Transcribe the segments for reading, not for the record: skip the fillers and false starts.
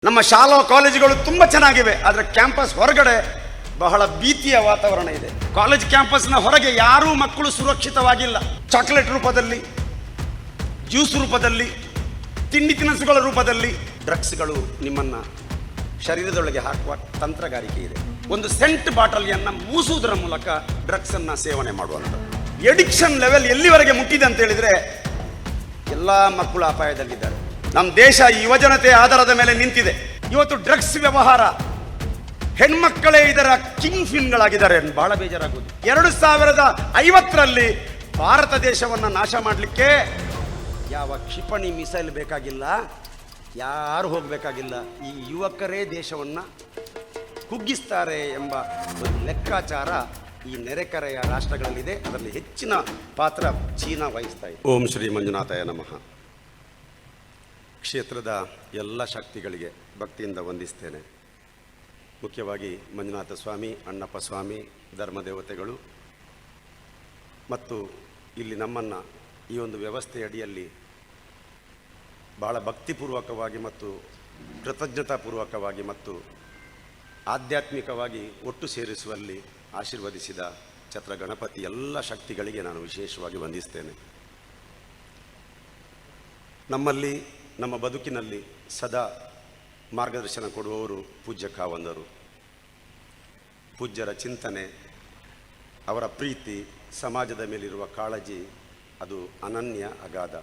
ನಮ್ಮ ಶಾಲಾ ಕಾಲೇಜುಗಳು ತುಂಬ ಚೆನ್ನಾಗಿವೆ, ಆದರೆ ಕ್ಯಾಂಪಸ್ ಹೊರಗಡೆ ಬಹಳ ಭೀತಿಯ ವಾತಾವರಣ ಇದೆ. ಕಾಲೇಜ್ ಕ್ಯಾಂಪಸ್ನ ಹೊರಗೆ ಯಾರೂ ಮಕ್ಕಳು ಸುರಕ್ಷಿತವಾಗಿಲ್ಲ. ಚಾಕ್ಲೇಟ್ ರೂಪದಲ್ಲಿ, ಜ್ಯೂಸ್ ರೂಪದಲ್ಲಿ, ತಿಂಡಿ ತಿನಿಸುಗಳ ರೂಪದಲ್ಲಿ ಡ್ರಗ್ಸ್ಗಳು ನಿಮ್ಮನ್ನು ಶರೀರದೊಳಗೆ ಹಾಕುವ ತಂತ್ರಗಾರಿಕೆ ಇದೆ. ಒಂದು ಸೆಂಟ್ ಬಾಟಲಿಯನ್ನು ಮೂಸುವುದರ ಮೂಲಕ ಡ್ರಗ್ಸನ್ನು ಸೇವನೆ ಮಾಡುವಂಥ ಎಡಿಕ್ಷನ್ ಲೆವೆಲ್ ಎಲ್ಲಿವರೆಗೆ ಮುಟ್ಟಿದೆ ಅಂತ ಹೇಳಿದರೆ ಎಲ್ಲ ಮಕ್ಕಳು ಅಪಾಯದಲ್ಲಿದ್ದಾರೆ. ನಮ್ಮ ದೇಶ ಯುವಜನತೆಯ ಆಧಾರದ ಮೇಲೆ ನಿಂತಿದೆ. ಇವತ್ತು ಡ್ರಗ್ಸ್ ವ್ಯವಹಾರ, ಹೆಣ್ಮಕ್ಕಳೇ ಇದರ ಕಿಂಗ್ ಫಿನ್ಗಳಾಗಿದ್ದಾರೆ. ಬಹಳ ಬೇಜಾರಾಗುವುದು. 2050ರಲ್ಲಿ ಭಾರತ ದೇಶವನ್ನು ನಾಶ ಮಾಡಲಿಕ್ಕೆ ಯಾವ ಕ್ಷಿಪಣಿ ಮಿಸೈಲ್ ಬೇಕಾಗಿಲ್ಲ, ಯಾರು ಹೋಗಬೇಕಾಗಿಲ್ಲ. ಈ ಯುವಕರೇ ದೇಶವನ್ನು ಕುಗ್ಗಿಸ್ತಾರೆ ಎಂಬ ಒಂದು ಲೆಕ್ಕಾಚಾರ ಈ ನೆರೆಕರೆಯ ರಾಷ್ಟ್ರಗಳಲ್ಲಿದೆ. ಅದರಲ್ಲಿ ಹೆಚ್ಚಿನ ಪಾತ್ರ ಚೀನಾ ವಹಿಸ್ತಾ ಇದೆ. ಓಂ ಶ್ರೀ ಮಂಜುನಾಥಾಯ ನಮಃ. ಕ್ಷೇತ್ರದ ಎಲ್ಲ ಶಕ್ತಿಗಳಿಗೆ ಭಕ್ತಿಯಿಂದ ವಂದಿಸ್ತೇನೆ. ಮುಖ್ಯವಾಗಿ ಮಂಜುನಾಥ ಸ್ವಾಮಿ, ಅಣ್ಣಪ್ಪ ಸ್ವಾಮಿ, ಧರ್ಮದೇವತೆಗಳು ಮತ್ತು ಇಲ್ಲಿ ನಮ್ಮನ್ನು ಈ ಒಂದು ವ್ಯವಸ್ಥೆ ಅಡಿಯಲ್ಲಿ ಭಾಳ ಭಕ್ತಿಪೂರ್ವಕವಾಗಿ ಮತ್ತು ಕೃತಜ್ಞತಾಪೂರ್ವಕವಾಗಿ ಮತ್ತು ಆಧ್ಯಾತ್ಮಿಕವಾಗಿ ಒಟ್ಟು ಸೇರಿಸುವಲ್ಲಿ ಆಶೀರ್ವದಿಸಿದ ಛತ್ರ ಗಣಪತಿ ಎಲ್ಲ ಶಕ್ತಿಗಳಿಗೆ ನಾನು ವಿಶೇಷವಾಗಿ ವಂದಿಸ್ತೇನೆ. ನಮ್ಮಲ್ಲಿ ನಮ್ಮ ಬದುಕಿನಲ್ಲಿ ಸದಾ ಮಾರ್ಗದರ್ಶನ ಕೊಡುವವರು ಪೂಜ್ಯ ಕಾವಂದರು. ಪೂಜ್ಯರ ಚಿಂತನೆ, ಅವರ ಪ್ರೀತಿ, ಸಮಾಜದ ಮೇಲಿರುವ ಕಾಳಜಿ ಅದು ಅನನ್ಯ, ಅಗಾಧ.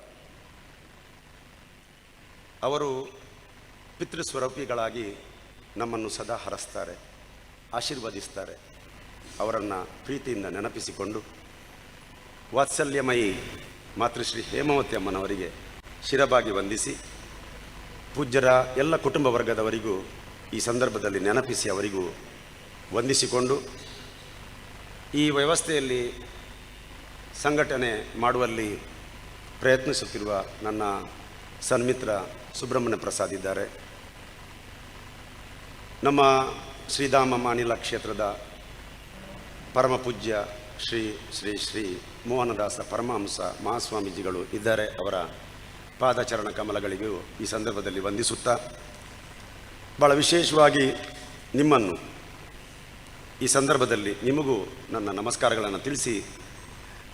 ಅವರು ಪಿತೃಸ್ವರೂಪಿಗಳಾಗಿ ನಮ್ಮನ್ನು ಸದಾ ಹರಸ್ತಾರೆ, ಆಶೀರ್ವದಿಸ್ತಾರೆ. ಅವರನ್ನು ಪ್ರೀತಿಯಿಂದ ನೆನಪಿಸಿಕೊಂಡು ವಾತ್ಸಲ್ಯಮಯಿ ಮಾತೃಶ್ರೀ ಹೇಮಾವತಿ ಅಮ್ಮನವರಿಗೆ ಶಿರಬಾಗಿ ವಂದಿಸಿ, ಪೂಜ್ಯರ ಎಲ್ಲ ಕುಟುಂಬ ವರ್ಗದವರಿಗೂ ಈ ಸಂದರ್ಭದಲ್ಲಿ ನೆನಪಿಸಿ ಅವರಿಗೂ ವಂದಿಸಿಕೊಂಡು, ಈ ವ್ಯವಸ್ಥೆಯಲ್ಲಿ ಸಂಘಟನೆ ಮಾಡುವಲ್ಲಿ ಪ್ರಯತ್ನಿಸುತ್ತಿರುವ ನನ್ನ ಸನ್ಮಿತ್ರ ಸುಬ್ರಹ್ಮಣ್ಯ ಪ್ರಸಾದ್ ಇದ್ದಾರೆ. ನಮ್ಮ ಶ್ರೀಧಾಮ ಮಾನಿಲ ಕ್ಷೇತ್ರದ ಪರಮ ಪೂಜ್ಯ ಶ್ರೀ ಶ್ರೀ ಶ್ರೀ ಮೋಹನದಾಸ ಪರಮಹಂಸ ಮಹಾಸ್ವಾಮೀಜಿಗಳು ಇದ್ದಾರೆ. ಅವರ ಪಾದಚರಣ ಕಮಲಗಳಿಗೂ ಈ ಸಂದರ್ಭದಲ್ಲಿ ವಂದಿಸುತ್ತಾ, ಭಾಳ ವಿಶೇಷವಾಗಿ ನಿಮ್ಮನ್ನು ಈ ಸಂದರ್ಭದಲ್ಲಿ ನಿಮಗೂ ನನ್ನ ನಮಸ್ಕಾರಗಳನ್ನು ತಿಳಿಸಿ,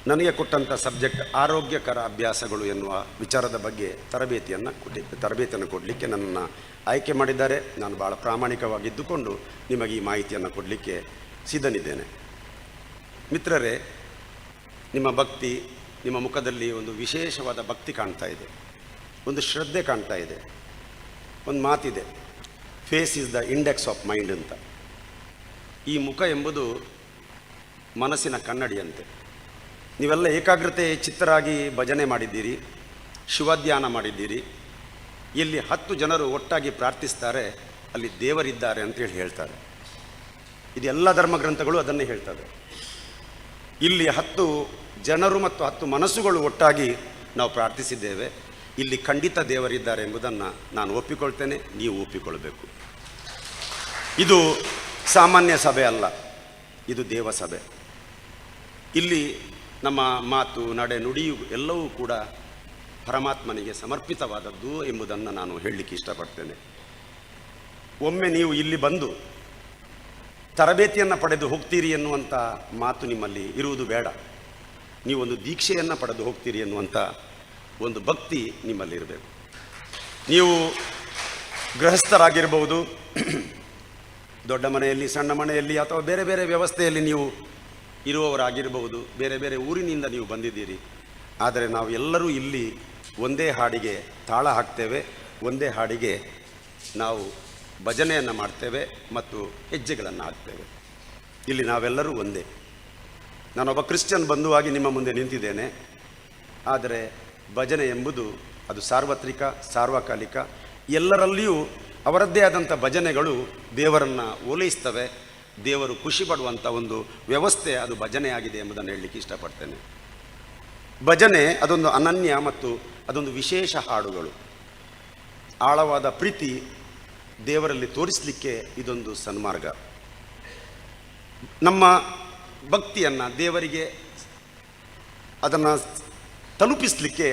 ನನಗೆ ಕೊಟ್ಟಂಥ ಸಬ್ಜೆಕ್ಟ್ ಆರೋಗ್ಯಕರ ಅಭ್ಯಾಸಗಳು ಎನ್ನುವ ವಿಚಾರದ ಬಗ್ಗೆ ತರಬೇತಿಯನ್ನು ಕೊಡಲಿಕ್ಕೆ ನನ್ನನ್ನು ಆಯ್ಕೆ ಮಾಡಿದ್ದಾರೆ. ನಾನು ಭಾಳ ಪ್ರಾಮಾಣಿಕವಾಗಿದ್ದುಕೊಂಡು ನಿಮಗೆ ಈ ಮಾಹಿತಿಯನ್ನು ಕೊಡಲಿಕ್ಕೆ ಸಿದ್ಧನಿದ್ದೇನೆ. ಮಿತ್ರರೇ, ನಿಮ್ಮ ಭಕ್ತಿ, ನಿಮ್ಮ ಮುಖದಲ್ಲಿ ಒಂದು ವಿಶೇಷವಾದ ಭಕ್ತಿ ಕಾಣ್ತಾ ಇದೆ, ಒಂದು ಶ್ರದ್ಧೆ ಕಾಣ್ತಾ ಇದೆ. ಒಂದು ಮಾತಿದೆ, face is the index of mind ಅಂತ. ಈ ಮುಖ ಎಂಬುದು ಮನಸ್ಸಿನ ಕನ್ನಡಿಯಂತೆ. ನೀವೆಲ್ಲ ಏಕಾಗ್ರತೆ ಚಿತ್ತರಾಗಿ ಭಜನೆ ಮಾಡಿದ್ದೀರಿ, ಶಿವಧ್ಯಾನ ಮಾಡಿದ್ದೀರಿ. ಎಲ್ಲಿ 10 ಜನರು ಒಟ್ಟಾಗಿ ಪ್ರಾರ್ಥಿಸ್ತಾರೆ ಅಲ್ಲಿ ದೇವರಿದ್ದಾರೆ ಅಂತೇಳಿ ಹೇಳ್ತಾರೆ. ಇದು ಎಲ್ಲ ಧರ್ಮಗ್ರಂಥಗಳು ಅದನ್ನೇ ಹೇಳ್ತವೆ. ಇಲ್ಲಿ 10 ಜನರು ಮತ್ತು 10 ಮನಸ್ಸುಗಳು ಒಟ್ಟಾಗಿ ನಾವು ಪ್ರಾರ್ಥಿಸಿದ್ದೇವೆ. ಇಲ್ಲಿ ಖಂಡಿತ ದೇವರಿದ್ದಾರೆ ಎಂಬುದನ್ನು ನಾನು ಒಪ್ಪಿಕೊಳ್ತೇನೆ, ನೀವು ಒಪ್ಪಿಕೊಳ್ಬೇಕು. ಇದು ಸಾಮಾನ್ಯ ಸಭೆ ಅಲ್ಲ, ಇದು ದೇವಸಭೆ. ಇಲ್ಲಿ ನಮ್ಮ ಮಾತು, ನಡೆ, ನುಡಿಯು ಎಲ್ಲವೂ ಕೂಡ ಪರಮಾತ್ಮನಿಗೆ ಸಮರ್ಪಿತವಾದದ್ದು ಎಂಬುದನ್ನು ನಾನು ಹೇಳಲಿಕ್ಕೆ ಇಷ್ಟಪಡ್ತೇನೆ. ಒಮ್ಮೆ ನೀವು ಇಲ್ಲಿ ಬಂದು ತರಬೇತಿಯನ್ನು ಪಡೆದು ಹೋಗ್ತೀರಿ ಎನ್ನುವಂಥ ಮಾತು ನಿಮ್ಮಲ್ಲಿ ಇರುವುದು ಬೇಡ. ನೀವೊಂದು ದೀಕ್ಷೆಯನ್ನು ಪಡೆದು ಹೋಗ್ತೀರಿ ಎನ್ನುವಂಥ ಒಂದು ಭಕ್ತಿ ನಿಮ್ಮಲ್ಲಿರಬೇಕು. ನೀವು ಗೃಹಸ್ಥರಾಗಿರ್ಬೋದು, ದೊಡ್ಡ ಮನೆಯಲ್ಲಿ, ಸಣ್ಣ ಮನೆಯಲ್ಲಿ, ಅಥವಾ ಬೇರೆ ಬೇರೆ ವ್ಯವಸ್ಥೆಯಲ್ಲಿ ನೀವು ಇರುವವರಾಗಿರ್ಬೋದು, ಬೇರೆ ಬೇರೆ ಊರಿನಿಂದ ನೀವು ಬಂದಿದ್ದೀರಿ. ಆದರೆ ನಾವು ಎಲ್ಲರೂ ಇಲ್ಲಿ ಒಂದೇ ಹಾಡಿಗೆ ತಾಳ ಹಾಕ್ತೇವೆ, ಒಂದೇ ಹಾಡಿಗೆ ನಾವು ಭಜನೆಯನ್ನು ಮಾಡ್ತೇವೆ ಮತ್ತು ಹೆಜ್ಜೆಗಳನ್ನು ಹಾಕ್ತೇವೆ. ಇಲ್ಲಿ ನಾವೆಲ್ಲರೂ ಒಂದೇ. ನಾನೊಬ್ಬ ಕ್ರಿಶ್ಚಿಯನ್ ಬಂಧುವಾಗಿ ನಿಮ್ಮ ಮುಂದೆ ನಿಂತಿದ್ದೇನೆ. ಆದರೆ ಭಜನೆ ಎಂಬುದು ಅದು ಸಾರ್ವತ್ರಿಕ, ಸಾರ್ವಕಾಲಿಕ. ಎಲ್ಲರಲ್ಲಿಯೂ ಅವರದ್ದೇ ಆದಂಥ ಭಜನೆಗಳು ದೇವರನ್ನು ಓಲೈಸ್ತವೆ. ದೇವರು ಖುಷಿ ಪಡುವಂಥ ಒಂದು ವ್ಯವಸ್ಥೆ ಅದು ಭಜನೆಯಾಗಿದೆ ಎಂಬುದನ್ನು ಹೇಳಲಿಕ್ಕೆ ಇಷ್ಟಪಡ್ತೇನೆ. ಭಜನೆ ಅದೊಂದು ಅನನ್ಯ ಮತ್ತು ಅದೊಂದು ವಿಶೇಷ ಹಾಡುಗಳು. ಆಳವಾದ ಪ್ರೀತಿ ದೇವರಲ್ಲಿ ತೋರಿಸಲಿಕ್ಕೆ ಇದೊಂದು ಸನ್ಮಾರ್ಗ. ನಮ್ಮ ಭಕ್ತಿಯನ್ನು ದೇವರಿಗೆ ಅದನ್ನು ತಲುಪಿಸಲಿಕ್ಕೆ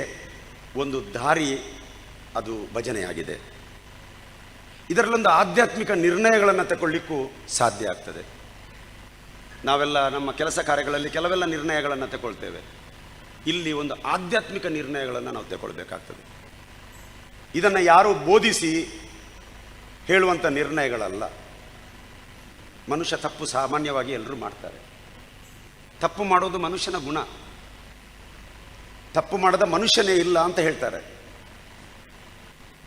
ಒಂದು ದಾರಿ, ಅದು ಭಜನೆಯಾಗಿದೆ. ಇದರಲ್ಲೊಂದು ಆಧ್ಯಾತ್ಮಿಕ ನಿರ್ಣಯಗಳನ್ನು ತಗೊಳ್ಳಿಕ್ಕೂ ಸಾಧ್ಯ ಆಗ್ತದೆ. ನಾವೆಲ್ಲ ನಮ್ಮ ಕೆಲಸ ಕಾರ್ಯಗಳಲ್ಲಿ ಕೆಲವೆಲ್ಲ ನಿರ್ಣಯಗಳನ್ನು ತಗೊಳ್ತೇವೆ. ಇಲ್ಲಿ ಒಂದು ಆಧ್ಯಾತ್ಮಿಕ ನಿರ್ಣಯಗಳನ್ನು ನಾವು ತಗೊಳ್ಬೇಕಾಗ್ತದೆ. ಇದನ್ನು ಯಾರು ಬೋಧಿಸಿ ಹೇಳುವಂಥ ನಿರ್ಣಯಗಳಲ್ಲ. ಮನುಷ್ಯ ತಪ್ಪು ಸಾಮಾನ್ಯವಾಗಿ ಎಲ್ಲರೂ ಮಾಡ್ತಾರೆ. ತಪ್ಪು ಮಾಡೋದು ಮನುಷ್ಯನ ಗುಣ. ತಪ್ಪು ಮಾಡದ ಮನುಷ್ಯನೇ ಇಲ್ಲ ಅಂತ ಹೇಳ್ತಾರೆ.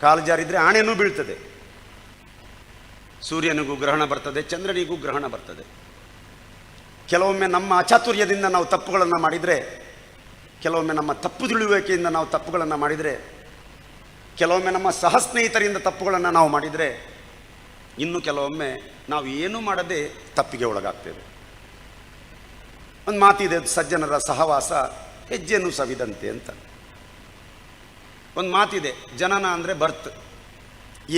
ಕಾಲು ಜಾರಿದ್ರೆ ಆಣೆನೂ ಬೀಳ್ತದೆ. ಸೂರ್ಯನಿಗೂ ಗ್ರಹಣ ಬರ್ತದೆ, ಚಂದ್ರನಿಗೂ ಗ್ರಹಣ ಬರ್ತದೆ. ಕೆಲವೊಮ್ಮೆ ನಮ್ಮ ಅಚಾತುರ್ಯದಿಂದ ನಾವು ತಪ್ಪುಗಳನ್ನು ಮಾಡಿದರೆ, ಕೆಲವೊಮ್ಮೆ ನಮ್ಮ ತಪ್ಪು ತಿಳುವಳಿಕೆಯಿಂದ ನಾವು ತಪ್ಪುಗಳನ್ನು ಮಾಡಿದರೆ, ಕೆಲವೊಮ್ಮೆ ನಮ್ಮ ಸಹಸ್ನೇಹಿತರಿಂದ ತಪ್ಪುಗಳನ್ನು ನಾವು ಮಾಡಿದರೆ, ಇನ್ನು ಕೆಲವೊಮ್ಮೆ ನಾವು ಏನೂ ಮಾಡದೆ ತಪ್ಪಿಗೆ ಒಳಗಾಗ್ತೇವೆ. ಒಂದು ಮಾತಿದೆ, ಸಜ್ಜನರ ಸಹವಾಸ ಹೆಜ್ಜೆಯನ್ನು ಸವಿದಂತೆ ಅಂತ. ಒಂದು ಮಾತಿದೆ, ಜನನ ಅಂದರೆ ಬರ್ತ್,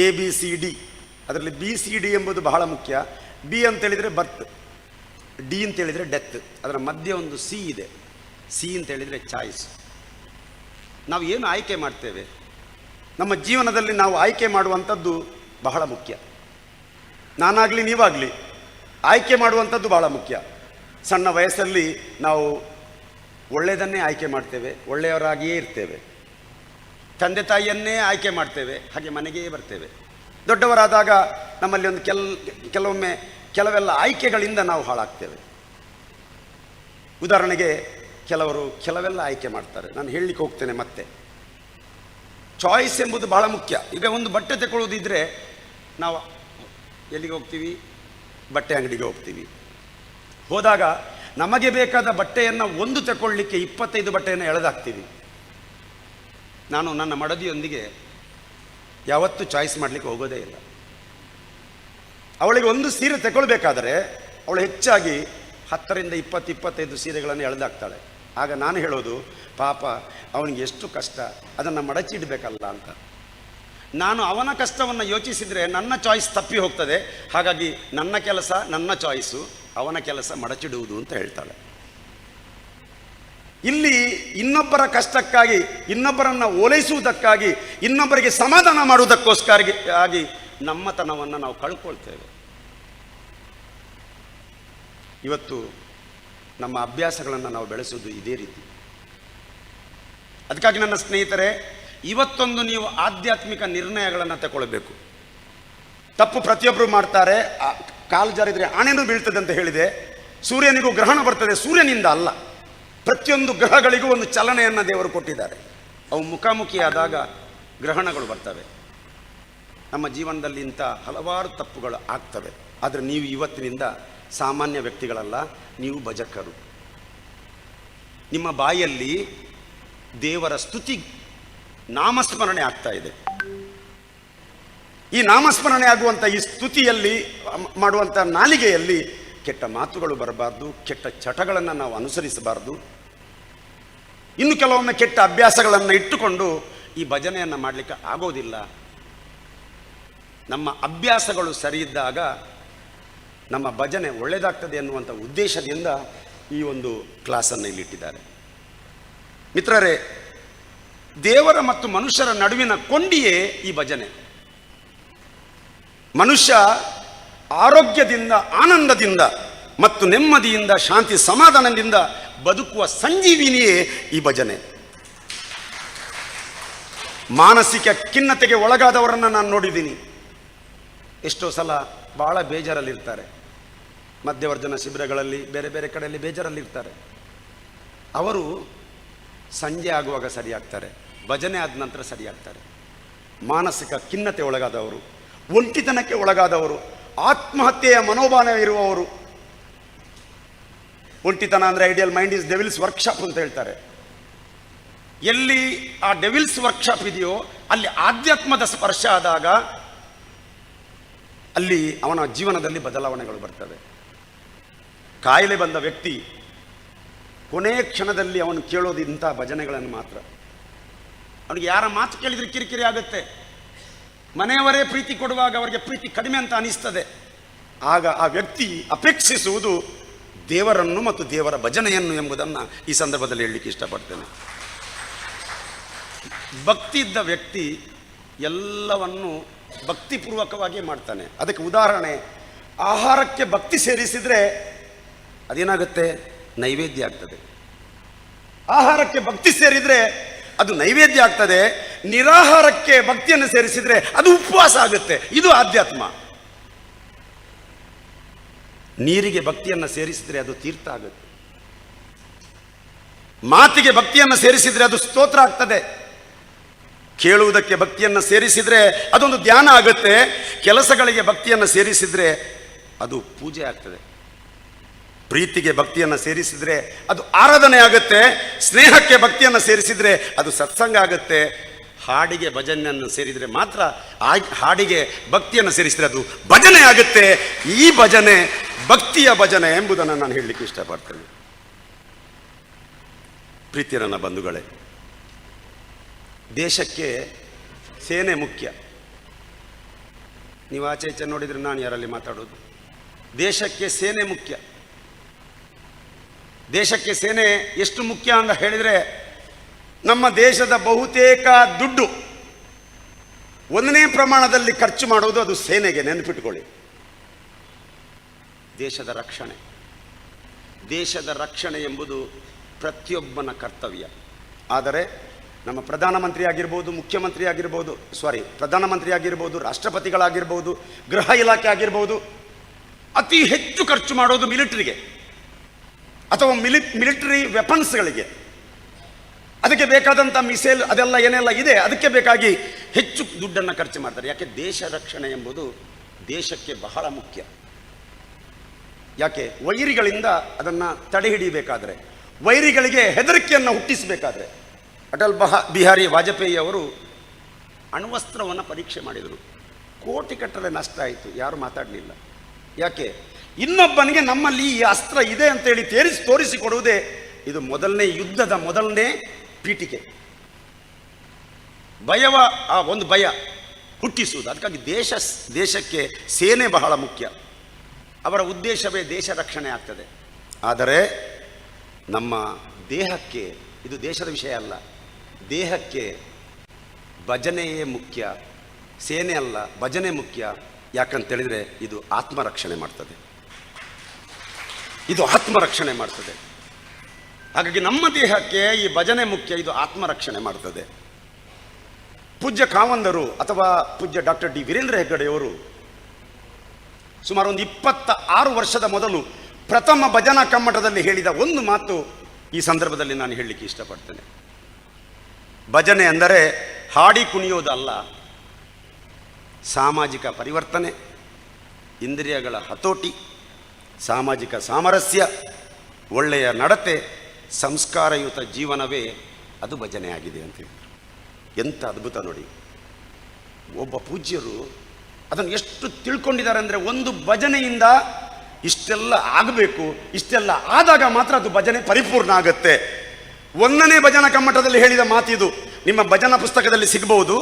ABCD. ಅದರಲ್ಲಿ BCD ಎಂಬುದು ಬಹಳ ಮುಖ್ಯ. B ಅಂತೇಳಿದರೆ ಬರ್ತ್, D ಅಂತೇಳಿದರೆ ಡೆತ್. ಅದರ ಮಧ್ಯೆ ಒಂದು C ಇದೆ. C ಅಂತೇಳಿದರೆ ಚಾಯ್ಸ್. ನಾವು ಏನು ಆಯ್ಕೆ ಮಾಡ್ತೇವೆ, ನಮ್ಮ ಜೀವನದಲ್ಲಿ ನಾವು ಆಯ್ಕೆ ಮಾಡುವಂಥದ್ದು ಬಹಳ ಮುಖ್ಯ. ನಾನಾಗಲಿ ನೀವಾಗಲಿ ಆಯ್ಕೆ ಮಾಡುವಂಥದ್ದು ಬಹಳ ಮುಖ್ಯ. ಸಣ್ಣ ವಯಸ್ಸಲ್ಲಿ ನಾವು ಒಳ್ಳೆಯದನ್ನೇ ಆಯ್ಕೆ ಮಾಡ್ತೇವೆ, ಒಳ್ಳೆಯವರಾಗಿಯೇ ಇರ್ತೇವೆ. ತಂದೆ ತಾಯಿಯನ್ನೇ ಆಯ್ಕೆ ಮಾಡ್ತೇವೆ, ಹಾಗೆ ಮನೆಗೇ ಬರ್ತೇವೆ. ದೊಡ್ಡವರಾದಾಗ ನಮ್ಮಲ್ಲಿ ಒಂದು ಕೆಲವೊಮ್ಮೆ ಕೆಲವೆಲ್ಲ ಆಯ್ಕೆಗಳಿಂದ ನಾವು ಹಾಳಾಗ್ತೇವೆ. ಉದಾಹರಣೆಗೆ ಕೆಲವರು ಕೆಲವೆಲ್ಲ ಆಯ್ಕೆ ಮಾಡ್ತಾರೆ. ನಾನು ಹೇಳಲಿಕ್ಕೆ ಹೋಗ್ತೇನೆ ಮತ್ತೆ. ಚಾಯ್ಸ್ ಎಂಬುದು ಬಹಳ ಮುಖ್ಯ. ಈಗ ಒಂದು ಬಟ್ಟೆ ತಗೊಳ್ಳೋದಿದ್ರೆ ನಾವು ಎಲ್ಲಿಗೆ ಹೋಗ್ತೀವಿ? ಬಟ್ಟೆ ಅಂಗಡಿಗೆ ಹೋಗ್ತೀವಿ. ಹೋದಾಗ ನಮಗೆ ಬೇಕಾದ ಬಟ್ಟೆಯನ್ನು ಒಂದು ತಗೊಳ್ಳಿಕ್ಕೆ 25 ಬಟ್ಟೆಯನ್ನು ಎಳೆದಾಕ್ತೀವಿ. ನಾನು ನನ್ನ ಮಡದಿಯೊಂದಿಗೆ ಯಾವತ್ತೂ ಚಾಯ್ಸ್ ಮಾಡಲಿಕ್ಕೆ ಹೋಗೋದೇ ಇಲ್ಲ. ಅವಳಿಗೆ ಒಂದು ಸೀರೆ ತಗೊಳ್ಬೇಕಾದರೆ ಅವಳು ಹೆಚ್ಚಾಗಿ 10ರಿಂದ 20-25 ಸೀರೆಗಳನ್ನು ಎಳೆದಾಕ್ತಾಳೆ. ಆಗ ನಾನು ಹೇಳೋದು, ಪಾಪ ಅವನಿಗೆ ಎಷ್ಟು ಕಷ್ಟ, ಅದನ್ನು ಮಡಚಿಡಬೇಕಲ್ಲ ಅಂತ. ನಾನು ಅವನ ಕಷ್ಟವನ್ನು ಯೋಚಿಸಿದರೆ ನನ್ನ ಚಾಯ್ಸ್ ತಪ್ಪಿ ಹೋಗ್ತದೆ. ಹಾಗಾಗಿ ನನ್ನ ಕೆಲಸ ನನ್ನ ಚಾಯ್ಸು, ಅವನ ಕೆಲಸ ಮಡಚಿಡುವುದು ಅಂತ ಹೇಳ್ತಾಳೆ. ಇಲ್ಲಿ ಇನ್ನೊಬ್ಬರ ಕಷ್ಟಕ್ಕಾಗಿ, ಇನ್ನೊಬ್ಬರನ್ನು ಓಲೈಸುವುದಕ್ಕಾಗಿ, ಇನ್ನೊಬ್ಬರಿಗೆ ಸಮಾಧಾನ ಮಾಡುವುದಕ್ಕೋಸ್ಕರ ಆಗಿ ನಮ್ಮತನವನ್ನು ನಾವು ಕಳ್ಕೊಳ್ತೇವೆ. ಇವತ್ತು ನಮ್ಮ ಅಭ್ಯಾಸಗಳನ್ನು ನಾವು ಬೆಳೆಸುವುದು ಇದೇ ರೀತಿ. ಅದಕ್ಕಾಗಿ ನನ್ನ ಸ್ನೇಹಿತರೆ, ಇವತ್ತೊಂದು ನೀವು ಆಧ್ಯಾತ್ಮಿಕ ನಿರ್ಣಯಗಳನ್ನು ತಗೊಳ್ಬೇಕು. ತಪ್ಪು ಪ್ರತಿಯೊಬ್ಬರು ಮಾಡ್ತಾರೆ. ಕಾಲು ಜಾರಿದ್ರೆ ಆಣೆನೂ ಬೀಳ್ತದೆ ಅಂತ ಹೇಳಿದೆ. ಸೂರ್ಯನಿಗೂ ಗ್ರಹಣ ಬರ್ತದೆ, ಸೂರ್ಯನಿಂದ ಅಲ್ಲ. ಪ್ರತಿಯೊಂದು ಗ್ರಹಗಳಿಗೂ ಒಂದು ಚಲನೆಯನ್ನು ದೇವರು ಕೊಟ್ಟಿದ್ದಾರೆ. ಅವು ಮುಖಾಮುಖಿಯಾದಾಗ ಗ್ರಹಣಗಳು ಬರ್ತವೆ. ನಮ್ಮ ಜೀವನದಲ್ಲಿ ಇಂಥ ಹಲವಾರು ತಪ್ಪುಗಳು ಆಗ್ತವೆ. ಆದರೆ ನೀವು ಇವತ್ತಿನಿಂದ ಸಾಮಾನ್ಯ ವ್ಯಕ್ತಿಗಳಲ್ಲ, ನೀವು ಭಜಕರು. ನಿಮ್ಮ ಬಾಯಲ್ಲಿ ದೇವರ ಸ್ತುತಿ, ನಾಮಸ್ಮರಣೆ ಆಗ್ತಾ ಇದೆ. ಈ ನಾಮಸ್ಮರಣೆ ಆಗುವಂಥ ಈ ಸ್ತುತಿಯಲ್ಲಿ ಮಾಡುವಂಥ ನಾಲಿಗೆಯಲ್ಲಿ ಕೆಟ್ಟ ಮಾತುಗಳು ಬರಬಾರ್ದು, ಕೆಟ್ಟ ಚಟಗಳನ್ನು ನಾವು ಅನುಸರಿಸಬಾರ್ದು. ಇನ್ನು ಕೆಲವೊಮ್ಮೆ ಕೆಟ್ಟ ಅಭ್ಯಾಸಗಳನ್ನು ಇಟ್ಟುಕೊಂಡು ಈ ಭಜನೆಯನ್ನು ಮಾಡಲಿಕ್ಕೆ ಆಗೋದಿಲ್ಲ. ನಮ್ಮ ಅಭ್ಯಾಸಗಳು ಸರಿಯಿದ್ದಾಗ ನಮ್ಮ ಭಜನೆ ಒಳ್ಳೆಯದಾಗ್ತದೆ ಎನ್ನುವಂಥ ಉದ್ದೇಶದಿಂದ ಈ ಒಂದು ಕ್ಲಾಸನ್ನು ಇಲ್ಲಿಟ್ಟಿದ್ದಾರೆ. ಮಿತ್ರರೇ, ದೇವರ ಮತ್ತು ಮನುಷ್ಯರ ನಡುವಿನ ಕೊಂಡಿಯೇ ಈ ಭಜನೆ. ಮನುಷ್ಯ ಆರೋಗ್ಯದಿಂದ, ಆನಂದದಿಂದ ಮತ್ತು ನೆಮ್ಮದಿಯಿಂದ, ಶಾಂತಿ ಸಮಾಧಾನದಿಂದ ಬದುಕುವ ಸಂಜೀವಿನಿಯೇ ಈ ಭಜನೆ. ಮಾನಸಿಕ ಖಿನ್ನತೆಗೆ ಒಳಗಾದವರನ್ನು ನಾನು ನೋಡಿದ್ದೀನಿ. ಎಷ್ಟೋ ಸಲ ಭಾಳ ಬೇಜಾರಲ್ಲಿರ್ತಾರೆ. ಮಧ್ಯವರ್ಜನ ಶಿಬಿರಗಳಲ್ಲಿ, ಬೇರೆ ಬೇರೆ ಕಡೆಯಲ್ಲಿ ಬೇಜಾರಲ್ಲಿರ್ತಾರೆ. ಅವರು ಸಂಜೆ ಆಗುವಾಗ ಸರಿಯಾಗ್ತಾರೆ, ಭಜನೆ ಆದ ನಂತರ ಸರಿಯಾಗ್ತಾರೆ. ಮಾನಸಿಕ ಖಿನ್ನತೆ ಒಳಗಾದವರು, ಒಂಟಿತನಕ್ಕೆ ಒಳಗಾದವರು, ಆತ್ಮಹತ್ಯೆಯ ಮನೋಭಾವ ಇರುವವರು. ಒಂಟಿತನ ಅಂದರೆ ideal mind is devils workshop ಅಂತ ಹೇಳ್ತಾರೆ. ಎಲ್ಲಿ ಆ ಡೆವಿಲ್ಸ್ ವರ್ಕ್ಶಾಪ್ ಇದೆಯೋ ಅಲ್ಲಿ ಆಧ್ಯಾತ್ಮದ ಸ್ಪರ್ಶ ಆದಾಗ ಅಲ್ಲಿ ಅವನ ಜೀವನದಲ್ಲಿ ಬದಲಾವಣೆಗಳು ಬರ್ತವೆ. ಕಾಯಿಲೆ ಬಂದ ವ್ಯಕ್ತಿ ಕೊನೆಯ ಕ್ಷಣದಲ್ಲಿ ಅವನು ಕೇಳೋದು ಇಂಥ ಭಜನೆಗಳನ್ನು ಮಾತ್ರ. ಅವನಿಗೆ ಯಾರ ಮಾತು ಕೇಳಿದರೆ ಕಿರಿಕಿರಿ ಆಗುತ್ತೆ. ಮನೆಯವರೇ ಪ್ರೀತಿ ಕೊಡುವಾಗ ಅವರಿಗೆ ಪ್ರೀತಿ ಕಡಿಮೆ ಅಂತ ಅನಿಸ್ತದೆ. ಆಗ ಆ ವ್ಯಕ್ತಿ ಅಪೇಕ್ಷಿಸುವುದು ದೇವರನ್ನು ಮತ್ತು ದೇವರ ಭಜನೆಯನ್ನು ಎಂಬುದನ್ನು ಈ ಸಂದರ್ಭದಲ್ಲಿ ಹೇಳಲಿಕ್ಕೆ ಇಷ್ಟಪಡ್ತೇನೆ. ಭಕ್ತಿ ಇದ್ದ ವ್ಯಕ್ತಿ ಎಲ್ಲವನ್ನು ಭಕ್ತಿಪೂರ್ವಕವಾಗಿ ಮಾಡ್ತಾನೆ. ಅದಕ್ಕೆ ಉದಾಹರಣೆ, ಆಹಾರಕ್ಕೆ ಭಕ್ತಿ ಸೇರಿಸಿದರೆ ಅದೇನಾಗುತ್ತೆ? ನೈವೇದ್ಯ ಆಗ್ತದೆ. ಆಹಾರಕ್ಕೆ ಭಕ್ತಿ ಸೇರಿದರೆ ಅದು ನೈವೇದ್ಯ ಆಗ್ತದೆ. ನಿರಾಹಾರಕ್ಕೆ ಭಕ್ತಿಯನ್ನು ಸೇರಿಸಿದರೆ ಅದು ಉಪವಾಸ ಆಗುತ್ತೆ. ಇದು ಆಧ್ಯಾತ್ಮ. ನೀರಿಗೆ ಭಕ್ತಿಯನ್ನು ಸೇರಿಸಿದರೆ ಅದು ತೀರ್ಥ ಆಗುತ್ತೆ. ಮಾತಿಗೆ ಭಕ್ತಿಯನ್ನು ಸೇರಿಸಿದರೆ ಅದು ಸ್ತೋತ್ರ ಆಗ್ತದೆ. ಕೇಳುವುದಕ್ಕೆ ಭಕ್ತಿಯನ್ನು ಸೇರಿಸಿದರೆ ಅದೊಂದು ಧ್ಯಾನ ಆಗುತ್ತೆ. ಕೆಲಸಗಳಿಗೆ ಭಕ್ತಿಯನ್ನು ಸೇರಿಸಿದರೆ ಅದು ಪೂಜೆ ಆಗ್ತದೆ. ಪ್ರೀತಿಗೆ ಭಕ್ತಿಯನ್ನು ಸೇರಿಸಿದರೆ ಅದು ಆರಾಧನೆ ಆಗುತ್ತೆ. ಸ್ನೇಹಕ್ಕೆ ಭಕ್ತಿಯನ್ನು ಸೇರಿಸಿದರೆ ಅದು ಸತ್ಸಂಗ ಆಗುತ್ತೆ. ಹಾಡಿಗೆ ಭಜನೆಯನ್ನು ಸೇರಿದರೆ ಮಾತ್ರ, ಹಾಡಿಗೆ ಭಕ್ತಿಯನ್ನು ಸೇರಿಸಿದರೆ ಅದು ಭಜನೆ ಆಗುತ್ತೆ. ಈ ಭಜನೆ ಭಕ್ತಿಯ ಭಜನೆ ಎಂಬುದನ್ನು ನಾನು ಹೇಳಲಿಕ್ಕೆ ಇಷ್ಟಪಡ್ತೇನೆ. ಪ್ರೀತಿಯ ನನ್ನ ಬಂಧುಗಳೇ, ದೇಶಕ್ಕೆ ಸೇನೆ ಮುಖ್ಯ. ನೀವು ಆಚೆ ಈಚೆ ನೋಡಿದರೆ ನಾನು ಯಾರಲ್ಲಿ ಮಾತಾಡೋದು? ದೇಶಕ್ಕೆ ಸೇನೆ ಮುಖ್ಯ. ದೇಶಕ್ಕೆ ಸೇನೆ ಎಷ್ಟು ಮುಖ್ಯ ಅಂತ ಹೇಳಿದರೆ, ನಮ್ಮ ದೇಶದ ಬಹುತೇಕ ದುಡ್ಡು 1ನೇ ಪ್ರಮಾಣದಲ್ಲಿ ಖರ್ಚು ಮಾಡೋದು ಅದು ಸೇನೆಗೆ. ನೆನಪಿಟ್ಕೊಳ್ಳಿ. ದೇಶದ ರಕ್ಷಣೆ, ದೇಶದ ರಕ್ಷಣೆ ಎಂಬುದು ಪ್ರತಿಯೊಬ್ಬನ ಕರ್ತವ್ಯ. ಆದರೆ ನಮ್ಮ ಪ್ರಧಾನಮಂತ್ರಿ ಆಗಿರ್ಬೋದು, ಮುಖ್ಯಮಂತ್ರಿ ಆಗಿರ್ಬೋದು, ಪ್ರಧಾನಮಂತ್ರಿ ಆಗಿರ್ಬೋದು, ರಾಷ್ಟ್ರಪತಿಗಳಾಗಿರ್ಬೋದು, ಗೃಹ ಇಲಾಖೆ ಆಗಿರ್ಬೋದು, ಅತಿ ಹೆಚ್ಚು ಖರ್ಚು ಮಾಡೋದು ಮಿಲಿಟರಿಗೆ ಅಥವಾ ಮಿಲಿಟರಿ ವೆಪನ್ಸ್ಗಳಿಗೆ. ಅದಕ್ಕೆ ಬೇಕಾದಂಥ ಮಿಸೈಲ್ ಅದೆಲ್ಲ ಏನೆಲ್ಲ ಇದೆ ಅದಕ್ಕೆ ಬೇಕಾಗಿ ಹೆಚ್ಚು ದುಡ್ಡನ್ನು ಖರ್ಚು ಮಾಡ್ತಾರೆ. ಯಾಕೆ? ದೇಶ ರಕ್ಷಣೆ ಎಂಬುದು ದೇಶಕ್ಕೆ ಬಹಳ ಮುಖ್ಯ. ಯಾಕೆ? ವೈರಿಗಳಿಂದ ಅದನ್ನು ತಡೆ ಹಿಡಿಯಬೇಕಾದ್ರೆ, ವೈರಿಗಳಿಗೆ ಹೆದರಿಕೆಯನ್ನು ಹುಟ್ಟಿಸಬೇಕಾದ್ರೆ, ಅಟಲ್ ಬಿಹಾರಿ ವಾಜಪೇಯಿ ಅವರು ಅಣ್ವಸ್ತ್ರವನ್ನು ಪರೀಕ್ಷೆ ಮಾಡಿದರು. ಕೋಟಿಗಟ್ಟಲೆ ನಷ್ಟ ಆಯಿತು. ಯಾರು ಮಾತಾಡಲಿಲ್ಲ. ಯಾಕೆ? ಇನ್ನೊಬ್ಬನಿಗೆ ನಮ್ಮಲ್ಲಿ ಈ ಅಸ್ತ್ರ ಇದೆ ಅಂತೇಳಿ ತೋರಿಸಿಕೊಡುವುದೇ ಇದು ಮೊದಲನೇ ಯುದ್ಧದ ಮೊದಲನೇ ಪೀಠಿಕೆ. ಒಂದು ಭಯ ಹುಟ್ಟಿಸುವುದು. ಅದಕ್ಕಾಗಿ ದೇಶಕ್ಕೆ ಸೇನೆ ಬಹಳ ಮುಖ್ಯ. ಅವರ ಉದ್ದೇಶವೇ ದೇಶ ರಕ್ಷಣೆ ಆಗ್ತದೆ. ಆದರೆ ನಮ್ಮ ದೇಹಕ್ಕೆ, ಇದು ದೇಶದ ವಿಷಯ ಅಲ್ಲ, ದೇಹಕ್ಕೆ ಭಜನೆಯೇ ಮುಖ್ಯ, ಸೇನೆ ಅಲ್ಲ, ಭಜನೆ ಮುಖ್ಯ. ಯಾಕಂತೇಳಿದರೆ ಇದು ಆತ್ಮರಕ್ಷಣೆ ಮಾಡ್ತದೆ. ಇದು ಆತ್ಮರಕ್ಷಣೆ ಮಾಡ್ತದೆ. ಹಾಗಾಗಿ ನಮ್ಮ ದೇಹಕ್ಕೆ ಈ ಭಜನೆ ಮುಖ್ಯ, ಇದು ಆತ್ಮರಕ್ಷಣೆ ಮಾಡ್ತದೆ. ಪೂಜ್ಯ ಕಾವಂದರು ಅಥವಾ ಪೂಜ್ಯ ಡಾಕ್ಟರ್ ಡಿ ವೀರೇಂದ್ರ ಹೆಗ್ಗಡೆಯವರು ಸುಮಾರು ಒಂದು 26 ವರ್ಷದ ಮೊದಲು ಪ್ರಥಮ ಭಜನಾ ಕಮ್ಮಟದಲ್ಲಿ ಹೇಳಿದ ಒಂದು ಮಾತು ಈ ಸಂದರ್ಭದಲ್ಲಿ ನಾನು ಹೇಳಲಿಕ್ಕೆ ಇಷ್ಟಪಡ್ತೇನೆ. ಭಜನೆ ಅಂದರೆ ಹಾಡಿ ಕುಣಿಯೋದಲ್ಲ, ಸಾಮಾಜಿಕ ಪರಿವರ್ತನೆ, ಇಂದ್ರಿಯಗಳ ಹತೋಟಿ, ಸಾಮಾಜಿಕ ಸಾಮರಸ್ಯ, ಒಳ್ಳೆಯ ನಡತೆ, ಸಂಸ್ಕಾರಯುತ ಜೀವನವೇ ಅದು ಭಜನೆ ಆಗಿದೆ ಅಂತ ಹೇಳಿದರು. ಎಂಥ ಅದ್ಭುತ ನೋಡಿ. ಒಬ್ಬ ಪೂಜ್ಯರು ಅದನ್ನು ಎಷ್ಟು ತಿಳ್ಕೊಂಡಿದ್ದಾರೆ ಅಂದರೆ, ಒಂದು ಭಜನೆಯಿಂದ ಇಷ್ಟೆಲ್ಲ ಆಗಬೇಕು, ಇಷ್ಟೆಲ್ಲ ಆದಾಗ ಮಾತ್ರ ಅದು ಭಜನೆ ಪರಿಪೂರ್ಣ ಆಗುತ್ತೆ. 1ನೇ ಭಜನಾ ಕಮ್ಮಟದಲ್ಲಿ ಹೇಳಿದ ಮಾತಿದು. ನಿಮ್ಮ ಭಜನಾ ಪುಸ್ತಕದಲ್ಲಿ ಸಿಗಬಹುದು.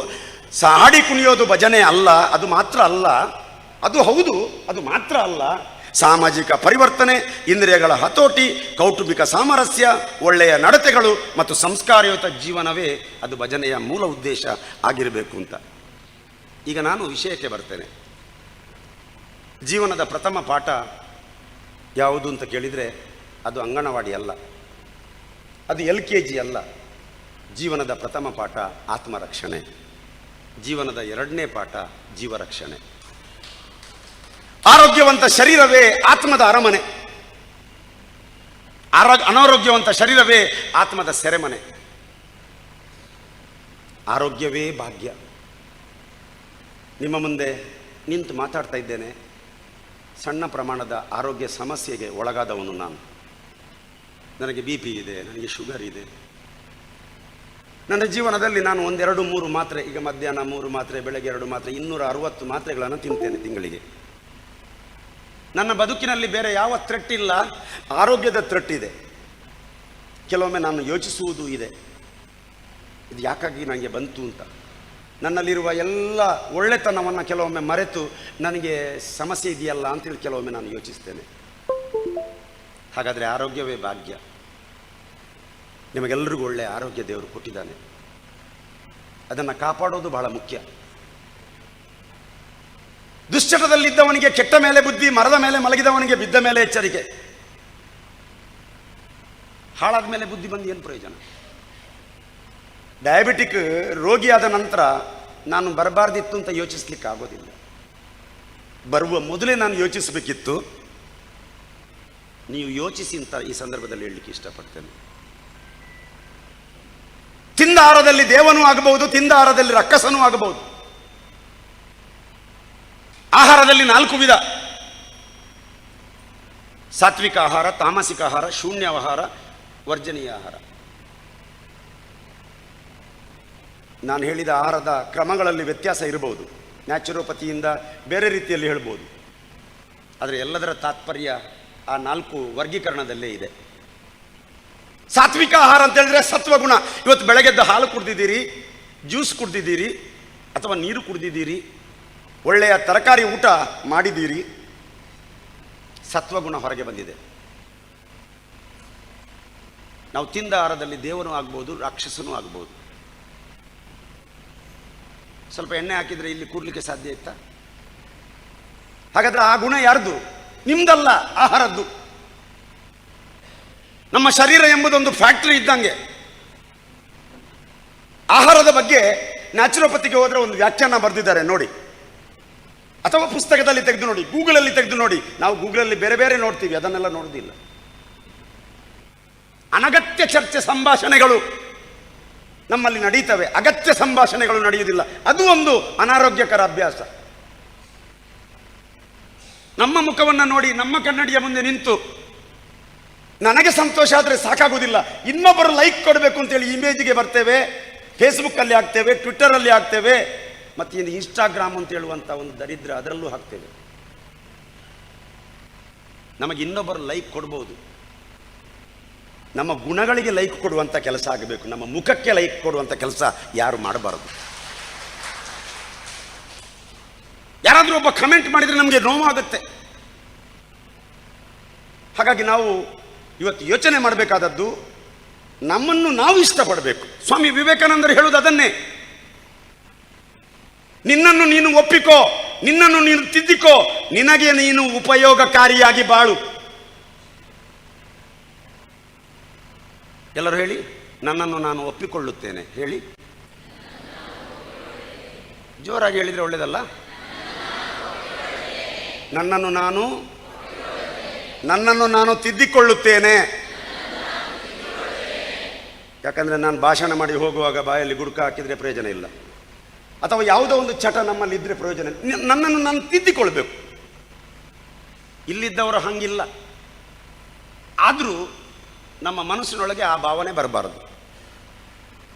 ಹಾಡಿ ಕುಣಿಯೋದು ಭಜನೆ ಅಲ್ಲ, ಅದು ಮಾತ್ರ ಅಲ್ಲ, ಅದು ಹೌದು, ಅದು ಮಾತ್ರ ಅಲ್ಲ. ಸಾಮಾಜಿಕ ಪರಿವರ್ತನೆ, ಇಂದ್ರಿಯಗಳ ಹತೋಟಿ, ಕೌಟುಂಬಿಕ ಸಾಮರಸ್ಯ, ಒಳ್ಳೆಯ ನಡತೆಗಳು ಮತ್ತು ಸಂಸ್ಕಾರಯುತ ಜೀವನವೇ ಅದು ಭಜನೆಯ ಮೂಲ ಉದ್ದೇಶ ಆಗಿರಬೇಕು ಅಂತ. ಈಗ ನಾನು ವಿಷಯಕ್ಕೆ ಬರ್ತೇನೆ. ಜೀವನದ ಪ್ರಥಮ ಪಾಠ ಯಾವುದು ಅಂತ ಕೇಳಿದರೆ ಅದು ಅಂಗನವಾಡಿ ಅಲ್ಲ, ಅದು LKG ಅಲ್ಲ. ಜೀವನದ ಪ್ರಥಮ ಪಾಠ ಆತ್ಮರಕ್ಷಣೆ. ಜೀವನದ 2ನೇ ಪಾಠ ಜೀವರಕ್ಷಣೆ. ಆರೋಗ್ಯವಂತ ಶರೀರವೇ ಆತ್ಮದ ಅರಮನೆ, ಅನಾರೋಗ್ಯವಂತ ಶರೀರವೇ ಆತ್ಮದ ಸೆರೆಮನೆ. ಆರೋಗ್ಯವೇ ಭಾಗ್ಯ. ನಿಮ್ಮ ಮುಂದೆ ನಿಂತು ಮಾತಾಡ್ತಾ ಇದ್ದೇನೆ. ಸಣ್ಣ ಪ್ರಮಾಣದ ಆರೋಗ್ಯ ಸಮಸ್ಯೆಗೆ ಒಳಗಾದವನು ನಾನು. ನನಗೆ BP ಇದೆ, ನನಗೆ ಶುಗರ್ ಇದೆ. ನನ್ನ ಜೀವನದಲ್ಲಿ ನಾನು 1, 2, 3 ಮಾತ್ರೆ, ಈಗ ಮಧ್ಯಾಹ್ನ 3 ಮಾತ್ರೆ, ಬೆಳಗ್ಗೆ 2 ಮಾತ್ರೆ, 260 ಮಾತ್ರೆಗಳನ್ನು ತಿಂತೇನೆ ತಿಂಗಳಿಗೆ. ನನ್ನ ಬದುಕಿನಲ್ಲಿ ಬೇರೆ ಯಾವ ಥ್ರೆಟ್ ಇಲ್ಲ, ಆರೋಗ್ಯದ ಥ್ರೆಟ್ ಇದೆ. ಕೆಲವೊಮ್ಮೆ ನಾನು ಯೋಚಿಸುವುದು ಇದೆ, ಇದು ಯಾಕಾಗಿ ನನಗೆ ಬಂತು ಅಂತ. ನನ್ನಲ್ಲಿರುವ ಎಲ್ಲ ಒಳ್ಳೆತನವನ್ನು ಕೆಲವೊಮ್ಮೆ ಮರೆತು ನನಗೆ ಸಮಸ್ಯೆ ಇದೆಯಲ್ಲ ಅಂತೇಳಿ ಕೆಲವೊಮ್ಮೆ ನಾನು ಯೋಚಿಸ್ತೇನೆ. ಹಾಗಾದರೆ ಆರೋಗ್ಯವೇ ಭಾಗ್ಯ. ನಿಮಗೆಲ್ಲರಿಗೂ ಒಳ್ಳೆಯ ಆರೋಗ್ಯ ದೇವರು ಕೊಟ್ಟಿದ್ದಾನೆ. ಅದನ್ನು ಕಾಪಾಡೋದು ಬಹಳ ಮುಖ್ಯ. ದುಶ್ಚಟದಲ್ಲಿದ್ದವನಿಗೆ ಕೆಟ್ಟ ಮೇಲೆ ಬುದ್ಧಿ, ಮರದ ಮೇಲೆ ಮಲಗಿದವನಿಗೆ ಬಿದ್ದ ಮೇಲೆ ಎಚ್ಚರಿಕೆ. ಹಾಳಾದ ಮೇಲೆ ಬುದ್ಧಿ ಬಂದು ಏನು ಪ್ರಯೋಜನ? ಡಯಾಬಿಟಿಕ್ ರೋಗಿಯಾದ ನಂತರ ನಾನು ಬರಬಾರ್ದಿತ್ತು ಅಂತ ಯೋಚಿಸ್ಲಿಕ್ಕೆ ಆಗೋದಿಲ್ಲ. ಬರುವ ಮೊದಲೇ ನಾನು ಯೋಚಿಸಬೇಕಿತ್ತು. ನೀವು ಯೋಚಿಸಿ ಅಂತ ಈ ಸಂದರ್ಭದಲ್ಲಿ ಹೇಳಲಿಕ್ಕೆ ಇಷ್ಟಪಡ್ತೇನೆ. ತಿಂದ ಆಹಾರದಲ್ಲಿ ದೇವನೂ ಆಗಬಹುದು, ತಿಂದ ಆಹಾರದಲ್ಲಿ ರಕ್ಕಸನೂ ಆಗಬಹುದು. ಆಹಾರದಲ್ಲಿ 4 ವಿಧ: ಸಾತ್ವಿಕ ಆಹಾರ, ತಾಮಸಿಕ ಆಹಾರ, ಶೂನ್ಯ ಆಹಾರ, ವರ್ಜನೀಯ ಆಹಾರ. ನಾನು ಹೇಳಿದ ಆಹಾರದ ಕ್ರಮಗಳಲ್ಲಿ ವ್ಯತ್ಯಾಸ ಇರಬಹುದು, ನ್ಯಾಚುರೋಪತಿಯಿಂದ ಬೇರೆ ರೀತಿಯಲ್ಲಿ ಹೇಳ್ಬೋದು. ಆದರೆ ಎಲ್ಲದರ ತಾತ್ಪರ್ಯ ಆ 4 ವರ್ಗೀಕರಣದಲ್ಲೇ ಇದೆ. ಸಾತ್ವಿಕ ಆಹಾರ ಅಂತ ಹೇಳಿದ್ರೆ ಸತ್ವಗುಣ. ಇವತ್ತು ಬೆಳಗ್ಗೆದ್ದು ಹಾಲು ಕುಡ್ದಿದ್ದೀರಿ, ಜ್ಯೂಸ್ ಕುಡ್ದಿದ್ದೀರಿ, ಅಥವಾ ನೀರು ಕುಡ್ದಿದ್ದೀರಿ, ಒಳ್ಳೆಯ ತರಕಾರಿ ಊಟ ಮಾಡಿದ್ದೀರಿ, ಸತ್ವಗುಣ ಹೊರಗೆ ಬಂದಿದೆ. ನಾವು ತಿಂದ ಆಹಾರದಲ್ಲಿ ದೇವನೂ ಆಗ್ಬೋದು, ರಾಕ್ಷಸನೂ ಆಗ್ಬೋದು. ಸ್ವಲ್ಪ ಎಣ್ಣೆ ಹಾಕಿದರೆ ಇಲ್ಲಿ ಕೂರ್ಲಿಕ್ಕೆ ಸಾಧ್ಯ ಇತ್ತಾ? ಹಾಗಾದ್ರೆ ಆ ಗುಣ ಯಾರ್ದು? ನಿಮ್ದಲ್ಲ, ಆಹಾರದ್ದು. ನಮ್ಮ ಶರೀರ ಎಂಬುದೊಂದು ಫ್ಯಾಕ್ಟರಿ ಇದ್ದಂಗೆ. ಆಹಾರದ ಬಗ್ಗೆ ನ್ಯಾಚುರೋಪತಿಗೆ ಹೋದರೆ ಒಂದು ವ್ಯಾಖ್ಯಾನ ಬರೆದಿದ್ದಾರೆ ನೋಡಿ, ಅಥವಾ ಪುಸ್ತಕದಲ್ಲಿ ತೆಗೆದು ನೋಡಿ, ಗೂಗಲಲ್ಲಿ ತೆಗೆದು ನೋಡಿ. ನಾವು ಗೂಗಲಲ್ಲಿ ಬೇರೆ ಬೇರೆ ನೋಡ್ತೀವಿ, ಅದನ್ನೆಲ್ಲ ನೋಡುವುದಿಲ್ಲ. ಅನಗತ್ಯ ಚರ್ಚೆ, ಸಂಭಾಷಣೆಗಳು ನಮ್ಮಲ್ಲಿ ನಡೀತವೆ, ಅಗತ್ಯ ಸಂಭಾಷಣೆಗಳು ನಡೆಯುವುದಿಲ್ಲ. ಅದು ಒಂದು ಅನಾರೋಗ್ಯಕರ ಅಭ್ಯಾಸ. ನಮ್ಮ ಮುಖವನ್ನು ನೋಡಿ, ನಮ್ಮ ಕನ್ನಡಿಯ ಮುಂದೆ ನಿಂತು ನನಗೆ ಸಂತೋಷ ಆದರೆ ಸಾಕಾಗುವುದಿಲ್ಲ, ಇನ್ನೊಬ್ಬರು ಲೈಕ್ ಕೊಡಬೇಕು ಅಂತೇಳಿ ಇಮೇಜ್ಗೆ ಬರ್ತೇವೆ, ಫೇಸ್ಬುಕ್ಕಲ್ಲಿ ಹಾಕ್ತೇವೆ, ಟ್ವಿಟ್ಟರಲ್ಲಿ ಹಾಕ್ತೇವೆ, ಮತ್ತು ಇನ್ನು ಇನ್ಸ್ಟಾಗ್ರಾಮ್ ಅಂತ ಹೇಳುವಂಥ ಒಂದು ದರಿದ್ರ ಅದರಲ್ಲೂ ಹಾಕ್ತೇವೆ. ನಮಗೆ ಇನ್ನೊಬ್ಬರು ಲೈಕ್ ಕೊಡ್ಬೋದು, ನಮ್ಮ ಗುಣಗಳಿಗೆ ಲೈಕ್ ಕೊಡುವಂಥ ಕೆಲಸ ಆಗಬೇಕು. ನಮ್ಮ ಮುಖಕ್ಕೆ ಲೈಕ್ ಕೊಡುವಂಥ ಕೆಲಸ ಯಾರು ಮಾಡಬಾರದು. ಯಾರಾದರೂ ಒಬ್ಬ ಕಮೆಂಟ್ ಮಾಡಿದರೆ ನಮಗೆ ನೋವಾಗುತ್ತೆ. ಹಾಗಾಗಿ ನಾವು ಇವತ್ತು ಯೋಚನೆ ಮಾಡಬೇಕಾದದ್ದು, ನಮ್ಮನ್ನು ನಾವು ಇಷ್ಟಪಡಬೇಕು. ಸ್ವಾಮಿ ವಿವೇಕಾನಂದರು ಹೇಳುವುದು ಅದನ್ನೇ. ನಿನ್ನನ್ನು ನೀನು ಒಪ್ಪಿಕೋ, ನಿನ್ನನ್ನು ನೀನು ತಿದ್ದಿಕೋ, ನಿನಗೆ ನೀನು ಉಪಯೋಗಕಾರಿಯಾಗಿ ಬಾಳು. ಎಲ್ಲರೂ ಹೇಳಿ, ನನ್ನನ್ನು ನಾನು ಒಪ್ಪಿಕೊಳ್ಳುತ್ತೇನೆ. ಹೇಳಿ, ಜೋರಾಗಿ ಹೇಳಿದರೆ ಒಳ್ಳೆಯದಲ್ಲ? ನನ್ನನ್ನು ನಾನು ತಿದ್ದಿಕೊಳ್ಳುತ್ತೇನೆ. ಯಾಕಂದರೆ ನಾನು ಭಾಷಣ ಮಾಡಿ ಹೋಗುವಾಗ ಬಾಯಲ್ಲಿ ಗುಡ್ಕ ಹಾಕಿದರೆ ಪ್ರಯೋಜನ ಇಲ್ಲ, ಅಥವಾ ಯಾವುದೋ ಒಂದು ಚಟ ನಮ್ಮಲ್ಲಿ ಇದ್ದರೆ ಪ್ರಯೋಜನ ಇಲ್ಲ. ನನ್ನನ್ನು ನಾನು ತಿದ್ದಿಕೊಳ್ಬೇಕು. ಇಲ್ಲಿದ್ದವರು ಹಂಗಿಲ್ಲ. ಆದರೂ ನಮ್ಮ ಮನಸ್ಸಿನೊಳಗೆ ಆ ಭಾವನೆ ಬರಬಾರದು.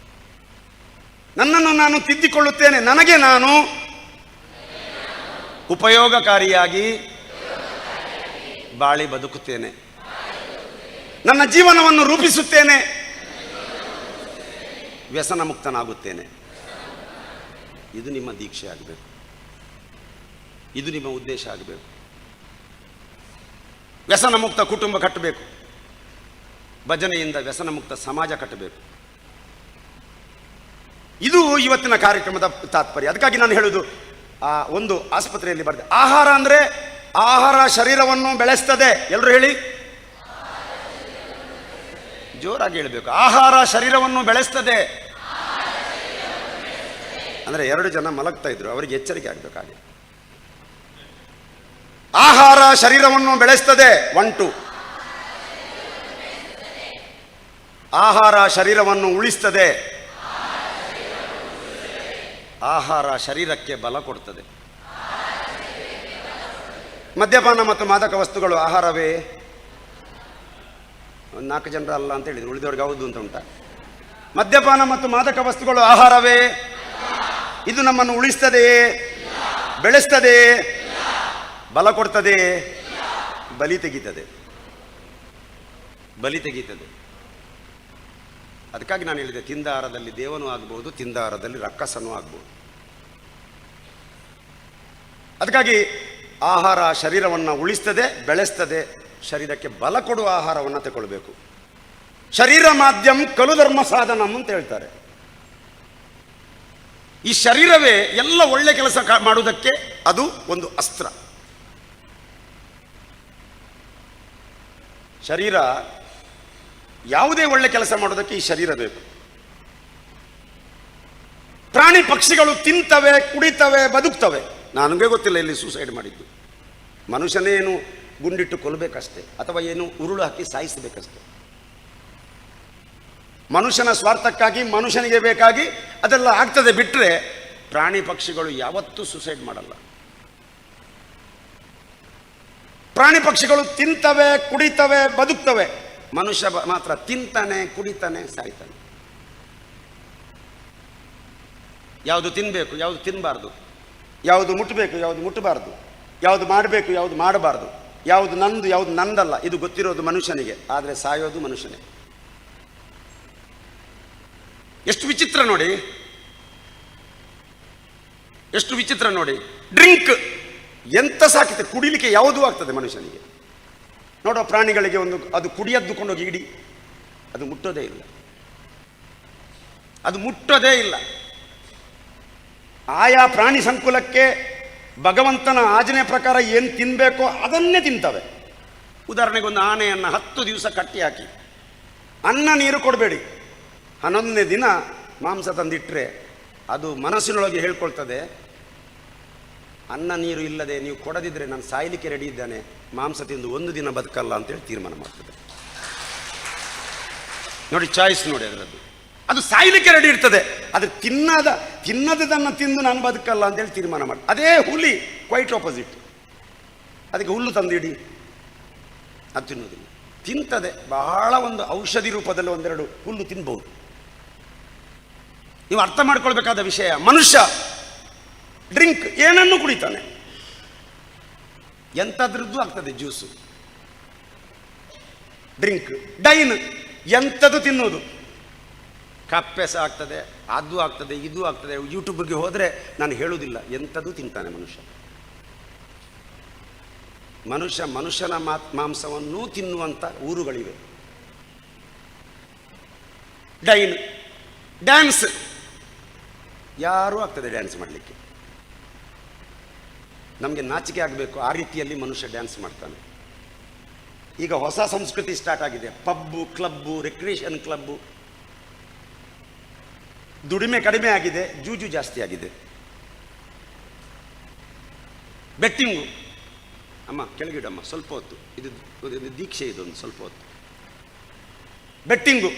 ನನ್ನನ್ನು ನಾನು ತಿದ್ದಿಕೊಳ್ಳುತ್ತೇನೆ, ನನಗೆ ನಾನು ಉಪಯೋಗಕಾರಿಯಾಗಿ ಬಾಳಿ ಬದುಕುತ್ತೇನೆ, ನನ್ನ ಜೀವನವನ್ನು ರೂಪಿಸುತ್ತೇನೆ, ವ್ಯಸನ ಮುಕ್ತನಾಗುತ್ತೇನೆ. ಇದು ನಿಮ್ಮ ದೀಕ್ಷೆ ಆಗಬೇಕು, ಇದು ನಿಮ್ಮ ಉದ್ದೇಶ ಆಗಬೇಕು. ವ್ಯಸನ ಮುಕ್ತ ಕುಟುಂಬ ಕಟ್ಟಬೇಕು, ಭಜನೆಯಿಂದ ವ್ಯಸನ ಮುಕ್ತ ಸಮಾಜ ಕಟ್ಟಬೇಕು. ಇದು ಇವತ್ತಿನ ಕಾರ್ಯಕ್ರಮದ ತಾತ್ಪರ್ಯ. ಅದಕ್ಕಾಗಿ ನಾನು ಹೇಳುವುದು, ಒಂದು ಆಸ್ಪತ್ರೆಯಲ್ಲಿ ಬರ್ತದೆ, ಆಹಾರ ಅಂದರೆ ಆಹಾರ ಶರೀರವನ್ನು ಬೆಳೆಸ್ತದೆ. ಎಲ್ಲರೂ ಹೇಳಿ, ಜೋರಾಗಿ ಹೇಳಬೇಕು. ಆಹಾರ ಶರೀರವನ್ನು ಬೆಳೆಸ್ತದೆ ಅಂದರೆ 2 ಜನ ಮಲಗ್ತಾ ಇದ್ರು, ಅವರಿಗೆ ಎಚ್ಚರಿಕೆ ಆಗಬೇಕಾಗಿ. ಆಹಾರ ಶರೀರವನ್ನು ಬೆಳೆಸ್ತದೆ. 1 2. ಆಹಾರ ಶರೀರವನ್ನು ಉಳಿಸ್ತದೆ. ಆಹಾರ ಶರೀರಕ್ಕೆ ಬಲ ಕೊಡ್ತದೆ. ಮದ್ಯಪಾನ ಮತ್ತು ಮಾದಕ ವಸ್ತುಗಳು ಆಹಾರವೇ? 4 ಜನರ ಅಲ್ಲ ಅಂತ ಹೇಳಿದ್ರು, ಉಳಿದವ್ರಿಗೆ ಹೌದು ಅಂತ ಉಂಟ. ಮದ್ಯಪಾನ ಮತ್ತು ಮಾದಕ ವಸ್ತುಗಳು ಆಹಾರವೇ? ಇದು ನಮ್ಮನ್ನು ಉಳಿಸ್ತದೆಯೇ? ಬೆಳೆಸ್ತದೆಯೇ? ಬಲ ಕೊಡ್ತದೆ? ಬಲಿ ತೆಗೀತದೆ. ಅದಕ್ಕಾಗಿ ನಾನು ಹೇಳಿದೆ, ತಿಂದ ಆಹಾರದಲ್ಲಿ ದೇವನೂ ಆಗ್ಬೋದು, ತಿಂದ ಆಹಾರದಲ್ಲಿ ರಕ್ಕಸನೂ ಆಗ್ಬೋದು. ಅದಕ್ಕಾಗಿ ಆಹಾರ ಶರೀರವನ್ನು ಉಳಿಸ್ತದೆ, ಬೆಳೆಸ್ತದೆ. ಶರೀರಕ್ಕೆ ಬಲ ಕೊಡುವ ಆಹಾರವನ್ನು ತಗೊಳ್ಬೇಕು. ಶರೀರ ಮಾಧ್ಯಮ ಕಲು ಧರ್ಮ ಸಾಧನಂ ಅಂತ ಹೇಳ್ತಾರೆ. ಈ ಶರೀರವೇ ಎಲ್ಲ ಒಳ್ಳೆ ಕೆಲಸ ಮಾಡುವುದಕ್ಕೆ ಅದು ಒಂದು ಅಸ್ತ್ರ. ಶರೀರ ಯಾವುದೇ ಒಳ್ಳೆ ಕೆಲಸ ಮಾಡೋದಕ್ಕೆ ಈ ಶರೀರ ಬೇಕು. ಪ್ರಾಣಿ ಪಕ್ಷಿಗಳು ತಿಂತವೆ, ಕುಡಿತವೆ, ಬದುಕ್ತವೆ. ನನಗೆ ಗೊತ್ತಿಲ್ಲ ಇಲ್ಲಿ ಸೂಸೈಡ್ ಮಾಡಿದ್ದು. ಮನುಷ್ಯನೇ ಏನು ಗುಂಡಿಟ್ಟು ಕೊಲ್ಲಬೇಕಷ್ಟೇ, ಅಥವಾ ಏನು ಉರುಳು ಹಾಕಿ ಸಾಯಿಸಬೇಕಷ್ಟೇ. ಮನುಷ್ಯನ ಸ್ವಾರ್ಥಕ್ಕಾಗಿ, ಮನುಷ್ಯನಿಗೆ ಬೇಕಾಗಿ ಅದೆಲ್ಲ ಆಗ್ತದೆ ಬಿಟ್ಟರೆ ಪ್ರಾಣಿ ಪಕ್ಷಿಗಳು ಯಾವತ್ತೂ ಸೂಸೈಡ್ ಮಾಡಲ್ಲ. ಪ್ರಾಣಿ ಪಕ್ಷಿಗಳು ತಿಂತವೆ, ಕುಡಿತವೆ, ಬದುಕ್ತವೆ. ಮನುಷ್ಯ ಮಾತ್ರ ತಿಂತಾನೆ, ಕುಡಿತಾನೆ, ಸಾಯ್ತಾನೆ. ಯಾವುದು ತಿನ್ನಬೇಕು, ಯಾವುದು ತಿನ್ನಬಾರ್ದು, ಯಾವುದು ಮುಟ್ಟಬೇಕು, ಯಾವುದು ಮುಟ್ಟಬಾರ್ದು, ಯಾವುದು ಮಾಡಬೇಕು, ಯಾವುದು ಮಾಡಬಾರ್ದು, ಯಾವುದು ನಂದು, ಯಾವುದು ನಂದಲ್ಲ, ಇದು ಗೊತ್ತಿರೋದು ಮನುಷ್ಯನಿಗೆ. ಆದರೆ ಸಾಯೋದು ಮನುಷ್ಯನೇ. ಎಷ್ಟು ವಿಚಿತ್ರ ನೋಡಿ, ಎಷ್ಟು ವಿಚಿತ್ರ ನೋಡಿ. ಡ್ರಿಂಕ್ ಎಂತ ಸಾಕಿದೆ, ಕುಡಿಲಿಕ್ಕೆ ಯಾವುದೂ ಆಗ್ತದೆ ಮನುಷ್ಯನಿಗೆ. ನೋಡೋ ಪ್ರಾಣಿಗಳಿಗೆ ಒಂದು ಅದು ಕುಡಿಯದ್ದುಕೊಂಡೋಗಿ ಇಡಿ, ಅದು ಮುಟ್ಟೋದೇ ಇಲ್ಲ, ಅದು ಮುಟ್ಟೋದೇ ಇಲ್ಲ. ಆಯಾ ಪ್ರಾಣಿ ಸಂಕುಲಕ್ಕೆ ಭಗವಂತನ ಆಜ್ಞೆ ಪ್ರಕಾರ ಏನು ತಿನ್ನಬೇಕೋ ಅದನ್ನೇ ತಿಂತವೆ. ಉದಾಹರಣೆಗೆ ಒಂದು ಆನೆಯನ್ನು 10 ದಿವಸ ಕಟ್ಟಿ ಹಾಕಿ ಅನ್ನ ನೀರು ಕೊಡಬೇಡಿ, 11ನೇ ದಿನ ಮಾಂಸ ತಂದಿಟ್ಟರೆ ಅದು ಮನಸ್ಸಿನೊಳಗೆ ಹೇಳ್ಕೊಳ್ತದೆ, ಅನ್ನ ನೀರು ಇಲ್ಲದೆ ನೀವು ಕೊಡದಿದ್ದರೆ ನಾನು ಸಾಯಲಿಕ್ಕೆ ರೆಡಿ ಇದ್ದಾನೆ, ಮಾಂಸ ತಿಂದು 1 ದಿನ ಬದುಕಲ್ಲ ಅಂತೇಳಿ ತೀರ್ಮಾನ ಮಾಡ್ತದೆ. ನೋಡಿ ಚಾಯ್ಸ್ ನೋಡಿ ಅದರದ್ದು. ಅದು ಸಾಯಲಿಕ್ಕೆ ರೆಡಿ ಇರ್ತದೆ, ಅದು ತಿನ್ನದನ್ನು ತಿಂದು ನಾನು ಬದುಕಲ್ಲ ಅಂತೇಳಿ ತೀರ್ಮಾನ ಮಾಡಿ. ಅದೇ ಹುಲಿ ಕ್ವೈಟ್ ಆಪೋಸಿಟ್. ಅದಕ್ಕೆ ಹುಲ್ಲು ತಂದಿಡಿ, ಅದು ತಿನ್ನೋದಿಲ್ಲ, ತಿಂತದೆ. ಬಹಳ ಒಂದು ಔಷಧಿ ರೂಪದಲ್ಲಿ ಒಂದೆರಡು ಹುಲ್ಲು ತಿನ್ಬಹುದು. ನೀವು ಅರ್ಥ ಮಾಡ್ಕೊಳ್ಬೇಕಾದ ವಿಷಯ, ಮನುಷ್ಯ ಡ್ರಿಂಕ್ ಏನನ್ನು ಕುಡಿತಾನೆ, ಎಂಥದ್ರದ್ದು ಆಗ್ತದೆ ಜ್ಯೂಸು, ಡ್ರಿಂಕ್. ಡೈನ್ ಎಂಥದ್ದು ತಿನ್ನೋದು, ಕಪ್ಪೆ ಸಹ ಆಗ್ತದೆ, ಅದು ಆಗ್ತದೆ, ಇದು ಆಗ್ತದೆ. ಯೂಟ್ಯೂಬ್ಗೆ ಹೋದರೆ ನಾನು ಹೇಳುವುದಿಲ್ಲ, ಎಂಥದ್ದು ತಿಂತಾನೆ ಮನುಷ್ಯ. ಮನುಷ್ಯನ ಮಾಂಸವನ್ನೂ ತಿನ್ನುವಂಥ ಊರುಗಳಿವೆ. ಡೈನ್, ಡ್ಯಾನ್ಸ್, ಯಾರೂ ಆಗ್ತದೆ ಡ್ಯಾನ್ಸ್ ಮಾಡಲಿಕ್ಕೆ. ನಮಗೆ ನಾಚಿಕೆ ಆಗಬೇಕು, ಆ ರೀತಿಯಲ್ಲಿ ಮನುಷ್ಯ ಡ್ಯಾನ್ಸ್ ಮಾಡ್ತಾನೆ. ಈಗ ಹೊಸ ಸಂಸ್ಕೃತಿ ಸ್ಟಾರ್ಟ್ ಆಗಿದೆ. Pub, club, recreation club. ದುಡಿಮೆ ಕಡಿಮೆ ಆಗಿದೆ, ಜೂಜು ಜಾಸ್ತಿ ಆಗಿದೆ. ಬೆಟ್ಟಿಂಗು, ಅಮ್ಮ ಕೆಳಗಿಡಮ್ಮ ಸ್ವಲ್ಪ ಹೊತ್ತು, ಇದು ದೀಕ್ಷೆ, ಇದೊಂದು ಸ್ವಲ್ಪ ಹೊತ್ತು. ಬೆಟ್ಟಿಂಗು,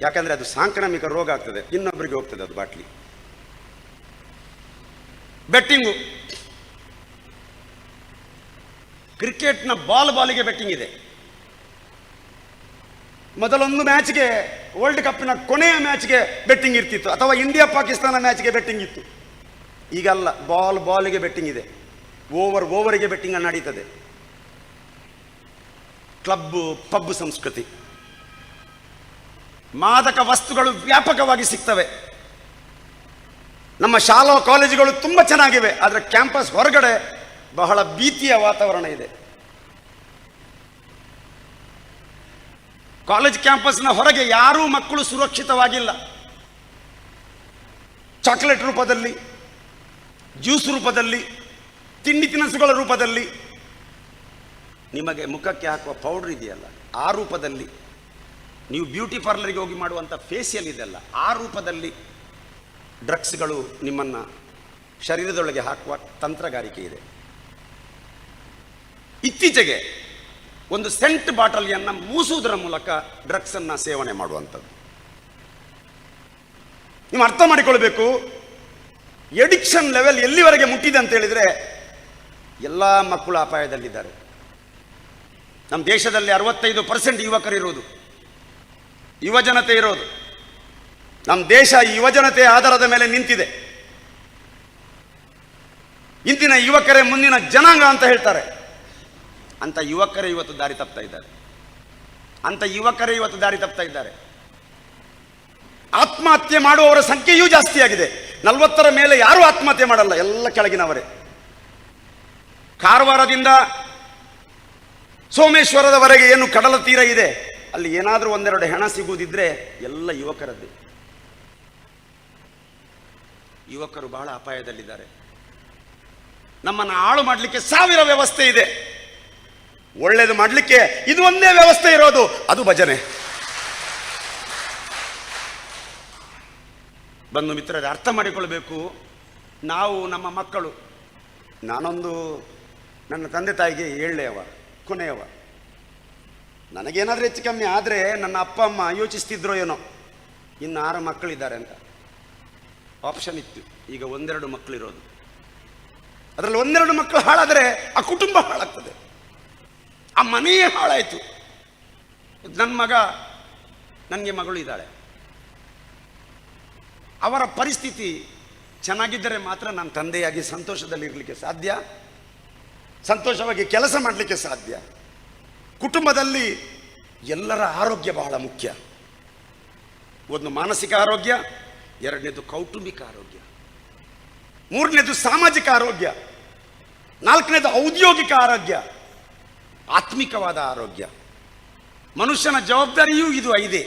ಯಾಕಂದರೆ ಅದು ಸಾಂಕ್ರಾಮಿಕ ರೋಗ ಆಗ್ತದೆ, ಇನ್ನೊಬ್ಬರಿಗೆ ಹೋಗ್ತದೆ ಅದು ಬಾಟ್ಲಿ. ಬೆಟ್ಟಿಂಗು, ಕ್ರಿಕೆಟ್ನ ಬಾಲಿಗೆ ಬೆಟ್ಟಿಂಗ್ ಇದೆ. ಮೊದಲೊಂದು ಮ್ಯಾಚ್ಗೆ, ವರ್ಲ್ಡ್ ಕಪ್ನ ಕೊನೆಯ ಮ್ಯಾಚ್ಗೆ ಬೆಟ್ಟಿಂಗ್ ಇರ್ತಿತ್ತು, ಅಥವಾ ಇಂಡಿಯಾ ಪಾಕಿಸ್ತಾನ ಮ್ಯಾಚ್ಗೆ ಬೆಟ್ಟಿಂಗ್ ಇತ್ತು. ಈಗಲ್ಲ, ಬಾಲಿಗೆ ಬೆಟ್ಟಿಂಗ್ ಇದೆ, ಓವರಿಗೆ ಬೆಟ್ಟಿಂಗ್ ನಡೀತದೆ. ಕ್ಲಬ್ಬು, ಪಬ್ ಸಂಸ್ಕೃತಿ. ಮಾದಕ ವಸ್ತುಗಳು ವ್ಯಾಪಕವಾಗಿ ಸಿಗ್ತವೆ. ನಮ್ಮ ಶಾಲಾ ಕಾಲೇಜುಗಳು ತುಂಬ ಚೆನ್ನಾಗಿವೆ, ಆದರೆ ಕ್ಯಾಂಪಸ್ ಹೊರಗಡೆ ಬಹಳ ಭೀತಿಯ ವಾತಾವರಣ ಇದೆ. ಕಾಲೇಜ್ ಕ್ಯಾಂಪಸ್ನ ಹೊರಗೆ ಯಾರೂ ಮಕ್ಕಳು ಸುರಕ್ಷಿತವಾಗಿಲ್ಲ. ಚಾಕ್ಲೇಟ್ ರೂಪದಲ್ಲಿ, ಜ್ಯೂಸ್ ರೂಪದಲ್ಲಿ, ತಿಂಡಿ ತಿನಿಸುಗಳ ರೂಪದಲ್ಲಿ, ನಿಮಗೆ ಮುಖಕ್ಕೆ ಹಾಕುವ ಪೌಡರ್ ಇದೆಯಲ್ಲ ಆ ರೂಪದಲ್ಲಿ, ನೀವು ಬ್ಯೂಟಿ ಪಾರ್ಲರ್ಗೆ ಹೋಗಿ ಮಾಡುವಂಥ ಫೇಶಿಯಲ್ ಇದೆಯಲ್ಲ ಆ ರೂಪದಲ್ಲಿ ಡ್ರಗ್ಸ್ಗಳು ನಿಮ್ಮನ್ನು ಶರೀರದೊಳಗೆ ಹಾಕುವ ತಂತ್ರಗಾರಿಕೆ ಇದೆ. ಇತ್ತೀಚೆಗೆ ಒಂದು ಸೆಂಟ್ ಬಾಟಲಿಯನ್ನು ಮೂಸುವುದರ ಮೂಲಕ ಡ್ರಗ್ಸನ್ನು ಸೇವನೆ ಮಾಡುವಂಥದ್ದು. ನೀವು ಅರ್ಥ ಮಾಡಿಕೊಳ್ಬೇಕು, ಎಡಿಕ್ಷನ್ ಲೆವೆಲ್ ಎಲ್ಲಿವರೆಗೆ ಮುಟ್ಟಿದೆ ಅಂತ ಹೇಳಿದರೆ ಎಲ್ಲ ಮಕ್ಕಳು ಅಪಾಯದಲ್ಲಿದ್ದಾರೆ. ನಮ್ಮ ದೇಶದಲ್ಲಿ 65% ಯುವಕರಿರೋದು, ಯುವಜನತೆ ಇರೋದು. ನಮ್ಮ ದೇಶ ಯುವಜನತೆ ಆಧಾರದ ಮೇಲೆ ನಿಂತಿದೆ. ಇಂದಿನ ಯುವಕರೇ ಮುಂದಿನ ಜನಾಂಗ ಅಂತ ಹೇಳ್ತಾರೆ. ಅಂತ ಯುವಕರೇ ಇವತ್ತು ದಾರಿ ತಪ್ತಾ ಇದ್ದಾರೆ. ಆತ್ಮಹತ್ಯೆ ಮಾಡುವವರ ಸಂಖ್ಯೆಯೂ ಜಾಸ್ತಿ ಆಗಿದೆ. 40ರ ಮೇಲೆ ಯಾರೂ ಆತ್ಮಹತ್ಯೆ ಮಾಡಲ್ಲ, ಎಲ್ಲ ಕೆಳಗಿನವರೇ. ಕಾರವಾರದಿಂದ ಸೋಮೇಶ್ವರದವರೆಗೆ ಏನು ಕಡಲ ತೀರ ಇದೆ, ಅಲ್ಲಿ ಏನಾದರೂ ಒಂದೆರಡು ಹೆಣ ಸಿಗುವುದಿದ್ರೆ ಎಲ್ಲ ಯುವಕರದ್ದೇ. ಯುವಕರು ಬಹಳ ಅಪಾಯದಲ್ಲಿದ್ದಾರೆ. ನಮ್ಮನ್ನು ಹಾಳು ಮಾಡಲಿಕ್ಕೆ ಸಾವಿರ ವ್ಯವಸ್ಥೆ ಇದೆ. ಒಳ್ಳೇದು ಮಾಡಲಿಕ್ಕೆ ಇದು ಒಂದೇ ವ್ಯವಸ್ಥೆ ಇರೋದು, ಅದು ಭಜನೆ. ಬಂಧು ಮಿತ್ರರೇ, ಅರ್ಥ ಮಾಡಿಕೊಳ್ಬೇಕು. ನಾವು ನಮ್ಮ ಮಕ್ಕಳು, ನಾನೊಂದು ನನ್ನ ತಂದೆ ತಾಯಿಗೆ ಏಳನೆಯವ, ಕೊನೆಯವ. ನನಗೇನಾದರೂ ಹೆಚ್ಚು ಕಮ್ಮಿ ಆದರೆ ನನ್ನ ಅಪ್ಪ ಅಮ್ಮ ಯೋಚಿಸ್ತಿದ್ರೋ ಏನೋ ಇನ್ನು 6 ಮಕ್ಕಳಿದ್ದಾರೆ ಅಂತ. ಆಪ್ಷನ್ ಇತ್ತು. ಈಗ 1-2 ಮಕ್ಕಳಿರೋದು. ಅದರಲ್ಲಿ 1-2 ಮಕ್ಕಳು ಹಾಳಾದರೆ ಆ ಕುಟುಂಬ ಹಾಳಾಗ್ತದೆ, ಆ ಮನೆಯೇ ಹಾಳಾಯಿತು. ನನ್ನ ಮಗ, ನನಗೆ ಮಗಳು ಇದ್ದಾಳೆ, ಅವರ ಪರಿಸ್ಥಿತಿ ಚೆನ್ನಾಗಿದ್ದರೆ ಮಾತ್ರ ನಾನು ತಂದೆಯಾಗಿ ಸಂತೋಷದಲ್ಲಿರಲಿಕ್ಕೆ ಸಾಧ್ಯ, ಸಂತೋಷವಾಗಿ ಕೆಲಸ ಮಾಡಲಿಕ್ಕೆ ಸಾಧ್ಯ. ಕುಟುಂಬದಲ್ಲಿ ಎಲ್ಲರ ಆರೋಗ್ಯ ಬಹಳ ಮುಖ್ಯ. ಒಂದು ಮಾನಸಿಕ ಆರೋಗ್ಯ, 2ನೇದು ಕೌಟುಂಬಿಕ ಆರೋಗ್ಯ, 3ನೇದು ಸಾಮಾಜಿಕ ಆರೋಗ್ಯ, 4ನೇದು ಔದ್ಯೋಗಿಕ ಆರೋಗ್ಯ, ಆತ್ಮಿಕವಾದ ಆರೋಗ್ಯ. ಮನುಷ್ಯನ ಜವಾಬ್ದಾರಿಯೂ ಇದು 5.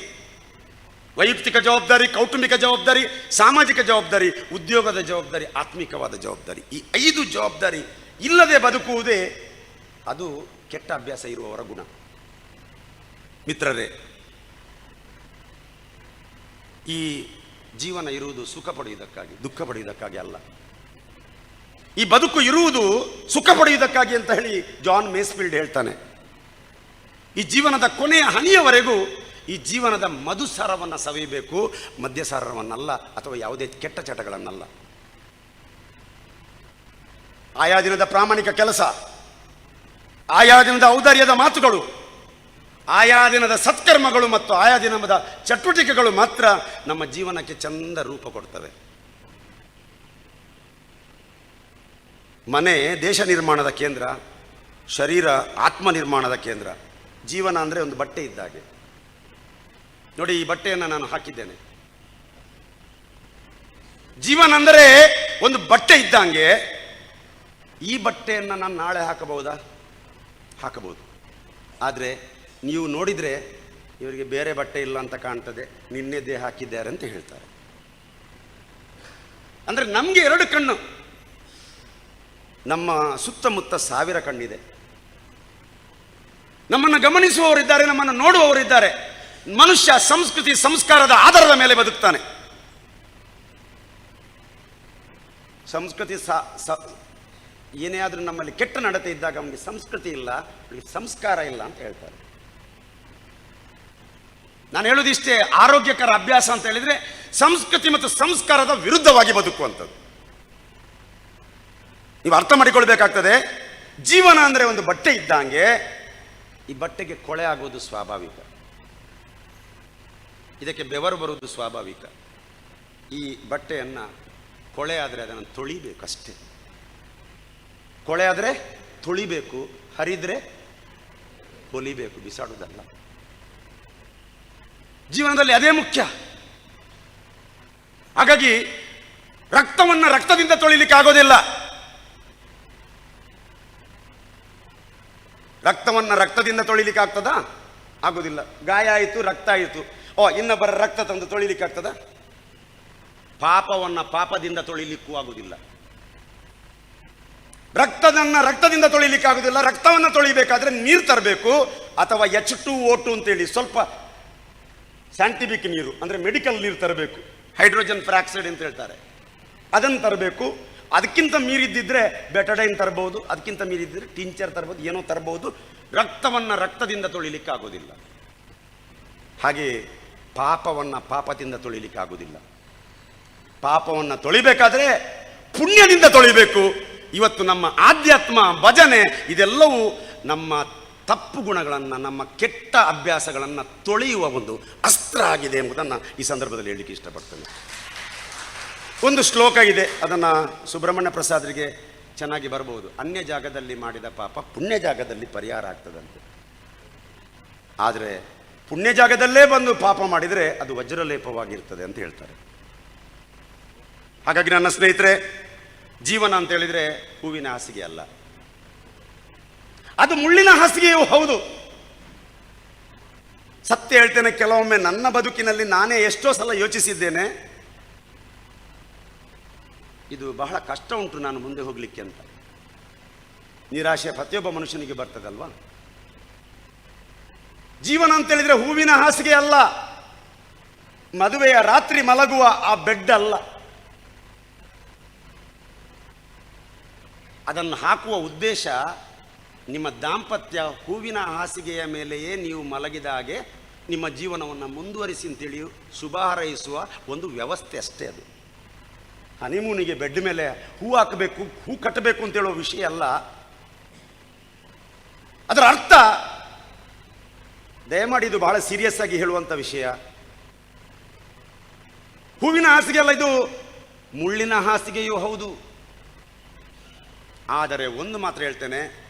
ವೈಯಕ್ತಿಕ ಜವಾಬ್ದಾರಿ, ಕೌಟುಂಬಿಕ ಜವಾಬ್ದಾರಿ, ಸಾಮಾಜಿಕ ಜವಾಬ್ದಾರಿ, ಉದ್ಯೋಗದ ಜವಾಬ್ದಾರಿ, ಆತ್ಮಿಕವಾದ ಜವಾಬ್ದಾರಿ. ಈ 5 ಜವಾಬ್ದಾರಿ ಇಲ್ಲದೆ ಬದುಕುವುದೇ ಅದು ಕೆಟ್ಟ ಅಭ್ಯಾಸ ಇರುವವರ ಗುಣ. ಮಿತ್ರರೇ, ಈ ಜೀವನ ಇರುವುದು ಸುಖ ಪಡೆಯುವುದಕ್ಕಾಗಿ, ದುಃಖ ಪಡೆಯುವುದಕ್ಕಾಗಿ ಅಲ್ಲ. ಈ ಬದುಕು ಇರುವುದು ಸುಖ ಪಡೆಯುವುದಕ್ಕಾಗಿ ಅಂತ ಹೇಳಿ ಜಾನ್ ಮೇಸ್ಫೀಲ್ಡ್ ಹೇಳ್ತಾನೆ. ಈ ಜೀವನದ ಕೊನೆಯ ಹನಿಯವರೆಗೂ ಈ ಜೀವನದ ಮಧುಸಾರವನ್ನು ಸವಿಯಬೇಕು, ಮದ್ಯಸಾರವನ್ನಲ್ಲ, ಅಥವಾ ಯಾವುದೇ ಕೆಟ್ಟ ಚಟಗಳನ್ನಲ್ಲ. ಆಯಾ ದಿನದ ಪ್ರಾಮಾಣಿಕ ಕೆಲಸ, ಆಯಾ ದಿನದ ಔದಾರ್ಯದ ಮಾತುಗಳು, ಆಯಾ ದಿನದ ಸತ್ಕರ್ಮಗಳು ಮತ್ತು ಆಯಾ ದಿನದ ಚಟುವಟಿಕೆಗಳು ಮಾತ್ರ ನಮ್ಮ ಜೀವನಕ್ಕೆ ಚಂದ ರೂಪ ಕೊಡ್ತವೆ. ಮನೆ ದೇಶ ನಿರ್ಮಾಣದ ಕೇಂದ್ರ, ಶರೀರ ಆತ್ಮ ನಿರ್ಮಾಣದ ಕೇಂದ್ರ. ಜೀವನ ಅಂದರೆ ಒಂದು ಬಟ್ಟೆ ಇದ್ದಾಗೆ. ನೋಡಿ, ಈ ಬಟ್ಟೆಯನ್ನು ನಾನು ಹಾಕಿದ್ದೇನೆ. ಜೀವನ ಅಂದರೆ ಒಂದು ಬಟ್ಟೆ ಇದ್ದಂಗೆ. ಈ ಬಟ್ಟೆಯನ್ನು ನಾನು ನಾಳೆ ಹಾಕಬಹುದಾ? ಹಾಕಬಹುದು. ಆದರೆ ನೀವು ನೋಡಿದರೆ ಇವರಿಗೆ ಬೇರೆ ಬಟ್ಟೆ ಇಲ್ಲ ಅಂತ ಕಾಣ್ತದೆ, ನಿನ್ನೆದ್ದೇ ಹಾಕಿದ್ದಾರೆ ಅಂತ ಹೇಳ್ತಾರೆ. ಅಂದರೆ ನಮಗೆ 2 ಕಣ್ಣು, ನಮ್ಮ ಸುತ್ತಮುತ್ತ 1000 ಕಣ್ಣಿದೆ. ನಮ್ಮನ್ನು ಗಮನಿಸುವವರಿದ್ದಾರೆ, ನಮ್ಮನ್ನು ನೋಡುವವರಿದ್ದಾರೆ. ಮನುಷ್ಯ ಸಂಸ್ಕೃತಿ ಸಂಸ್ಕಾರದ ಆಧಾರದ ಮೇಲೆ ಬದುಕ್ತಾನೆ. ಸಂಸ್ಕೃತಿ ಏನೇ ಆದರೂ ನಮ್ಮಲ್ಲಿ ಕೆಟ್ಟ ನಡತೆ ಇದ್ದಾಗ ಅವನಿಗೆ ಸಂಸ್ಕೃತಿ ಇಲ್ಲ, ಅವನಿಗೆ ಸಂಸ್ಕಾರ ಇಲ್ಲ ಅಂತ ಹೇಳ್ತಾರೆ. ನಾನು ಹೇಳೋದಿಷ್ಟೇ, ಆರೋಗ್ಯಕರ ಅಭ್ಯಾಸ ಅಂತ ಹೇಳಿದರೆ ಸಂಸ್ಕೃತಿ ಮತ್ತು ಸಂಸ್ಕಾರದ ವಿರುದ್ಧವಾಗಿ ಬದುಕುವಂಥದ್ದು. ನೀವು ಅರ್ಥ ಮಾಡಿಕೊಳ್ಬೇಕಾಗ್ತದೆ. ಜೀವನ ಅಂದರೆ ಒಂದು ಬಟ್ಟೆ ಇದ್ದಂಗೆ. ಈ ಬಟ್ಟೆಗೆ ಕೊಳೆ ಆಗುವುದು ಸ್ವಾಭಾವಿಕ, ಇದಕ್ಕೆ ಬೆವರು ಬರುವುದು ಸ್ವಾಭಾವಿಕ. ಈ ಬಟ್ಟೆಯನ್ನು ಕೊಳೆ ಆದರೆ ಅದನ್ನು ತೊಳಿಬೇಕಷ್ಟೇ. ಕೊಳೆ ಆದರೆ ತೊಳಿಬೇಕು, ಹರಿದ್ರೆ ಹೊಲಿಬೇಕು, ಬಿಸಾಡುವುದಲ್ಲ. ಜೀವನದಲ್ಲಿ ಅದೇ ಮುಖ್ಯ. ಹಾಗಾಗಿ ರಕ್ತವನ್ನು ರಕ್ತದಿಂದ ತೊಳಿಲಿಕ್ಕೆ ಆಗೋದಿಲ್ಲ. ರಕ್ತವನ್ನು ರಕ್ತದಿಂದ ತೊಳಿಲಿಕ್ಕೆ ಆಗ್ತದಾ? ಆಗೋದಿಲ್ಲ. ಗಾಯ ಆಯಿತು, ರಕ್ತ ಆಯಿತು, ಇನ್ನೊಬ್ಬರ ರಕ್ತ ತಂದು ತೊಳಿಲಿಕ್ಕೆ ಆಗ್ತದ? ಪಾಪವನ್ನು ಪಾಪದಿಂದ ತೊಳಿಲಿಕ್ಕೂ ಆಗುವುದಿಲ್ಲ. ರಕ್ತದಿಂದ ತೊಳಿಲಿಕ್ಕೆ ಆಗುದಿಲ್ಲ. ರಕ್ತವನ್ನು ತೊಳಿಬೇಕಾದ್ರೆ ನೀರು ತರಬೇಕು, ಅಥವಾ H2O2 ಅಂತೇಳಿ ಸ್ವಲ್ಪ ಸೈಂಟಿಫಿಕ್ ನೀರು, ಅಂದರೆ ಮೆಡಿಕಲ್ ನೀರು ತರಬೇಕು. ಹೈಡ್ರೋಜನ್ ಪೆರಾಕ್ಸೈಡ್ ಅಂತ ಹೇಳ್ತಾರೆ, ಅದನ್ನು ತರಬೇಕು. ಅದಕ್ಕಿಂತ ಮೀರಿದ್ದಿದ್ರೆ ಬೆಟಡೈನ್ ತರಬಹುದು, ಅದಕ್ಕಿಂತ ಮೀರಿದ್ದರೆ ಟಿಂಚರ್ ತರಬಹುದು, ಏನೋ ತರಬಹುದು. ರಕ್ತವನ್ನು ರಕ್ತದಿಂದ ತೊಳಿಲಿಕ್ಕೆ ಆಗೋದಿಲ್ಲ. ಹಾಗೆ ಪಾಪವನ್ನು ಪಾಪದಿಂದ ತೊಳಿಲಿಕ್ಕೆ ಆಗೋದಿಲ್ಲ. ಪಾಪವನ್ನು ತೊಳಿಬೇಕಾದ್ರೆ ಪುಣ್ಯದಿಂದ ತೊಳಿಬೇಕು. ಇವತ್ತು ನಮ್ಮ ಆಧ್ಯಾತ್ಮ, ಭಜನೆ ಇದೆಲ್ಲವೂ ನಮ್ಮ ತಪ್ಪು ಗುಣಗಳನ್ನು, ನಮ್ಮ ಕೆಟ್ಟ ಅಭ್ಯಾಸಗಳನ್ನು ತೊಳೆಯುವ ಒಂದು ಅಸ್ತ್ರ ಆಗಿದೆ ಎಂಬುದನ್ನು ಈ ಸಂದರ್ಭದಲ್ಲಿ ಹೇಳಲಿಕ್ಕೆ ಇಷ್ಟಪಡ್ತೇನೆ. ಒಂದು ಶ್ಲೋಕ ಇದೆ, ಅದನ್ನು ಸುಬ್ರಹ್ಮಣ್ಯ ಪ್ರಸಾದರಿಗೆ ಚೆನ್ನಾಗಿ ಬರಬಹುದು. ಅನ್ಯ ಜಾಗದಲ್ಲಿ ಮಾಡಿದ ಪಾಪ ಪುಣ್ಯ ಜಾಗದಲ್ಲಿ ಪರಿಹಾರ ಆಗ್ತದಂತೆ. ಆದರೆ ಪುಣ್ಯ ಜಾಗದಲ್ಲೇ ಬಂದು ಪಾಪ ಮಾಡಿದರೆ ಅದು ವಜ್ರಲೇಪವಾಗಿರ್ತದೆ ಅಂತ ಹೇಳ್ತಾರೆ. ಹಾಗಾಗಿ ನನ್ನ ಸ್ನೇಹಿತರೆ, ಜೀವನ ಅಂತ ಹೇಳಿದರೆ ಹೂವಿನ ಹಾಸಿಗೆ ಅಲ್ಲ, ಅದು ಮುಳ್ಳಿನ ಹಾಸಿಗೆಯೂ ಹೌದು. ಸತ್ಯ ಹೇಳ್ತೇನೆ, ಕೆಲವೊಮ್ಮೆ ನನ್ನ ಬದುಕಿನಲ್ಲಿ ನಾನೇ ಎಷ್ಟೋ ಸಲ ಯೋಚಿಸಿದ್ದೇನೆ, ಇದು ಬಹಳ ಕಷ್ಟ ಉಂಟು ನಾನು ಮುಂದೆ ಹೋಗಲಿಕ್ಕೆ ಅಂತ. ನಿರಾಶೆ ಪ್ರತಿಯೊಬ್ಬ ಮನುಷ್ಯನಿಗೆ ಬರ್ತದಲ್ವಾ? ಜೀವನ ಅಂತೇಳಿದರೆ ಹೂವಿನ ಹಾಸಿಗೆ ಅಲ್ಲ, ಮದುವೆಯ ರಾತ್ರಿ ಮಲಗುವ ಆ ಬೆಡ್ ಅಲ್ಲ. ಅದನ್ನು ಹಾಕುವ ಉದ್ದೇಶ ನಿಮ್ಮ ದಾಂಪತ್ಯ ಹೂವಿನ ಹಾಸಿಗೆಯ ಮೇಲೆಯೇ ನೀವು ಮಲಗಿದ ಹಾಗೆ ನಿಮ್ಮ ಜೀವನವನ್ನು ಮುಂದುವರಿಸಿ ಅಂತೇಳಿ ಶುಭ ಹಾರೈಸುವ ಒಂದು ವ್ಯವಸ್ಥೆ ಅಷ್ಟೇ. ಅದು ಹನಿಮೂನಿಗೆ ಬೆಡ್ ಮೇಲೆ ಹೂ ಹಾಕಬೇಕು, ಹೂ ಕಟ್ಟಬೇಕು ಅಂತೇಳೋ ವಿಷಯ ಅಲ್ಲ. ಅದರ ಅರ್ಥ ದಯಮಾಡಿ ಇದು ಬಹಳ ಸೀರಿಯಸ್ ಆಗಿ ಹೇಳುವಂಥ ವಿಷಯ. ಹೂವಿನ ಹಾಸಿಗೆ ಅಲ್ಲ, ಇದು ಮುಳ್ಳಿನ ಹಾಸಿಗೆಯೂ ಹೌದು. ಆದರೆ ಒಂದು ಮಾತ್ರ ಹೇಳ್ತೇನೆ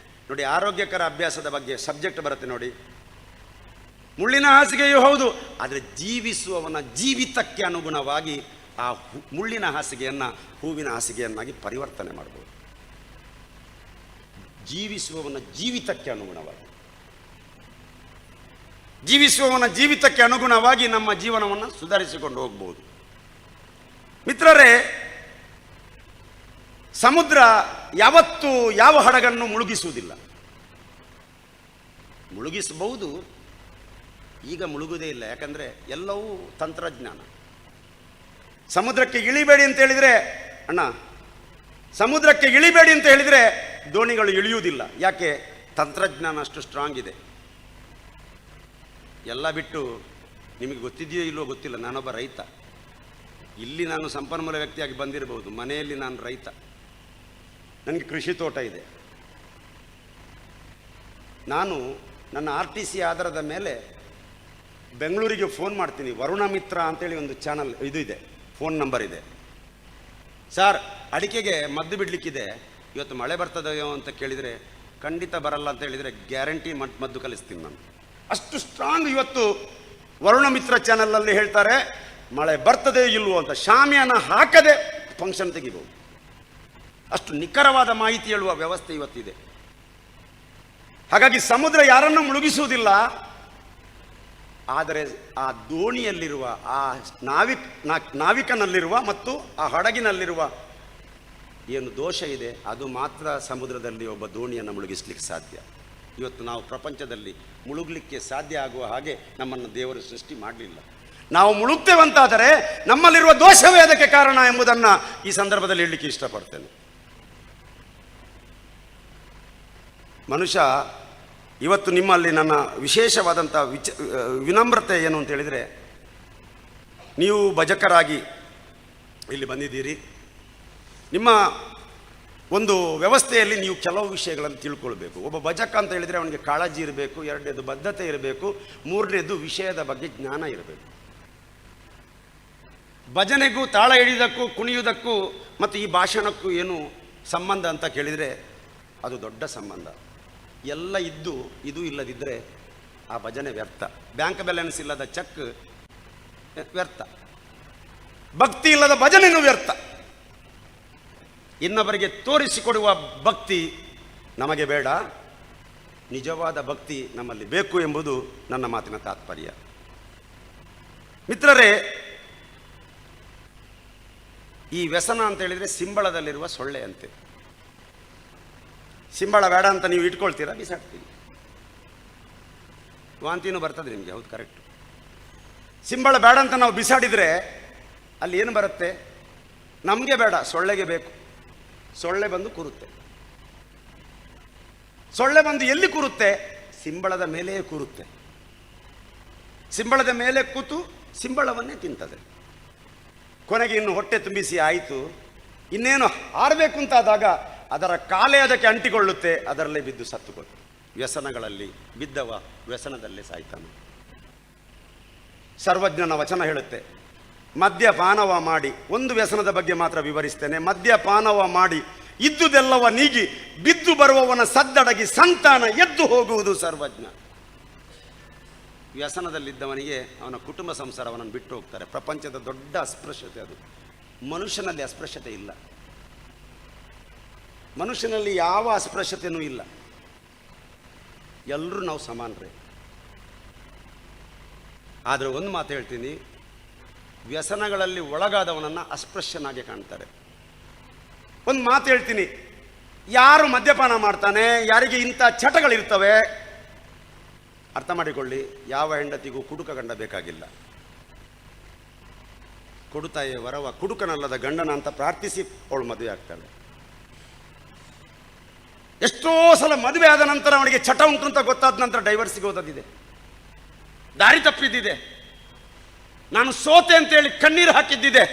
ನೋಡಿ, ಆರೋಗ್ಯಕರ ಅಭ್ಯಾಸದ ಬಗ್ಗೆ ಸಬ್ಜೆಕ್ಟ್ ಬರುತ್ತೆ ನೋಡಿ. ಮುಳ್ಳಿನ ಹಾಸಿಗೆಯೂ ಹೌದು, ಆದರೆ ಜೀವಿಸುವವನ ಜೀವಿತಕ್ಕೆ ಅನುಗುಣವಾಗಿ ಆ ಮುಳ್ಳಿನ ಹಾಸಿಗೆಯನ್ನು ಹೂವಿನ ಹಾಸಿಗೆಯನ್ನಾಗಿ ಪರಿವರ್ತನೆ ಮಾಡಬಹುದು. ಜೀವಿಸುವವನ ಜೀವಿತಕ್ಕೆ ಅನುಗುಣವಾಗಿ, ಜೀವಿಸುವವನ ಜೀವಿತಕ್ಕೆ ಅನುಗುಣವಾಗಿ ನಮ್ಮ ಜೀವನವನ್ನು ಸುಧಾರಿಸಿಕೊಂಡು ಹೋಗ್ಬೋದು. ಮಿತ್ರರೇ, ಸಮುದ್ರ ಯಾವತ್ತೂ ಯಾವ ಹಡಗನ್ನು ಮುಳುಗಿಸುವುದಿಲ್ಲ. ಮುಳುಗಿಸಬಹುದು, ಈಗ ಮುಳುಗುವುದೇ ಇಲ್ಲ. ಯಾಕಂದರೆ ಎಲ್ಲವೂ ತಂತ್ರಜ್ಞಾನ. ಸಮುದ್ರಕ್ಕೆ ಇಳಿಬೇಡಿ ಅಂತ ಹೇಳಿದರೆ, ಅಣ್ಣ ಸಮುದ್ರಕ್ಕೆ ಇಳಿಬೇಡಿ ಅಂತ ಹೇಳಿದರೆ ದೋಣಿಗಳು ಇಳಿಯುವುದಿಲ್ಲ. ಯಾಕೆ? ತಂತ್ರಜ್ಞಾನ ಅಷ್ಟು ಸ್ಟ್ರಾಂಗ್ ಇದೆ. ಎಲ್ಲ ಬಿಟ್ಟು ನಿಮಗೆ ಗೊತ್ತಿದೆಯೋ ಇಲ್ಲವೋ ಗೊತ್ತಿಲ್ಲ, ನಾನೊಬ್ಬ ರೈತ. ಇಲ್ಲಿ ನಾನು ಸಂಪನ್ಮೂಲ ವ್ಯಕ್ತಿಯಾಗಿ ಬಂದಿರಬಹುದು, ಮನೆಯಲ್ಲಿ ನಾನು ರೈತ. ನನಗೆ ಕೃಷಿ ತೋಟ ಇದೆ. ನಾನು ನನ್ನ RTC ಆಧಾರದ ಮೇಲೆ ಬೆಂಗಳೂರಿಗೆ ಫೋನ್ ಮಾಡ್ತೀನಿ. ವರುಣ ಮಿತ್ರ ಅಂತೇಳಿ ಒಂದು ಚಾನಲ್ ಇದು ಇದೆ, ಫೋನ್ ನಂಬರ್ ಇದೆ. ಸರ್, ಅಡಿಕೆಗೆ ಮದ್ದು ಬಿಡಲಿಕ್ಕಿದೆ, ಇವತ್ತು ಮಳೆ ಬರ್ತದೆಯೋ ಅಂತ ಕೇಳಿದರೆ ಖಂಡಿತ ಬರಲ್ಲ ಅಂತ ಹೇಳಿದರೆ ಗ್ಯಾರಂಟಿ ಮದ್ದು ಕಲಿಸ್ತೀನಿ ನಾನು. ಅಷ್ಟು ಸ್ಟ್ರಾಂಗ್ ಇವತ್ತು ವರುಣ ಮಿತ್ರ ಚಾನಲಲ್ಲಿ ಹೇಳ್ತಾರೆ ಮಳೆ ಬರ್ತದೆ ಇಲ್ವೋ ಅಂತ. ಶಾಮಿಯಾನ ಹಾಕದೆ ಫಂಕ್ಷನ್ ತೆಗಿಬಹುದು. ಅಷ್ಟು ನಿಖರವಾದ ಮಾಹಿತಿ ಹೇಳುವ ವ್ಯವಸ್ಥೆ ಇವತ್ತಿದೆ. ಹಾಗಾಗಿ ಸಮುದ್ರ ಯಾರನ್ನು ಮುಳುಗಿಸುವುದಿಲ್ಲ. ಆದರೆ ಆ ದೋಣಿಯಲ್ಲಿರುವ ಆ ನಾವಿಕನಲ್ಲಿರುವ ಮತ್ತು ಆ ಹಡಗಿನಲ್ಲಿರುವ ಏನು ದೋಷ ಇದೆ, ಅದು ಮಾತ್ರ ಸಮುದ್ರದಲ್ಲಿ ಒಬ್ಬ ದೋಣಿಯನ್ನು ಮುಳುಗಿಸ್ಲಿಕ್ಕೆ ಸಾಧ್ಯ. ಇವತ್ತು ನಾವು ಪ್ರಪಂಚದಲ್ಲಿ ಮುಳುಗಲಿಕ್ಕೆ ಸಾಧ್ಯ ಆಗುವ ಹಾಗೆ ನಮ್ಮನ್ನು ದೇವರು ಸೃಷ್ಟಿ ಮಾಡಲಿಲ್ಲ. ನಾವು ಮುಳುಗ್ತೇವಂತಾದರೆ ನಮ್ಮಲ್ಲಿರುವ ದೋಷವೇ ಅದಕ್ಕೆ ಕಾರಣ ಎಂಬುದನ್ನು ಈ ಸಂದರ್ಭದಲ್ಲಿ ಹೇಳಲಿಕ್ಕೆ ಇಷ್ಟಪಡ್ತೇನೆ. ಮನುಷ್ಯ ಇವತ್ತು ನಿಮ್ಮಲ್ಲಿ ನನ್ನ ವಿಶೇಷವಾದಂಥ ವಿನಮ್ರತೆ ಏನು ಅಂತ ಹೇಳಿದರೆ, ನೀವು ಭಜಕರಾಗಿ ಇಲ್ಲಿ ಬಂದಿದ್ದೀರಿ. ನಿಮ್ಮ ಒಂದು ವ್ಯವಸ್ಥೆಯಲ್ಲಿ ನೀವು ಕೆಲವು ವಿಷಯಗಳನ್ನು ತಿಳ್ಕೊಳ್ಬೇಕು. ಒಬ್ಬ ಭಜಕ ಅಂತ ಹೇಳಿದರೆ ಅವನಿಗೆ ಕಾಳಜಿ ಇರಬೇಕು, ಎರಡನೇದು ಬದ್ಧತೆ ಇರಬೇಕು, ಮೂರನೇದು ವಿಷಯದ ಬಗ್ಗೆ ಜ್ಞಾನ ಇರಬೇಕು. ಭಜನೆಗೂ ತಾಳ ಹಿಡಿಯೋದಕ್ಕೂ ಕುಣಿಯುವುದಕ್ಕೂ ಮತ್ತು ಈ ಭಾಷಣಕ್ಕೂ ಏನು ಸಂಬಂಧ ಅಂತ ಕೇಳಿದರೆ ಅದು ದೊಡ್ಡ ಸಂಬಂಧ. ಎಲ್ಲ ಇದ್ದು ಇದು ಇಲ್ಲದಿದ್ದರೆ ಆ ಭಜನೆ ವ್ಯರ್ಥ. ಬ್ಯಾಂಕ್ ಬ್ಯಾಲೆನ್ಸ್ ಇಲ್ಲದ ಚೆಕ್ ವ್ಯರ್ಥ. ಭಕ್ತಿ ಇಲ್ಲದ ಭಜನೆಯೂ ವ್ಯರ್ಥ. ಇನ್ನೊಬ್ಬರಿಗೆ ತೋರಿಸಿಕೊಡುವ ಭಕ್ತಿ ನಮಗೆ ಬೇಡ, ನಿಜವಾದ ಭಕ್ತಿ ನಮ್ಮಲ್ಲಿ ಬೇಕು ಎಂಬುದು ನನ್ನ ಮಾತಿನ ತಾತ್ಪರ್ಯ. ಮಿತ್ರರೇ, ಈ ವ್ಯಸನ ಅಂತ ಹೇಳಿದರೆ ಸಿಂಬಳದಲ್ಲಿರುವ ಸೊಳ್ಳೆ ಅಂತೆ. ಸಿಂಬಳ ಬೇಡ ಅಂತ ನೀವು ಇಟ್ಕೊಳ್ತೀರಾ, ಬಿಸಾಡ್ತೀವಿ, ವಾಂತಿನೂ ಬರ್ತದೆ ನಿಮಗೆ. ಹೌದು, ಕರೆಕ್ಟ್. ಸಿಂಬಳ ಬೇಡ ಅಂತ ನಾವು ಬಿಸಾಡಿದರೆ ಅಲ್ಲಿ ಏನು ಬರುತ್ತೆ? ನಮಗೆ ಬೇಡ, ಸೊಳ್ಳೆಗೆ ಬೇಕು. ಸೊಳ್ಳೆ ಬಂದು ಕೂರುತ್ತೆ. ಸೊಳ್ಳೆ ಬಂದು ಎಲ್ಲಿ ಕೂರುತ್ತೆ? ಸಿಂಬಳದ ಮೇಲೆಯೇ ಕೂರುತ್ತೆ. ಸಿಂಬಳದ ಮೇಲೆ ಕೂತು ಸಿಂಬಳವನ್ನೇ ತಿಂತದೆ. ಕೊನೆಗೆ ಇನ್ನು ಹೊಟ್ಟೆ ತುಂಬಿಸಿ ಆಯಿತು, ಇನ್ನೇನು ಹಾರಬೇಕು ಅಂತಾದಾಗ ಅದರ ಕಾಲೇ ಅದಕ್ಕೆ ಅಂಟಿಕೊಳ್ಳುತ್ತೆ, ಅದರಲ್ಲೇ ಬಿದ್ದು ಸತ್ತುಕೊಳ್ಳು. ವ್ಯಸನಗಳಲ್ಲಿ ಬಿದ್ದವ ವ್ಯಸನದಲ್ಲೇ ಸಾಯ್ತಾನೆ. ಸರ್ವಜ್ಞನ ವಚನ ಹೇಳುತ್ತೆ, ಮದ್ಯಪಾನವ ಮಾಡಿ, ಒಂದು ವ್ಯಸನದ ಬಗ್ಗೆ ಮಾತ್ರ ವಿವರಿಸ್ತೇನೆ. ಮದ್ಯಪಾನವ ಮಾಡಿ ಇದ್ದುದೆಲ್ಲವ ನೀಗಿ ಬಿದ್ದು ಬರುವವನ ಸದ್ದಡಗಿ ಸಂತಾನ ಎದ್ದು ಹೋಗುವುದು ಸರ್ವಜ್ಞ. ವ್ಯಸನದಲ್ಲಿದ್ದವನಿಗೆ ಅವನ ಕುಟುಂಬ ಸಂಸಾರ ಅವನನ್ನು ಬಿಟ್ಟು ಹೋಗ್ತಾರೆ. ಪ್ರಪಂಚದ ದೊಡ್ಡ ಅಸ್ಪೃಶ್ಯತೆ ಅದು. ಮನುಷ್ಯನಲ್ಲಿ ಅಸ್ಪೃಶ್ಯತೆ ಇಲ್ಲ. ಮನುಷ್ಯನಲ್ಲಿ ಯಾವ ಅಸ್ಪೃಶ್ಯತೆಯೂ ಇಲ್ಲ. ಎಲ್ಲರೂ ನಾವು ಸಮಾನರೇ. ಆದರೆ ಒಂದು ಮಾತು ಹೇಳ್ತೀನಿ, ವ್ಯಸನಗಳಲ್ಲಿ ಒಳಗಾದವನನ್ನು ಅಸ್ಪೃಶ್ಯನಾಗಿ ಕಾಣ್ತಾರೆ. ಒಂದು ಮಾತು ಹೇಳ್ತೀನಿ, ಯಾರು ಮದ್ಯಪಾನ ಮಾಡ್ತಾನೆ, ಯಾರಿಗೆ ಇಂಥ ಚಟಗಳಿರ್ತವೆ, ಅರ್ಥ ಮಾಡಿಕೊಳ್ಳಿ, ಯಾವ ಹೆಂಡತಿಗೂ ಕುಡುಕ ಗಂಡ ಬೇಕಾಗಿಲ್ಲ. ಕೊಡುತ್ತಾಯೇ ವರವ ಕುಡುಕನಲ್ಲದ ಗಂಡನ ಅಂತ ಪ್ರಾರ್ಥಿಸಿ ಅವಳು ಮದುವೆ ಆಗ್ತಾಳೆ. ಎಷ್ಟೋ ಸಲ ಮದುವೆ ಆದ ನಂತರ ಅವನಿಗೆ ಚಟ ಉಂಟು ಅಂತ ಗೊತ್ತಾದ ನಂತರ ಡೈವರ್ಸಿಗೆ ಹೋದದಿದೆ, ದಾರಿ ತಪ್ಪಿದ್ದಿದೆ. ನಾನು ಸೋತೆ ಅಂತೇಳಿ ಕಣ್ಣೀರು ಹಾಕಿದ್ದಿದೆ,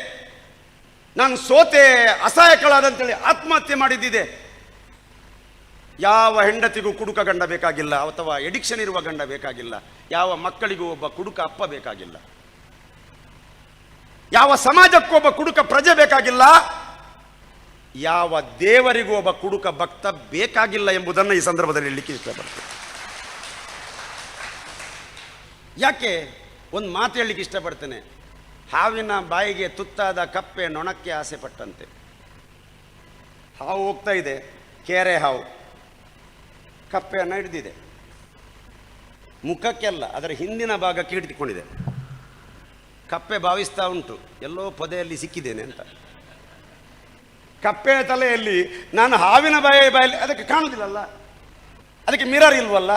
ನಾನು ಸೋತೆ ಅಸಹಾಯಕಳಾದಂತೇಳಿ ಆತ್ಮಹತ್ಯೆ ಮಾಡಿದ್ದಿದೆ. ಯಾವ ಹೆಂಡತಿಗೂ ಕುಡುಕ ಗಂಡ ಬೇಕಾಗಿಲ್ಲ, ಅಥವಾ ಎಡಿಕ್ಷನ್ ಇರುವ ಗಂಡ ಬೇಕಾಗಿಲ್ಲ. ಯಾವ ಮಕ್ಕಳಿಗೂ ಒಬ್ಬ ಕುಡುಕ ಅಪ್ಪ ಬೇಕಾಗಿಲ್ಲ. ಯಾವ ಸಮಾಜಕ್ಕೂ ಒಬ್ಬ ಕುಡುಕ ಪ್ರಜೆ ಬೇಕಾಗಿಲ್ಲ. ಯಾವ ದೇವರಿಗೂ ಒಬ್ಬ ಕುಡುಕ ಭಕ್ತ ಬೇಕಾಗಿಲ್ಲ ಎಂಬುದನ್ನು ಈ ಸಂದರ್ಭದಲ್ಲಿ ಹೇಳಲಿಕ್ಕೆ ಇಷ್ಟಪಡ್ತೇನೆ. ಯಾಕೆ ಒಂದು ಮಾತು ಹೇಳಲಿಕ್ಕೆ ಇಷ್ಟಪಡ್ತೇನೆ. ಹಾವಿನ ಬಾಯಿಗೆ ತುತ್ತಾದ ಕಪ್ಪೆ ನೊಣಕ್ಕೆ ಆಸೆ ಪಟ್ಟಂತೆ. ಹಾವು ಹೋಗ್ತಾ ಇದೆ, ಕೆರೆ ಹಾವು ಕಪ್ಪೆಯನ್ನು ಹಿಡಿದಿದೆ. ಮುಖಕ್ಕೆಲ್ಲ ಅದರ ಹಿಂದಿನ ಭಾಗಕ್ಕೆ ಹಿಡಿದುಕೊಂಡಿದೆ. ಕಪ್ಪೆ ಭಾವಿಸ್ತಾ ಉಂಟು, ಎಲ್ಲೋ ಪೊದೆಯಲ್ಲಿ ಸಿಕ್ಕಿದ್ದೇನೆ ಅಂತ. ಕಪ್ಪೆಯ ತಲೆಯಲ್ಲಿ ನಾನು ಹಾವಿನ ಬಾಯಲ್ಲಿ ಅದಕ್ಕೆ ಕಾಣುವುದಿಲ್ಲಲ್ಲ, ಅದಕ್ಕೆ ಮಿರರ್ ಇಲ್ವಲ್ಲ,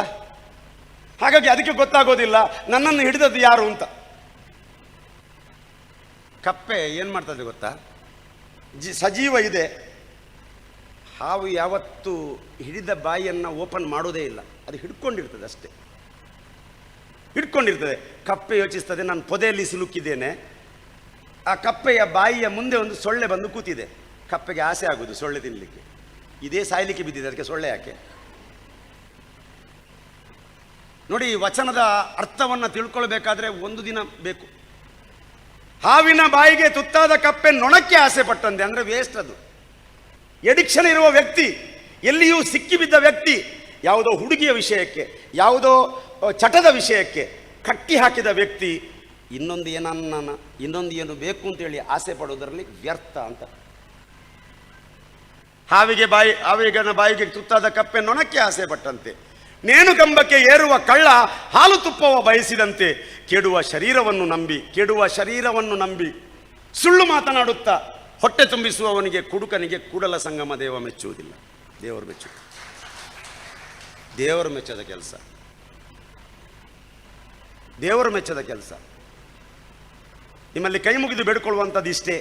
ಹಾಗಾಗಿ ಅದಕ್ಕೆ ಗೊತ್ತಾಗೋದಿಲ್ಲ ನನ್ನನ್ನು ಹಿಡಿದದ್ದು ಯಾರು ಅಂತ. ಕಪ್ಪೆ ಏನು ಮಾಡ್ತದೆ ಗೊತ್ತಾ, ಸಜೀವ ಇದೆ. ಹಾವು ಯಾವತ್ತೂ ಹಿಡಿದ ಬಾಯಿಯನ್ನು ಓಪನ್ ಮಾಡೋದೇ ಇಲ್ಲ, ಅದು ಹಿಡ್ಕೊಂಡಿರ್ತದೆ ಅಷ್ಟೇ, ಹಿಡ್ಕೊಂಡಿರ್ತದೆ. ಕಪ್ಪೆ ಯೋಚಿಸ್ತದೆ, ನಾನು ಪೊದೆಯಲ್ಲಿ ಸಿಲುಕಿದ್ದೇನೆ, ಆ ಕಪ್ಪೆಯ ಬಾಯಿಯ ಮುಂದೆ ಒಂದು ಸೊಳ್ಳೆ ಬಂದು ಕೂತಿದೆ. ಕಪ್ಪೆಗೆ ಆಸೆ ಆಗುವುದು ಸೊಳ್ಳೆ ತಿನ್ನಲಿಕ್ಕೆ, ಇದೇ ಸಾಯಲಿಕ್ಕೆ ಬಿದ್ದಿದೆ, ಅದಕ್ಕೆ ಸೊಳ್ಳೆ ಯಾಕೆ? ನೋಡಿ, ವಚನದ ಅರ್ಥವನ್ನು ತಿಳ್ಕೊಳ್ಬೇಕಾದ್ರೆ ಒಂದು ದಿನ ಬೇಕು. ಹಾವಿನ ಬಾಯಿಗೆ ತುತ್ತಾದ ಕಪ್ಪೆ ನೊಣಕ್ಕೆ ಆಸೆ ಪಟ್ಟಂತೆ ಅಂದರೆ ವೇಸ್ಟ್. ಅದು ಎಡಿಕ್ಷನ್ ಇರುವ ವ್ಯಕ್ತಿ, ಎಲ್ಲಿಯೂ ಸಿಕ್ಕಿಬಿದ್ದ ವ್ಯಕ್ತಿ, ಯಾವುದೋ ಹುಡುಗಿಯ ವಿಷಯಕ್ಕೆ, ಯಾವುದೋ ಚಟದ ವಿಷಯಕ್ಕೆ ಕಟ್ಟಿ ಹಾಕಿದ ವ್ಯಕ್ತಿ ಇನ್ನೊಂದು ಏನು ಬೇಕು ಅಂತೇಳಿ ಆಸೆ ಪಡುವುದರಲ್ಲಿ ವ್ಯರ್ಥ ಅಂತ. ಹಾವಿಗನ ಬಾಯಿಗೆ ತುತ್ತಾದ ಕಪ್ಪೆ ನೊಣಕ್ಕೆ ಆಸೆ ಪಟ್ಟಂತೆ. ನೇಣು ಕಂಬಕ್ಕೆ ಏರುವ ಕಳ್ಳ ಹಾಲು ತುಪ್ಪವ ಬಯಸಿದಂತೆ ಕೆಡುವ ಶರೀರವನ್ನು ನಂಬಿ ಸುಳ್ಳು ಮಾತನಾಡುತ್ತಾ ಹೊಟ್ಟೆ ತುಂಬಿಸುವವನಿಗೆ ಕುಡುಕನಿಗೆ ಕೂಡಲ ಸಂಗಮ ದೇವ ಮೆಚ್ಚುವುದಿಲ್ಲ. ದೇವರು ಮೆಚ್ಚದ ಕೆಲಸ. ನಿಮ್ಮಲ್ಲಿ ಕೈ ಮುಗಿದು ಬೇಡಿಕೊಳ್ಳುವಂಥದ್ದು ಇಷ್ಟೇ.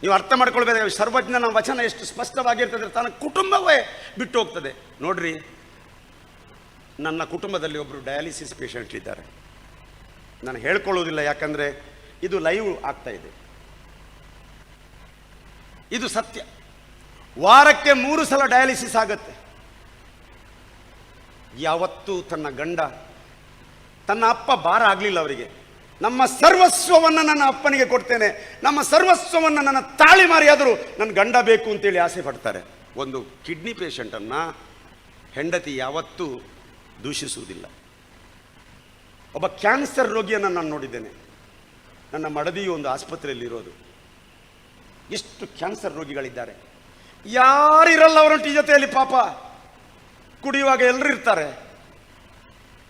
ನೀವು ಅರ್ಥ ಮಾಡ್ಕೊಳ್ಬೇಕಾದ್ರೆ ಸರ್ವಜ್ಞನ ವಚನ ಎಷ್ಟು ಸ್ಪಷ್ಟವಾಗಿರ್ತದೆ, ತನ್ನ ಕುಟುಂಬವೇ ಬಿಟ್ಟು ಹೋಗ್ತದೆ. ನೋಡ್ರಿ, ನನ್ನ ಕುಟುಂಬದಲ್ಲಿ ಒಬ್ಬರು ಡಯಾಲಿಸಿಸ್ ಪೇಷಂಟ್ ಇದ್ದಾರೆ. ನಾನು ಹೇಳ್ಕೊಳ್ಳೋದಿಲ್ಲ, ಯಾಕಂದರೆ ಇದು ಲೈವ್ ಆಗ್ತಾ ಇದೆ, ಇದು ಸತ್ಯ. ವಾರಕ್ಕೆ 3 ಸಲ ಡಯಾಲಿಸಿಸ್ ಆಗುತ್ತೆ. ಯಾವತ್ತೂ ತನ್ನ ಅಪ್ಪ ಭಾರ ಆಗಲಿಲ್ಲ ಅವರಿಗೆ. ನಮ್ಮ ಸರ್ವಸ್ವವನ್ನು ನನ್ನ ಅಪ್ಪನಿಗೆ ಕೊಡ್ತೇನೆ, ನಮ್ಮ ಸರ್ವಸ್ವವನ್ನು ನನ್ನ ತಾಳಿ ಮಾರಿಯಾದರೂ ನನ್ನ ಗಂಡ ಬೇಕು ಅಂತೇಳಿ ಆಸೆ ಪಡ್ತಾರೆ. ಒಂದು ಕಿಡ್ನಿ ಪೇಷಂಟನ್ನು ಹೆಂಡತಿ ಯಾವತ್ತೂ ದೂಷಿಸುವುದಿಲ್ಲ. ಒಬ್ಬ ಕ್ಯಾನ್ಸರ್ ರೋಗಿಯನ್ನು ನಾನು ನೋಡಿದ್ದೇನೆ. ನನ್ನ ಮಡದಿಯು ಒಂದು ಆಸ್ಪತ್ರೆಯಲ್ಲಿ ಇರೋದು. ಎಷ್ಟು ಕ್ಯಾನ್ಸರ್ ರೋಗಿಗಳಿದ್ದಾರೆ, ಯಾರಿರಲ್ಲ ಅವರೊಂಟಿ ಜೊತೆಯಲ್ಲಿ. ಪಾಪ, ಕುಡಿಯುವಾಗ ಎಲ್ಲರೂ ಇರ್ತಾರೆ,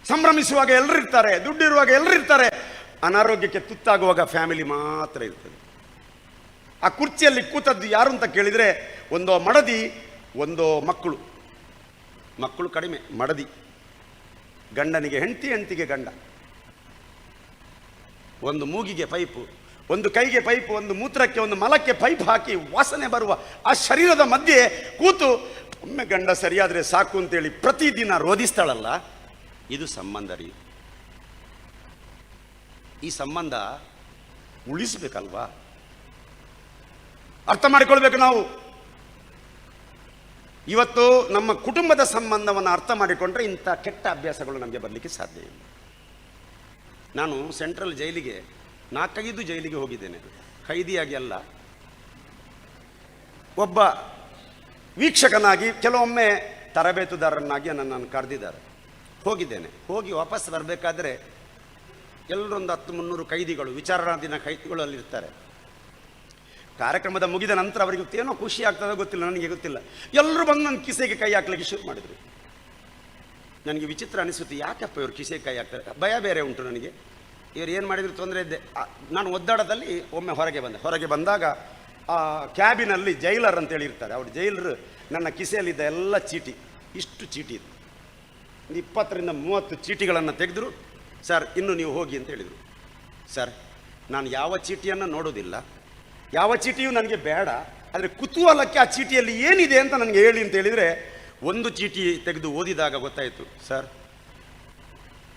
ಸಂಭ್ರಮಿಸುವಾಗ ಎಲ್ಲರೂ ಇರ್ತಾರೆ, ದುಡ್ಡಿರುವಾಗ ಎಲ್ಲರೂ ಇರ್ತಾರೆ. ಅನಾರೋಗ್ಯಕ್ಕೆ ತುತ್ತಾಗುವಾಗ ಫ್ಯಾಮಿಲಿ ಮಾತ್ರ ಇರ್ತದೆ. ಆ ಕುರ್ಚಿಯಲ್ಲಿ ಕೂತದ್ದು ಯಾರು ಅಂತ ಕೇಳಿದರೆ, ಒಂದೋ ಮಡದಿ, ಒಂದೋ ಮಕ್ಕಳು ಕಡಿಮೆ, ಮಡದಿ. ಗಂಡನಿಗೆ ಹೆಂಡತಿ, ಹೆಂಡತಿಗೆ ಗಂಡ. ಒಂದು ಮೂಗಿಗೆ ಪೈಪು, ಒಂದು ಕೈಗೆ ಪೈಪು, ಒಂದು ಮೂತ್ರಕ್ಕೆ, ಒಂದು ಮಲಕ್ಕೆ ಪೈಪ್ ಹಾಕಿ ವಾಸನೆ ಬರುವ ಆ ಶರೀರದ ಮಧ್ಯೆ ಕೂತು ಒಮ್ಮೆ ಗಂಡ ಸರಿಯಾದರೆ ಸಾಕು ಅಂತೇಳಿ ಪ್ರತಿದಿನ ರೋಧಿಸ್ತಾಳಲ್ಲ, ಇದು ಸಂಬಂಧ ರೀ. ಈ ಸಂಬಂಧ ಉಳಿಸಬೇಕಲ್ವಾ? ಅರ್ಥ ಮಾಡಿಕೊಳ್ಬೇಕು ನಾವು. ಇವತ್ತು ನಮ್ಮ ಕುಟುಂಬದ ಸಂಬಂಧವನ್ನು ಅರ್ಥ ಮಾಡಿಕೊಂಡ್ರೆ ಇಂಥ ಕೆಟ್ಟ ಅಭ್ಯಾಸಗಳು ನಮಗೆ ಬರಲಿಕ್ಕೆ ಸಾಧ್ಯ ಇಲ್ಲ. ನಾನು ಸೆಂಟ್ರಲ್ ಜೈಲಿಗೆ 4-5 ಜೈಲಿಗೆ ಹೋಗಿದ್ದೇನೆ, ಖೈದಿಯಾಗಿ ಅಲ್ಲ, ಒಬ್ಬ ವೀಕ್ಷಕನಾಗಿ, ಕೆಲವೊಮ್ಮೆ ತರಬೇತುದಾರನಾಗಿ ನನ್ನನ್ನು ಕರೆದಿದ್ದಾರೆ. ಹೋಗಿದ್ದೇನೆ. ಹೋಗಿ ವಾಪಸ್ ಬರಬೇಕಾದ್ರೆ ಎಲ್ಲರೊಂದು 100-300 ಖೈದಿಗಳು, ವಿಚಾರಣಾಧೀನ ಖೈದಿಗಳು ಅಲ್ಲಿರ್ತಾರೆ. ಕಾರ್ಯಕ್ರಮದ ಮುಗಿದ ನಂತರ ಅವರಿಗೆ ಏನೋ ಖುಷಿ ಆಗ್ತದೋ ಗೊತ್ತಿಲ್ಲ, ನನಗೆ ಗೊತ್ತಿಲ್ಲ, ಎಲ್ಲರೂ ಬಂದು ನನ್ನ ಕಿಸೆಗೆ ಕೈ ಹಾಕ್ಲಿಕ್ಕೆ ಶುರು ಮಾಡಿದರು. ನನಗೆ ವಿಚಿತ್ರ ಅನಿಸುತ್ತೆ, ಯಾಕಪ್ಪ ಇವರು ಕಿಸೆಗೆ ಕೈ ಹಾಕ್ತಾರೆ? ಭಯ ಬೇರೆ ಉಂಟು ನನಗೆ. ಇವರು ಏನು ಮಾಡಿದ್ರು ತೊಂದರೆ ಇದ್ದೆ. ನಾನು ಒದ್ದಾಡದಲ್ಲಿ ಒಮ್ಮೆ ಹೊರಗೆ ಬಂದಾಗ ಆ ಕ್ಯಾಬಿನಲ್ಲಿ ಜೈಲರ್ ಅಂತೇಳಿ ಇರ್ತಾರೆ. ಅವ್ರು ಜೈಲರು ನನ್ನ ಕಿಸೆಯಲ್ಲಿದ್ದ ಎಲ್ಲ ಚೀಟಿ, ಇಷ್ಟು ಚೀಟಿ ಇತ್ತು, 20ರಿಂದ 30 ಚೀಟಿಗಳನ್ನು ತೆಗೆದ್ರು. ಸರ್ ಇನ್ನು ನೀವು ಹೋಗಿ ಅಂತ ಹೇಳಿದರು. ಸರ್ ನಾನು ಯಾವ ಚೀಟಿಯನ್ನು ನೋಡೋದಿಲ್ಲ, ಯಾವ ಚೀಟಿಯೂ ನನಗೆ ಬೇಡ, ಆದರೆ ಕುತೂಹಲಕ್ಕೆ ಆ ಚೀಟಿಯಲ್ಲಿ ಏನಿದೆ ಅಂತ ನನಗೆ ಹೇಳಿ ಅಂತ ಹೇಳಿದರೆ, ಒಂದು ಚೀಟಿ ತೆಗೆದು ಓದಿದಾಗ ಗೊತ್ತಾಯಿತು. ಸರ್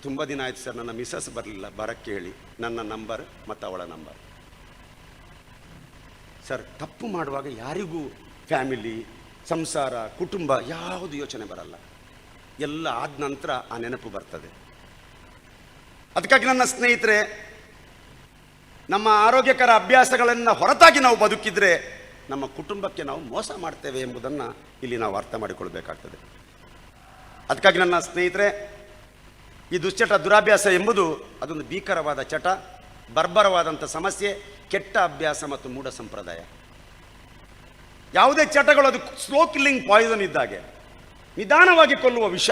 ತುಂಬ ದಿನ ಆಯಿತು ಸರ್, ನನ್ನ ಮಿಸಸ್ ಬರಲಿಲ್ಲ, ಬರೋಕ್ಕೆ ಹೇಳಿ, ನನ್ನ ನಂಬರ್ ಮತ್ತು ಅವಳ ನಂಬರ್. ಸರ್ ತಪ್ಪು ಮಾಡುವಾಗ ಯಾರಿಗೂ ಫ್ಯಾಮಿಲಿ, ಸಂಸಾರ, ಕುಟುಂಬ ಯಾವುದು ಯೋಚನೆ ಬರಲ್ಲ, ಎಲ್ಲ ಆದ ನಂತರ ಆ ನೆನಪು ಬರ್ತದೆ. ಅದಕ್ಕಾಗಿ ನನ್ನ ಸ್ನೇಹಿತರೆ, ನಮ್ಮ ಆರೋಗ್ಯಕರ ಅಭ್ಯಾಸಗಳನ್ನು ಹೊರತಾಗಿ ನಾವು ಬದುಕಿದರೆ ನಮ್ಮ ಕುಟುಂಬಕ್ಕೆ ನಾವು ಮೋಸ ಮಾಡ್ತೇವೆ ಎಂಬುದನ್ನು ಇಲ್ಲಿ ನಾವು ಅರ್ಥ ಮಾಡಿಕೊಳ್ಬೇಕಾಗ್ತದೆ. ಅದಕ್ಕಾಗಿ ನನ್ನ ಸ್ನೇಹಿತರೆ, ಈ ದುಶ್ಚಟ, ದುರಾಭ್ಯಾಸ ಎಂಬುದು ಅದೊಂದು ಭೀಕರವಾದ ಚಟ, ಬರ್ಬರವಾದಂಥ ಸಮಸ್ಯೆ, ಕೆಟ್ಟ ಅಭ್ಯಾಸ ಮತ್ತು ಮೂಢ ಸಂಪ್ರದಾಯ. ಯಾವುದೇ ಚಟಗಳು ಅದು ಸ್ಲೋ ಕಿಲ್ಲಿಂಗ್ ಪಾಯ್ಸನ್ ಇದ್ದಾಗೆ, ನಿಧಾನವಾಗಿ ಕೊಲ್ಲುವ ವಿಷ.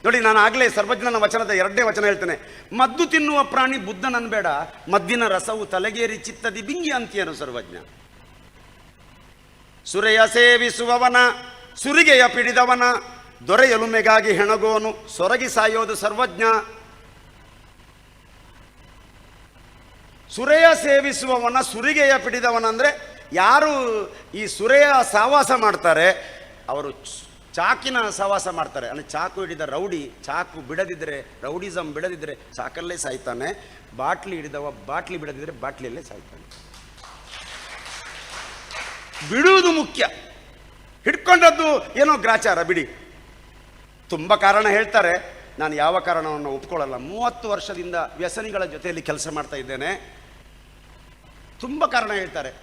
ನೋಡಿ, ನಾನು ಆಗಲೇ ಸರ್ವಜ್ಞನ ವಚನದ 2ನೇ ವಚನ ಹೇಳ್ತೇನೆ. ಮದ್ದು ತಿನ್ನುವ ಪ್ರಾಣಿ ಬುದ್ಧನನ್ ಬೇಡ, ಮದ್ದಿನ ರಸವು ತಲೆಗೇರಿ ಚಿತ್ತದಿ ಬಿಂಗಿ ಅಂತೀಯನು ಸರ್ವಜ್ಞ. ಸುರೆಯ ಸೇವಿಸುವವನ, ಸುರಿಗೆಯ ಪಿಡಿದವನ, ದೊರೆಯಲುಮೆಗಾಗಿ ಹೆಣಗೋನು, ಸೊರಗಿ ಸಾಯೋದು ಸರ್ವಜ್ಞ. ಸುರೆಯ ಸೇವಿಸುವವನ, ಸುರಿಗೆಯ ಪಿಡಿದವನ ಅಂದರೆ ಯಾರು ಈ ಸುರೆಯ ಸಹವಾಸ ಮಾಡ್ತಾರೆ ಅವರು ಚಾಕಿನ ಸಹವಾಸ ಮಾಡ್ತಾರೆ. ಅಂದರೆ ಚಾಕು ಹಿಡಿದ ರೌಡಿ ಚಾಕು ಬಿಡದಿದ್ದರೆ, ರೌಡಿಸಮ್ ಬಿಡದಿದ್ದರೆ ಚಾಕಲ್ಲೇ ಸಾಯ್ತಾನೆ. ಬಾಟ್ಲಿ ಹಿಡಿದವ ಬಾಟ್ಲಿ ಬಿಡದಿದ್ದರೆ ಬಾಟ್ಲಿಯಲ್ಲೇ ಸಾಯ್ತಾನೆ. ಬಿಡುವುದು ಮುಖ್ಯ, ಹಿಡ್ಕೊಂಡದ್ದು ಏನೋ ಗ್ರಾಚಾರ ಬಿಡಿ. ತುಂಬ ಕಾರಣ ಹೇಳ್ತಾರೆ, ನಾನು ಯಾವ ಕಾರಣವನ್ನು ಒಪ್ಕೊಳ್ಳಲ್ಲ. 30 ವರ್ಷದಿಂದ ವ್ಯಸನಿಗಳ ಜೊತೆಯಲ್ಲಿ ಕೆಲಸ ಮಾಡ್ತಾ ಇದ್ದೇನೆ. ತುಂಬ ಕಾರಣ ಹೇಳ್ತಾರೆ.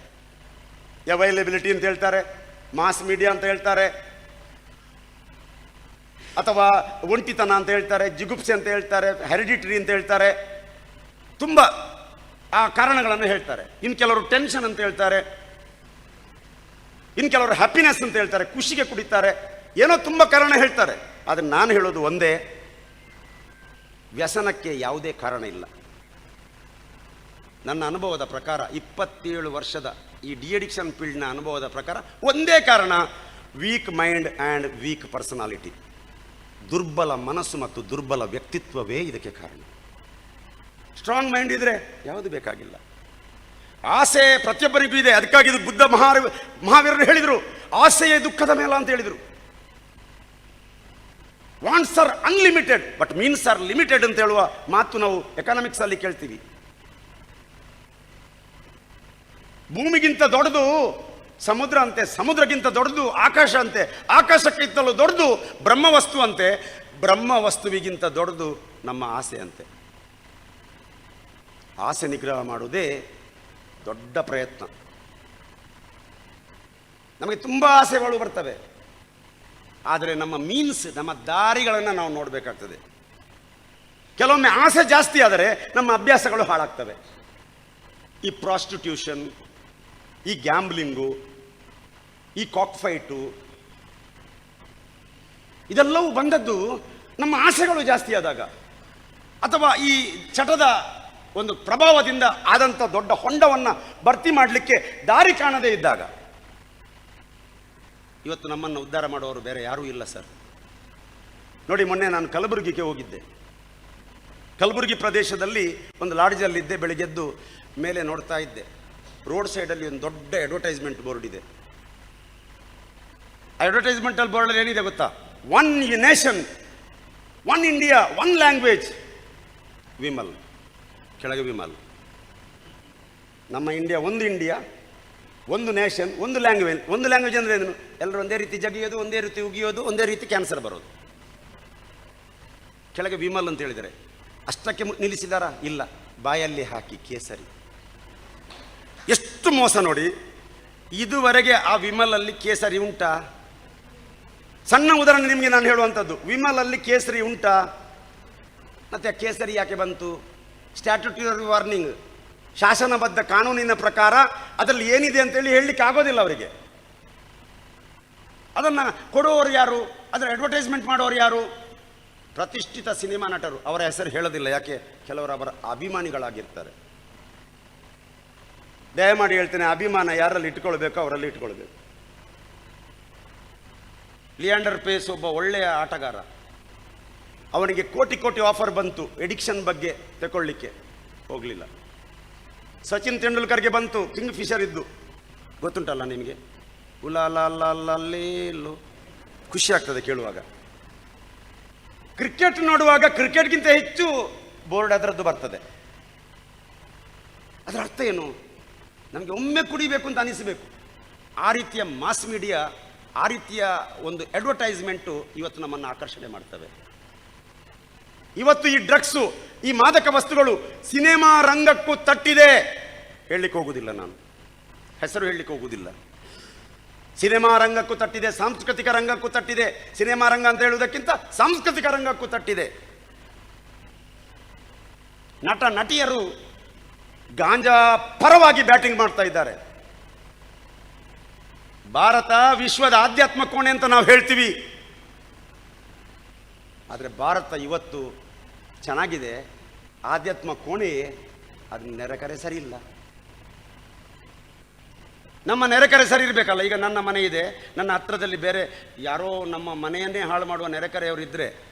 ಅವೈಲೇಬಿಲಿಟಿ ಅಂತ ಹೇಳ್ತಾರೆ, ಮಾಸ್ ಮೀಡಿಯಾ ಅಂತ ಹೇಳ್ತಾರೆ, ಅಥವಾ ಒಂಟಿತನ ಅಂತ ಹೇಳ್ತಾರೆ, ಜಿಗುಪ್ಸೆ ಅಂತ ಹೇಳ್ತಾರೆ, ಹೆರಿಡಿಟರಿ ಅಂತ ಹೇಳ್ತಾರೆ. ತುಂಬ ಆ ಕಾರಣಗಳನ್ನು ಹೇಳ್ತಾರೆ. ಇನ್ನು ಕೆಲವರು ಟೆನ್ಷನ್ ಅಂತ ಹೇಳ್ತಾರೆ, ಇನ್ನು ಕೆಲವರು ಹ್ಯಾಪಿನೆಸ್ ಅಂತ ಹೇಳ್ತಾರೆ, ಖುಷಿಗೆ ಕುಡಿತಾರೆ, ಏನೋ ತುಂಬ ಕಾರಣ ಹೇಳ್ತಾರೆ. ಆದರೆ ನಾನು ಹೇಳೋದು ಒಂದೇ, ವ್ಯಸನಕ್ಕೆ ಯಾವುದೇ ಕಾರಣ ಇಲ್ಲ. ನನ್ನ ಅನುಭವದ ಪ್ರಕಾರ, 27 ವರ್ಷದ ಈ ಡಿಅಡಿಕ್ಷನ್ ಫೀಲ್ಡ್ನ ಅನುಭವದ ಪ್ರಕಾರ ಒಂದೇ ಕಾರಣ, weak mind and weak personality. ದುರ್ಬಲ ಮನಸ್ಸು ಮತ್ತು ದುರ್ಬಲ ವ್ಯಕ್ತಿತ್ವವೇ ಇದಕ್ಕೆ ಕಾರಣ. ಸ್ಟ್ರಾಂಗ್ ಮೈಂಡ್ ಇದ್ರೆ ಯಾವುದು ಬೇಕಾಗಿಲ್ಲ. ಆಸೆ ಪ್ರತಿಯೊಬ್ಬರಿಗೂ ಇದೆ. ಅದಕ್ಕಾಗಿ ಇದು ಬುದ್ಧ ಮಹಾವೀರರು ಹೇಳಿದರು, ಆಸೆಯೇ ದುಃಖದ ಮೇಲ ಅಂತ ಹೇಳಿದರು. Wants are unlimited but means are limited ಅಂತ ಹೇಳುವ ಮಾತು ನಾವು ಎಕನಾಮಿಕ್ಸ್ ಅಲ್ಲಿ ಕೇಳ್ತೀವಿ. ಭೂಮಿಗಿಂತ ದೊಡ್ಡದು ಸಮುದ್ರ ಅಂತೆ, ಸಮುದ್ರಕ್ಕಿಂತ ದೊಡ್ಡದು ಆಕಾಶ ಅಂತೆ, ಆಕಾಶಕ್ಕಿಂತಲೂ ದೊಡ್ಡದು ಬ್ರಹ್ಮವಸ್ತು ಅಂತೆ, ಬ್ರಹ್ಮವಸ್ತುವಿಗಿಂತ ದೊಡ್ಡದು ನಮ್ಮ ಆಸೆ ಅಂತೆ. ಆಸೆ ನಿಗ್ರಹ ಮಾಡುವುದೇ ದೊಡ್ಡ ಪ್ರಯತ್ನ. ನಮಗೆ ತುಂಬ ಆಸೆಗಳು ಬರ್ತವೆ, ಆದರೆ ನಮ್ಮ ಮೀನ್ಸ್, ನಮ್ಮ ದಾರಿಗಳನ್ನು ನಾವು ನೋಡಬೇಕಾಗ್ತದೆ. ಕೆಲವೊಮ್ಮೆ ಆಸೆ ಜಾಸ್ತಿ ಆದರೆ ನಮ್ಮ ಅಭ್ಯಾಸಗಳು ಹಾಳಾಗ್ತವೆ. ಈ ಪ್ರಾಸ್ಟಿಟ್ಯೂಷನ್, ಈ ಗ್ಯಾಂಬ್ಲಿಂಗು, ಈ ಕಾಕ್ ಫೈಟು, ಇದೆಲ್ಲವೂ ಬಂದದ್ದು ನಮ್ಮ ಆಸೆಗಳು ಜಾಸ್ತಿ ಆದಾಗ, ಅಥವಾ ಈ ಚಟದ ಒಂದು ಪ್ರಭಾವದಿಂದ ಆದಂಥ ದೊಡ್ಡ ಹೊಂಡವನ್ನು ಭರ್ತಿ ಮಾಡಲಿಕ್ಕೆ ದಾರಿ ಕಾಣದೇ ಇದ್ದಾಗ. ಇವತ್ತು ನಮ್ಮನ್ನು ಉದ್ಧಾರ ಮಾಡುವವರು ಬೇರೆ ಯಾರೂ ಇಲ್ಲ ಸರ್. ನೋಡಿ, ಮೊನ್ನೆ ನಾನು ಕಲಬುರಗಿಗೆ ಹೋಗಿದ್ದೆ. ಕಲಬುರಗಿ ಪ್ರದೇಶದಲ್ಲಿ ಒಂದು ಲಾಡ್ಜಲ್ಲಿದ್ದೆ. ಬೆಳಿಗ್ಗೆದ್ದು ಮೇಲೆ ನೋಡ್ತಾ ಇದ್ದೆ, ರೋಡ್ ಸೈಡಲ್ಲಿ ಒಂದು ದೊಡ್ಡ ಅಡ್ವರ್ಟೈಸ್ಮೆಂಟ್ ಬೋರ್ಡ್ ಇದೆ. ಅಡ್ವರ್ಟೈಸ್ಮೆಂಟಲ್ಲಿ ಬೋರ್ಡಲ್ಲಿ ಏನಿದೆ ಗೊತ್ತಾ? 1 ನೇಷನ್, 1 ಇಂಡಿಯಾ, 1 ಲ್ಯಾಂಗ್ವೇಜ್. ವಿಮಲ್, ಕೆಳಗೆ ವಿಮಲ್. ನಮ್ಮ ಇಂಡಿಯಾ, ಒಂದು ಇಂಡಿಯಾ, ಒಂದು ನೇಷನ್, ಒಂದು ಲ್ಯಾಂಗ್ವೇಜ್. ಒಂದು ಲ್ಯಾಂಗ್ವೇಜ್ ಅಂದರೆ ಏನು? ಎಲ್ಲರೂ ಒಂದೇ ರೀತಿ ಜಗಿಯೋದು, ಒಂದೇ ರೀತಿ ಉಗಿಯೋದು, ಒಂದೇ ರೀತಿ ಕ್ಯಾನ್ಸರ್ ಬರೋದು. ಕೆಳಗೆ ವಿಮಲ್ ಅಂತ ಹೇಳಿದರೆ ಅಷ್ಟಕ್ಕೆ ನಿಲ್ಲಿಸಿದಾರಾ? ಇಲ್ಲ, ಬಾಯಲ್ಲಿ ಹಾಕಿ ಕೇಸರಿ. ಎಷ್ಟು ಮೋಸ ನೋಡಿ. ಇದುವರೆಗೆ ಆ ವಿಮಲಲ್ಲಿ ಕೇಸರಿ ಉಂಟಾ? ಸಣ್ಣ ಉದಾಹರಣೆ ನಿಮಗೆ ನಾನು ಹೇಳುವಂಥದ್ದು. ವಿಮಲಲ್ಲಿ ಕೇಸರಿ ಉಂಟಾ? ಮತ್ತೆ ಆ ಕೇಸರಿ ಯಾಕೆ ಬಂತು? ಸ್ಟ್ಯಾಟ್ಯೂಟರಿ ವಾರ್ನಿಂಗ್, ಶಾಸನಬದ್ಧ ಕಾನೂನಿನ ಪ್ರಕಾರ ಅದರಲ್ಲಿ ಏನಿದೆ ಅಂತೇಳಿ ಹೇಳಲಿಕ್ಕೆ ಆಗೋದಿಲ್ಲ ಅವರಿಗೆ. ಅದನ್ನು ಕೊಡುವವರು ಯಾರು? ಅದರ ಅಡ್ವರ್ಟೈಸ್ಮೆಂಟ್ ಮಾಡೋರು ಯಾರು? ಪ್ರತಿಷ್ಠಿತ ಸಿನಿಮಾ ನಟರು. ಅವರ ಹೆಸರು ಹೇಳೋದಿಲ್ಲ, ಯಾಕೆ? ಕೆಲವರು ಅವರ ಅಭಿಮಾನಿಗಳಾಗಿರ್ತಾರೆ. ದಯಮಾಡಿ ಹೇಳ್ತೇನೆ, ಅಭಿಮಾನ ಯಾರಲ್ಲಿ ಇಟ್ಕೊಳ್ಬೇಕು ಅವರಲ್ಲಿ ಇಟ್ಕೊಳ್ಬೇಕು. ಲಿಯಾಂಡರ್ ಪೇಸ್ ಒಬ್ಬ ಒಳ್ಳೆಯ ಆಟಗಾರ. ಅವನಿಗೆ ಕೋಟಿ ಕೋಟಿ ಆಫರ್ ಬಂತು ಎಡಿಕ್ಷನ್ ಬಗ್ಗೆ ತಗೊಳ್ಳಿಕ್ಕೆ, ಹೋಗಲಿಲ್ಲ. ಸಚಿನ್ ತೆಂಡೂಲ್ಕರ್ಗೆ ಬಂತು, ಕಿಂಗ್ ಫಿಶರ್ ಇದ್ದು, ಗೊತ್ತುಂಟಲ್ಲ ನಿಮಗೆ. ಉಲಾಲಲ್ಲೋ ಖುಷಿ ಆಗ್ತದೆ ಕೇಳುವಾಗ. ಕ್ರಿಕೆಟ್ ನೋಡುವಾಗ ಕ್ರಿಕೆಟ್ಗಿಂತ ಹೆಚ್ಚು ಬೋರ್ಡ್ ಅದರದ್ದು ಬರ್ತದೆ. ಅದರ ಅರ್ಥ ಏನು? ನಮಗೆ ಒಮ್ಮೆ ಕುಡಿಬೇಕು ಅಂತ ಅನಿಸಬೇಕು. ಆ ರೀತಿಯ ಮಾಸ್ ಮೀಡಿಯಾ, ಆ ರೀತಿಯ ಒಂದು ಅಡ್ವರ್ಟೈಸ್ಮೆಂಟು ಇವತ್ತು ನಮ್ಮನ್ನು ಆಕರ್ಷಣೆ ಮಾಡ್ತವೆ. ಇವತ್ತು ಈ ಡ್ರಗ್ಸು, ಈ ಮಾದಕ ವಸ್ತುಗಳು ಸಿನಿಮಾ ರಂಗಕ್ಕೂ ತಟ್ಟಿದೆ. ಹೇಳಲಿಕ್ಕೆ ಹೋಗುವುದಿಲ್ಲ, ನಾನು ಹೆಸರು ಹೇಳಲಿಕ್ಕೆ ಹೋಗುವುದಿಲ್ಲ. ಸಿನಿಮಾ ರಂಗಕ್ಕೂ ತಟ್ಟಿದೆ, ಸಾಂಸ್ಕೃತಿಕ ರಂಗಕ್ಕೂ ತಟ್ಟಿದೆ. ಸಿನಿಮಾ ರಂಗ ಅಂತ ಹೇಳುವುದಕ್ಕಿಂತ ಸಾಂಸ್ಕೃತಿಕ ರಂಗಕ್ಕೂ ತಟ್ಟಿದೆ. ನಟ ನಟಿಯರು ಗಾಂಜಾ ಪರವಾಗಿ ಬ್ಯಾಟಿಂಗ್ ಮಾಡ್ತಾ ಇದ್ದಾರೆ. ಭಾರತ ವಿಶ್ವದ ಆಧ್ಯಾತ್ಮ ಕೋಣೆ ಅಂತ ನಾವು ಹೇಳ್ತೀವಿ. ಆದರೆ ಭಾರತ ಇವತ್ತು ಚೆನ್ನಾಗಿದೆ, ಆಧ್ಯಾತ್ಮ ಕೋಣೆ ಅದು ನೆರೆಕರೆ ಸರಿ ಇಲ್ಲ. ನಮ್ಮ ನೆರೆಕರೆ ಸರಿ ಇರಬೇಕಲ್ಲ. ಈಗ ನನ್ನ ಮನೆ ಇದೆ, ನನ್ನ ಹತ್ರದಲ್ಲಿ ಬೇರೆ ಯಾರೋ ನಮ್ಮ ಮನೆಯನ್ನೇ ಹಾಳು ಮಾಡುವ ನೆರೆಕರೆಯವರು ಇದ್ದರೆ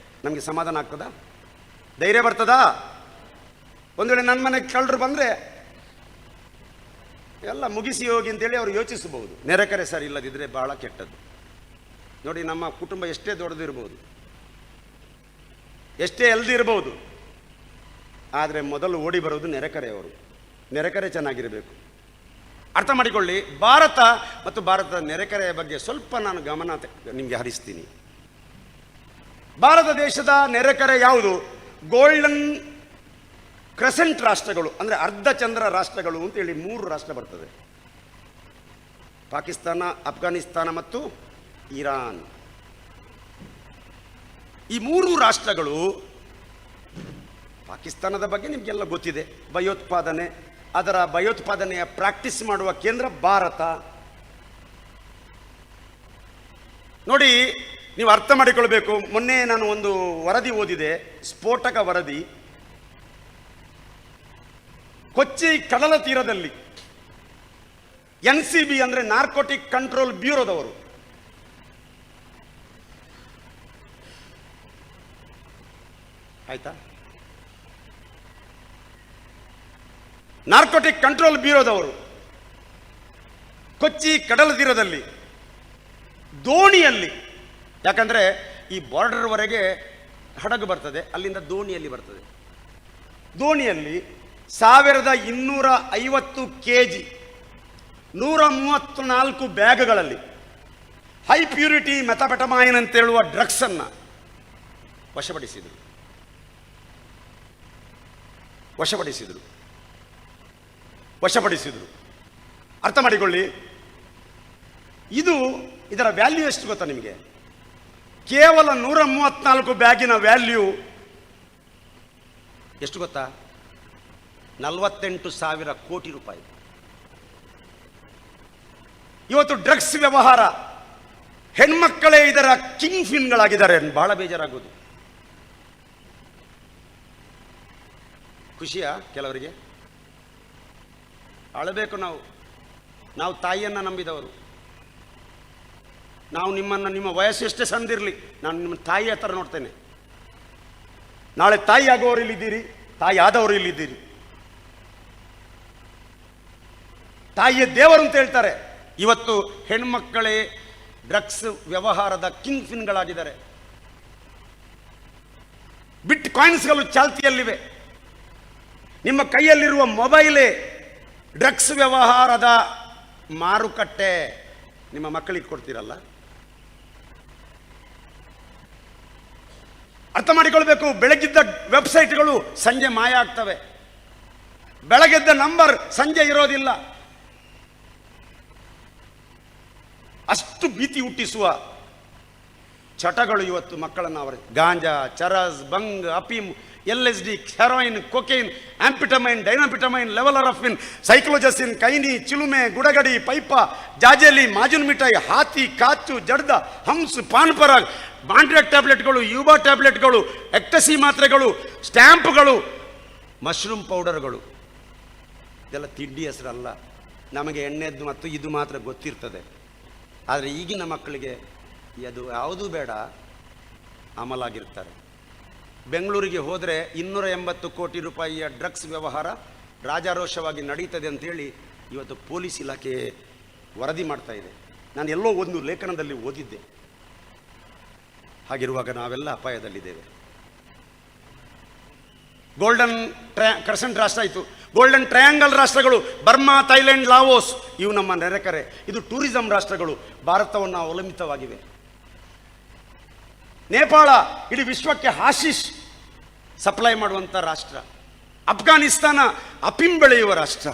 ನಮಗೆ ಸಮಾಧಾನ ಆಗ್ತದಾ? ಧೈರ್ಯ ಬರ್ತದಾ? ಒಂದು ವೇಳೆ ನನ್ನ ಮನೆಗೆ ಕಳ್ಳರು ಬಂದರೆ ಎಲ್ಲ ಮುಗಿಸಿ ಹೋಗಿ ಅಂತೇಳಿ ಅವರು ಯೋಚಿಸಬಹುದು. ನೆರೆಕರೆ ಸರಿ ಇಲ್ಲದಿದ್ದರೆ ಬಹಳ ಕೆಟ್ಟದ್ದು. ನೋಡಿ, ನಮ್ಮ ಕುಟುಂಬ ಎಷ್ಟೇ ದೊಡ್ಡದಿರ್ಬೋದು, ಎಷ್ಟೇ ಎಲ್ದಿರ್ಬೋದು, ಆದರೆ ಮೊದಲು ಓಡಿ ಬರೋದು ನೆರೆಕರೆಯವರು. ನೆರೆಕರೆ ಚೆನ್ನಾಗಿರಬೇಕು. ಅರ್ಥ ಮಾಡಿಕೊಳ್ಳಿ. ಭಾರತ ಮತ್ತು ಭಾರತದ ನೆರೆಕರೆಯ ಬಗ್ಗೆ ಸ್ವಲ್ಪ ನಾನು ಗಮನ ನಿಮಗೆ ಹರಿಸ್ತೀನಿ. ಭಾರತ ದೇಶದ ನೆರೆಕರೆ ಯಾವುದು? ಗೋಲ್ಡನ್ ಕ್ರೆಸೆಂಟ್ ರಾಷ್ಟ್ರಗಳು, ಅಂದರೆ ಅರ್ಧಚಂದ್ರ ರಾಷ್ಟ್ರಗಳು ಅಂತೇಳಿ 3 ರಾಷ್ಟ್ರ ಬರ್ತದೆ. ಪಾಕಿಸ್ತಾನ, ಅಫ್ಘಾನಿಸ್ತಾನ ಮತ್ತು ಇರಾನ್. ಈ 3 ರಾಷ್ಟ್ರಗಳು, ಪಾಕಿಸ್ತಾನದ ಬಗ್ಗೆ ನಿಮಗೆಲ್ಲ ಗೊತ್ತಿದೆ. ಭಯೋತ್ಪಾದನೆ, ಅದರ ಭಯೋತ್ಪಾದನೆಯ ಪ್ರಾಕ್ಟೀಸ್ ಮಾಡುವ ಕೇಂದ್ರ ಭಾರತ. ನೋಡಿ, ನೀವು ಅರ್ಥ ಮಾಡಿಕೊಳ್ಬೇಕು. ಮೊನ್ನೆ ನಾನು ಒಂದು ವರದಿ ಓದಿದೆ, ಸ್ಫೋಟಕ ವರದಿ. ಕೊಚ್ಚಿ ಕಡಲ ತೀರದಲ್ಲಿ NCB ಅಂದರೆ ನಾರ್ಕೋಟಿಕ್ ಕಂಟ್ರೋಲ್ ಬ್ಯೂರೋದವರು ಆಯ್ತಾ, ನಾರ್ಕೋಟಿಕ್ ಕಂಟ್ರೋಲ್ ಬ್ಯೂರೋದವರು ಕೊಚ್ಚಿ ಕಡಲ ತೀರದಲ್ಲಿ ದೋಣಿಯಲ್ಲಿ, ಯಾಕಂದರೆ ಈ ಬಾರ್ಡರ್ವರೆಗೆ ಹಡಗು ಬರ್ತದೆ, ಅಲ್ಲಿಂದ ದೋಣಿಯಲ್ಲಿ ಬರ್ತದೆ. ದೋಣಿಯಲ್ಲಿ 1250 kg 134 ಬ್ಯಾಗ್ಗಳಲ್ಲಿ ಹೈ ಪ್ಯೂರಿಟಿ ಮೆಥಾಪೆಟಮೈನ್ ಅಂತ ಹೇಳುವ ಡ್ರಗ್ಸ್ ಅನ್ನು ವಶಪಡಿಸಿದರು. ಅರ್ಥ ಮಾಡಿಕೊಳ್ಳಿ. ಇದರ ವ್ಯಾಲ್ಯೂ ಎಷ್ಟು ಗೊತ್ತಾ ನಿಮಗೆ? ಕೇವಲ 134 ಬ್ಯಾಗಿನ ವ್ಯಾಲ್ಯೂ ಎಷ್ಟು ಗೊತ್ತಾ? 48,000 ಕೋಟಿ ರೂಪಾಯಿ. ಇವತ್ತು ಡ್ರಗ್ಸ್ ವ್ಯವಹಾರ, ಹೆಣ್ಮಕ್ಕಳೇ ಇದರ ಕಿಂಗ್ ಫಿನ್ಗಳಾಗಿದ್ದಾರೆ. ಬಹಳ ಬೇಜಾರಾಗೋದು. ಖುಷಿಯಾ ಕೆಲವರಿಗೆ? ಅಳಬೇಕು. ನಾವು ತಾಯಿಯನ್ನು ನಂಬಿದವರು. ನಾವು ನಿಮ್ಮ ವಯಸ್ಸು ಎಷ್ಟೇ ಸಣ್ಣದಿರಲಿ, ನಾನು ನಿಮ್ಮ ತಾಯಿ ಹತ್ರ ನೋಡ್ತೇನೆ. ನಾಳೆ ತಾಯಿ ಆಗುವವರು ಇಲ್ಲಿದ್ದೀರಿ, ತಾಯಿ ಆದವರು ಇಲ್ಲಿದ್ದೀರಿ. ತಾಯಿಯ ದೇವರು ಅಂತ ಹೇಳ್ತಾರೆ. ಇವತ್ತು ಹೆಣ್ಮಕ್ಕಳೇ ಡ್ರಗ್ಸ್ ವ್ಯವಹಾರದ ಕಿಂಗ್ ಫಿನ್ಗಳಾಗಿದ್ದಾರೆ. ಬಿಟ್ ಕಾಯಿನ್ಸ್ಗಳು ಚಾಲ್ತಿಯಲ್ಲಿವೆ. ನಿಮ್ಮ ಕೈಯಲ್ಲಿರುವ ಮೊಬೈಲೇ ಡ್ರಗ್ಸ್ ವ್ಯವಹಾರದ ಮಾರುಕಟ್ಟೆ. ನಿಮ್ಮ ಮಕ್ಕಳಿಗೆ ಕೊಡ್ತೀರಲ್ಲ, ಅರ್ಥ ಮಾಡಿಕೊಳ್ಬೇಕು. ಬೆಳಗಿದ್ದ ವೆಬ್ಸೈಟ್ಗಳು ಸಂಜೆ ಮಾಯ ಆಗ್ತವೆ. ಬೆಳಗ್ಗೆದ್ದ ನಂಬರ್ ಸಂಜೆ ಇರೋದಿಲ್ಲ. ಅಷ್ಟು ಭೀತಿ ಹುಟ್ಟಿಸುವ ಚಟಗಳು ಇವತ್ತು ಮಕ್ಕಳನ್ನು ಗಾಂಜಾ, ಚರಸ್, ಬಂಗ್, ಅಫೀಮ್, LSD, ಹೆರೋಯಿನ್, ಕೊಕೈನ್, ಆಂಪಿಟಮೈನ್, ಡೈನಾಪಿಟಮೈನ್, ಲೆವಲರಫಿನ್, ಸೈಕ್ಲೋಜಸಿನ್, ಕೈನಿ, ಚಿಲುಮೆ, ಗುಡಗಡಿ, ಪೈಪ, ಜಾಜೆಲಿ, ಮಾಜುನ್ ಮಿಠಾಯಿ, ಹಾತಿ, ಕಾಚು, ಜಡ್ದ, ಹಂಸ್, ಪಾನ್ಪರಾಗ್, ಬಾಂಡ್ರೆಕ್ ಟ್ಯಾಬ್ಲೆಟ್ಗಳು, ಯೂಬಾ ಟ್ಯಾಬ್ಲೆಟ್ಗಳು, ಎಕ್ಟಸಿ ಮಾತ್ರೆಗಳು, ಸ್ಟ್ಯಾಂಪ್ಗಳು, ಮಶ್ರೂಮ್ ಪೌಡರ್ಗಳು. ಇದೆಲ್ಲ ತಿಂಡಿ ಹೆಸರಲ್ಲ. ನಮಗೆ ಎಣ್ಣೆದ್ದು ಮತ್ತು ಇದು ಮಾತ್ರ ಗೊತ್ತಿರ್ತದೆ. ಆದರೆ ಈಗಿನ ಮಕ್ಕಳಿಗೆ ಅದು ಯಾವುದೂ ಬೇಡ, ಅಮಲಾಗಿರ್ತಾರೆ. ಬೆಂಗಳೂರಿಗೆ ಹೋದರೆ 280 ಕೋಟಿ ರೂಪಾಯಿಯ ಡ್ರಗ್ಸ್ ವ್ಯವಹಾರ ರಾಜಾರೋಷವಾಗಿ ನಡೀತದೆ ಅಂತೇಳಿ ಇವತ್ತು ಪೊಲೀಸ್ ಇಲಾಖೆ ವರದಿ ಮಾಡ್ತಾ ಇದೆ. ನಾನು ಎಲ್ಲೋ ಒಂದು ಲೇಖನದಲ್ಲಿ ಓದಿದ್ದೆ. ಹಾಗಿರುವಾಗ ನಾವೆಲ್ಲ ಅಪಾಯದಲ್ಲಿದ್ದೇವೆ. ಗೋಲ್ಡನ್ ಕ್ರಸೆಂಟ್ ರಾಷ್ಟ್ರ ಆಯಿತು, ಗೋಲ್ಡನ್ ಟ್ರಯಾಂಗಲ್ ರಾಷ್ಟ್ರಗಳು ಬರ್ಮಾ, ಥೈಲ್ಯಾಂಡ್, ಲಾವೋಸ್ ಇವು ನಮ್ಮ ನೆರೆಕರೆ. ಇದು ಟೂರಿಸಂ ರಾಷ್ಟ್ರಗಳು, ಭಾರತವನ್ನು ಅವಲಂಬಿತವಾಗಿವೆ. ನೇಪಾಳ ಇಡೀ ವಿಶ್ವಕ್ಕೆ ಹಾಶಿಶ್ ಸಪ್ಲೈ ಮಾಡುವಂಥ ರಾಷ್ಟ್ರ. ಅಫ್ಘಾನಿಸ್ತಾನ ಅಫೀಮ್ ಬೆಳೆಯುವ ರಾಷ್ಟ್ರ.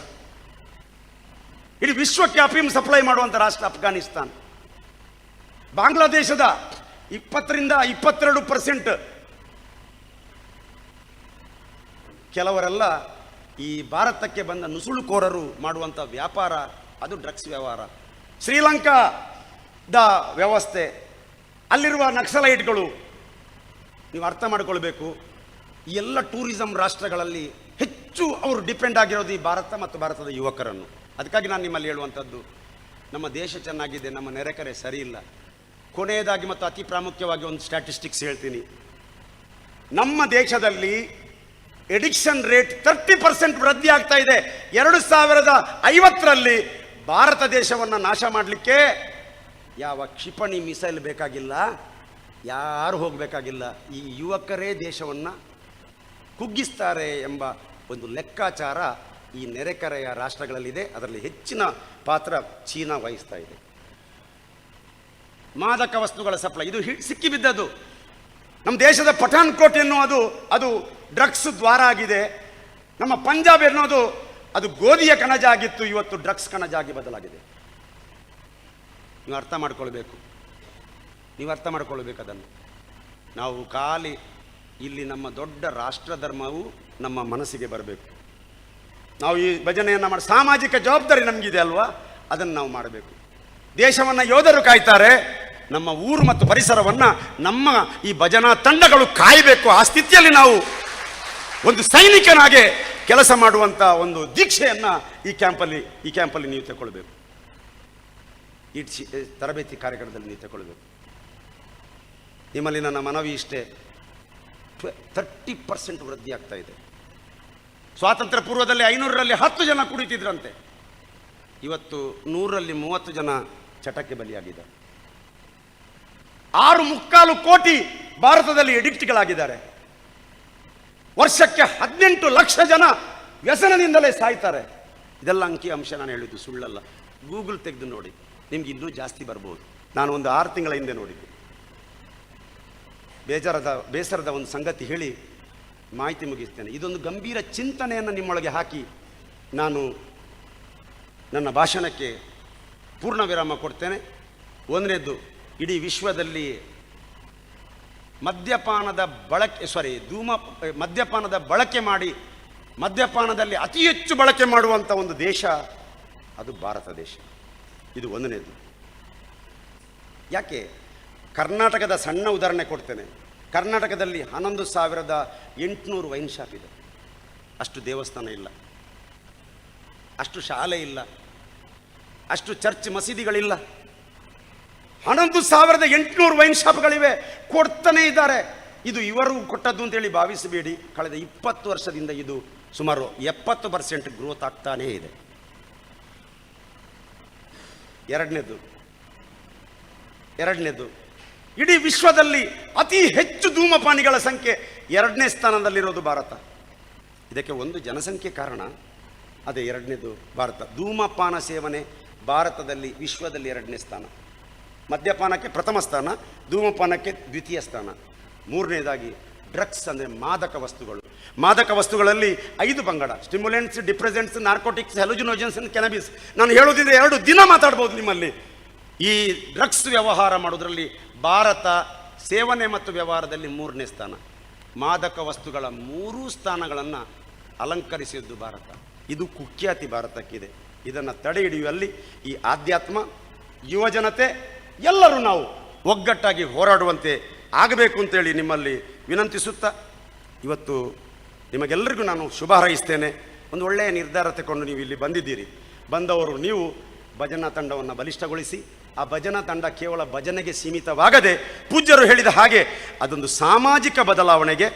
ಇಡೀ ವಿಶ್ವಕ್ಕೆ ಅಫೀಮ್ ಸಪ್ಲೈ ಮಾಡುವಂಥ ರಾಷ್ಟ್ರ ಅಫ್ಘಾನಿಸ್ತಾನ. ಬಾಂಗ್ಲಾದೇಶದ 20 to 22% ಕೆಲವರೆಲ್ಲ ಈ ಭಾರತಕ್ಕೆ ಬಂದ ನುಸುಳುಕೋರರು ಮಾಡುವಂಥ ವ್ಯಾಪಾರ, ಅದು ಡ್ರಗ್ಸ್ ವ್ಯವಹಾರ. ಶ್ರೀಲಂಕಾದ ವ್ಯವಸ್ಥೆ, ಅಲ್ಲಿರುವ ನಕ್ಸಲೈಟ್ಗಳು, ನೀವು ಅರ್ಥ ಮಾಡಿಕೊಳ್ಬೇಕು. ಈ ಎಲ್ಲ ಟೂರಿಸಂ ರಾಷ್ಟ್ರಗಳಲ್ಲಿ ಹೆಚ್ಚು ಅವರು ಡಿಪೆಂಡ್ ಆಗಿರೋದು ಈ ಭಾರತ ಮತ್ತು ಭಾರತದ ಯುವಕರನ್ನು. ಅದಕ್ಕಾಗಿ ನಾನು ನಿಮ್ಮಲ್ಲಿ ಹೇಳುವಂಥದ್ದು, ನಮ್ಮ ದೇಶ ಚೆನ್ನಾಗಿದೆ, ನಮ್ಮ ನೆರೆಕರೆ ಸರಿ ಇಲ್ಲ. ಕೊನೆಯದಾಗಿ ಮತ್ತು ಅತಿ ಪ್ರಾಮುಖ್ಯವಾಗಿ ಒಂದು ಸ್ಟ್ಯಾಟಿಸ್ಟಿಕ್ಸ್ ಹೇಳ್ತೀನಿ. ನಮ್ಮ ದೇಶದಲ್ಲಿ ಎಡಿಕ್ಷನ್ ರೇಟ್ 30% ವೃದ್ಧಿ ಆಗ್ತಾ ಇದೆ. 2050ರಲ್ಲಿ ಭಾರತ ದೇಶವನ್ನು ನಾಶ ಮಾಡಲಿಕ್ಕೆ ಯಾವ ಕ್ಷಿಪಣಿ ಮಿಸೈಲ್ ಬೇಕಾಗಿಲ್ಲ, ಯಾರು ಹೋಗಬೇಕಾಗಿಲ್ಲ. ಈ ಯುವಕರೇ ದೇಶವನ್ನು ಕುಗ್ಗಿಸ್ತಾರೆ ಎಂಬ ಒಂದು ಲೆಕ್ಕಾಚಾರ ಈ ನೆರೆಕರೆಯ ರಾಷ್ಟ್ರಗಳಲ್ಲಿದೆ. ಅದರಲ್ಲಿ ಹೆಚ್ಚಿನ ಪಾತ್ರ ಚೀನಾ ವಹಿಸ್ತಾ ಇದೆ. ಮಾದಕ ವಸ್ತುಗಳ ಸಪ್ಲೈ ಇದು ಸಿಕ್ಕಿಬಿದ್ದದ್ದು. ನಮ್ಮ ದೇಶದ ಪಠಾನ್ಕೋಟ್ ಎನ್ನುವುದು ಅದು ಡ್ರಗ್ಸ್ ದ್ವಾರ ಆಗಿದೆ. ನಮ್ಮ ಪಂಜಾಬ್ ಎನ್ನುವುದು ಅದು ಗೋಧಿಯ ಕಣಜ ಆಗಿತ್ತು, ಇವತ್ತು ಡ್ರಗ್ಸ್ ಕಣಜ ಆಗಿ ಬದಲಾಗಿದೆ. ನೀವು ಅರ್ಥ ಮಾಡ್ಕೊಳ್ಬೇಕು, ಅದನ್ನು. ನಾವು ಖಾಲಿ ಇಲ್ಲಿ ನಮ್ಮ ದೊಡ್ಡ ರಾಷ್ಟ್ರ ಧರ್ಮವು ನಮ್ಮ ಮನಸ್ಸಿಗೆ ಬರಬೇಕು. ನಾವು ಈ ಭಜನೆಯನ್ನು ಮಾಡಿ ಸಾಮಾಜಿಕ ಜವಾಬ್ದಾರಿ ನಮಗಿದೆ ಅಲ್ವಾ, ಅದನ್ನು ನಾವು ಮಾಡಬೇಕು. ದೇಶವನ್ನು ಯೋಧರು ಕಾಯ್ತಾರೆ, ನಮ್ಮ ಊರು ಮತ್ತು ಪರಿಸರವನ್ನು ನಮ್ಮ ಈ ಭಜನಾ ತಂಡಗಳು ಕಾಯಬೇಕು. ಆ ಸ್ಥಿತಿಯಲ್ಲಿ ನಾವು ಒಂದು ಸೈನಿಕನಾಗೆ ಕೆಲಸ ಮಾಡುವಂಥ ಒಂದು ದೀಕ್ಷೆಯನ್ನು ಈ ಕ್ಯಾಂಪಲ್ಲಿ ನೀವು ತಗೊಳ್ಬೇಕು. ಈ ತರಬೇತಿ ಕಾರ್ಯಕ್ರಮದಲ್ಲಿ ನೀವು ತಗೊಳ್ಬೇಕು. ನಿಮ್ಮಲ್ಲಿ ನನ್ನ ಮನವಿ ಇಷ್ಟೇ, 30% ವೃದ್ಧಿ ಆಗ್ತಾ ಇದೆ. ಸ್ವಾತಂತ್ರ್ಯ ಪೂರ್ವದಲ್ಲಿ 500ರಲ್ಲಿ 10 ಜನ ಕುಡಿತಿದ್ರಂತೆ, ಇವತ್ತು 100ರಲ್ಲಿ 30 ಜನ ಚಟಕ್ಕೆ ಬಲಿಯಾಗಿದ್ದಾರೆ. 6.25 ಕೋಟಿ ಭಾರತದಲ್ಲಿ ಎಡಿಕ್ಟ್ಗಳಾಗಿದ್ದಾರೆ. ವರ್ಷಕ್ಕೆ 18 ಲಕ್ಷ ಜನ ವ್ಯಸನದಿಂದಲೇ ಸಾಯ್ತಾರೆ. ಇದೆಲ್ಲ ಅಂಕಿ ಅಂಶ ನಾನು ಹೇಳಿದ್ದು ಸುಳ್ಳಲ್ಲ. ಗೂಗಲ್ ತೆಗೆದು ನೋಡಿ, ನಿಮ್ಗೆ ಇನ್ನೂ ಜಾಸ್ತಿ ಬರ್ಬೋದು. ನಾನು ಒಂದು 6 ತಿಂಗಳ ಹಿಂದೆ ನೋಡಿದ್ದೆ. ಬೇಸರದ ಒಂದು ಸಂಗತಿ ಹೇಳಿ ಮಾಹಿತಿ ಮುಗಿಸ್ತೇನೆ. ಇದೊಂದು ಗಂಭೀರ ಚಿಂತನೆಯನ್ನು ನಿಮ್ಮೊಳಗೆ ಹಾಕಿ ನಾನು ನನ್ನ ಭಾಷಣಕ್ಕೆ ಪೂರ್ಣ ವಿರಾಮ ಕೊಡ್ತೇನೆ. ಒಂದನೇದ್ದು, ಇಡೀ ವಿಶ್ವದಲ್ಲಿ ಮದ್ಯಪಾನದ ಬಳಕೆ ಮಾಡಿ ಮದ್ಯಪಾನದಲ್ಲಿ ಅತಿ ಹೆಚ್ಚು ಬಳಕೆ ಮಾಡುವಂಥ ಒಂದು ದೇಶ ಅದು ಭಾರತ ದೇಶ. ಇದು ಒಂದನೇದು. ಯಾಕೆ? ಕರ್ನಾಟಕದ ಸಣ್ಣ ಉದಾಹರಣೆ ಕೊಡ್ತೇನೆ. ಕರ್ನಾಟಕದಲ್ಲಿ 11,800 ವೈನ್ ಶಾಪ್ ಇದೆ. ಅಷ್ಟು ದೇವಸ್ಥಾನ ಇಲ್ಲ, ಅಷ್ಟು ಶಾಲೆ ಇಲ್ಲ, ಅಷ್ಟು ಚರ್ಚ್ ಮಸೀದಿಗಳಿಲ್ಲ. 11,800 ವೈನ್ ಶಾಪ್ಗಳಿವೆ, ಕೊಡ್ತಾನೆ ಇದ್ದಾರೆ. ಇದು ಇವರು ಕೊಟ್ಟದ್ದು ಅಂತೇಳಿ ಭಾವಿಸಬೇಡಿ. ಕಳೆದ 20 ವರ್ಷದಿಂದ ಇದು ಸುಮಾರು 70% ಗ್ರೋತ್ ಆಗ್ತಾನೇ ಇದೆ. ಎರಡನೇದು, ಇಡೀ ವಿಶ್ವದಲ್ಲಿ ಅತಿ ಹೆಚ್ಚು ಧೂಮಪಾನಿಗಳ ಸಂಖ್ಯೆ 2ನೇ ಸ್ಥಾನದಲ್ಲಿರೋದು ಭಾರತ. ಇದಕ್ಕೆ ಒಂದು ಜನಸಂಖ್ಯೆ ಕಾರಣ, ಅದೇ 2ನೇದು ಭಾರತ. ಧೂಮಪಾನ ಸೇವನೆ ಭಾರತದಲ್ಲಿ ವಿಶ್ವದಲ್ಲಿ 2ನೇ ಸ್ಥಾನ. ಮದ್ಯಪಾನಕ್ಕೆ ಪ್ರಥಮ ಸ್ಥಾನ, ಧೂಮಪಾನಕ್ಕೆ ದ್ವಿತೀಯ ಸ್ಥಾನ. 3ನೇದಾಗಿ ಡ್ರಗ್ಸ್ ಅಂದರೆ ಮಾದಕ ವಸ್ತುಗಳು. ಮಾದಕ ವಸ್ತುಗಳಲ್ಲಿ 5 ಪಂಗಡ: ಸ್ಟಿಮ್ಯುಲೆಂಟ್ಸ್, ಡಿಪ್ರೆಸೆಂಟ್ಸ್, ನಾರ್ಕೋಟಿಕ್ಸ್, ಹ್ಯಾಲುಜಿನೋಜನ್ಸ್, ಕ್ಯಾನಬಿಸ್. ನಾನು ಹೇಳೋದಿದ್ರೆ 2 ದಿನ ಮಾತಾಡ್ಬೋದು ನಿಮ್ಮಲ್ಲಿ. ಈ ಡ್ರಗ್ಸ್ ವ್ಯವಹಾರ ಮಾಡೋದ್ರಲ್ಲಿ ಭಾರತ ಸೇವನೆ ಮತ್ತು ವ್ಯವಹಾರದಲ್ಲಿ 3ನೇ ಸ್ಥಾನ. ಮಾದಕ ವಸ್ತುಗಳ 3 ಸ್ಥಾನಗಳನ್ನು ಅಲಂಕರಿಸಿದ್ದು ಭಾರತ. ಇದು ಕುಖ್ಯಾತಿ ಭಾರತಕ್ಕಿದೆ. ಇದನ್ನು ತಡೆ ಹಿಡಿಯುವಲ್ಲಿ ಈ ಆಧ್ಯಾತ್ಮ, ಯುವಜನತೆ ಎಲ್ಲರೂ ನಾವು ಒಗ್ಗಟ್ಟಾಗಿ ಹೋರಾಡುವಂತೆ ಆಗಬೇಕು ಅಂತೇಳಿ ನಿಮ್ಮಲ್ಲಿ ವಿನಂತಿಸುತ್ತಾ, ಇವತ್ತು ನಿಮಗೆಲ್ಲರಿಗೂ ನಾನು ಶುಭ ಹಾರೈಸ್ತೇನೆ. ಒಂದು ಒಳ್ಳೆಯ ನಿರ್ಧಾರ ತಗೊಂಡು ನೀವು ಇಲ್ಲಿ ಬಂದಿದ್ದೀರಿ. ಬಂದವರು ನೀವು ಭಜನಾ ತಂಡವನ್ನು ಬಲಿಷ್ಠಗೊಳಿಸಿ ಆ ಭಜನಾ ತಂಡ ಕೇವಲ ಭಜನೆಗೆ ಸೀಮಿತವಾಗದೆ ಪೂಜ್ಯರು ಹೇಳಿದ ಹಾಗೆ ಅದೊಂದು ಸಾಮಾಜಿಕ ಬದಲಾವಣೆಗೆ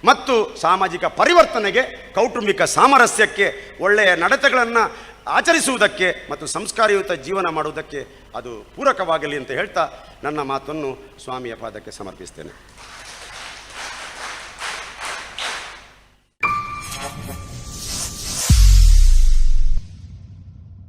ಮತ್ತು ಸಾಮಾಜಿಕ ಪರಿವರ್ತನೆಗೆ, ಕೌಟುಂಬಿಕ ಸಾಮರಸ್ಯಕ್ಕೆ, ಒಳ್ಳೆಯ ನಡತೆಗಳನ್ನು ಆಚರಿಸುವುದಕ್ಕೆ ಮತ್ತು ಸಂಸ್ಕಾರಯುತ ಜೀವನ ಮಾಡುವುದಕ್ಕೆ ಅದು ಪೂರಕವಾಗಲಿ ಅಂತ ಹೇಳ್ತಾ ನನ್ನ ಮಾತನ್ನು ಸ್ವಾಮಿಯ ಪಾದಕ್ಕೆ ಸಮರ್ಪಿಸ್ತೇನೆ.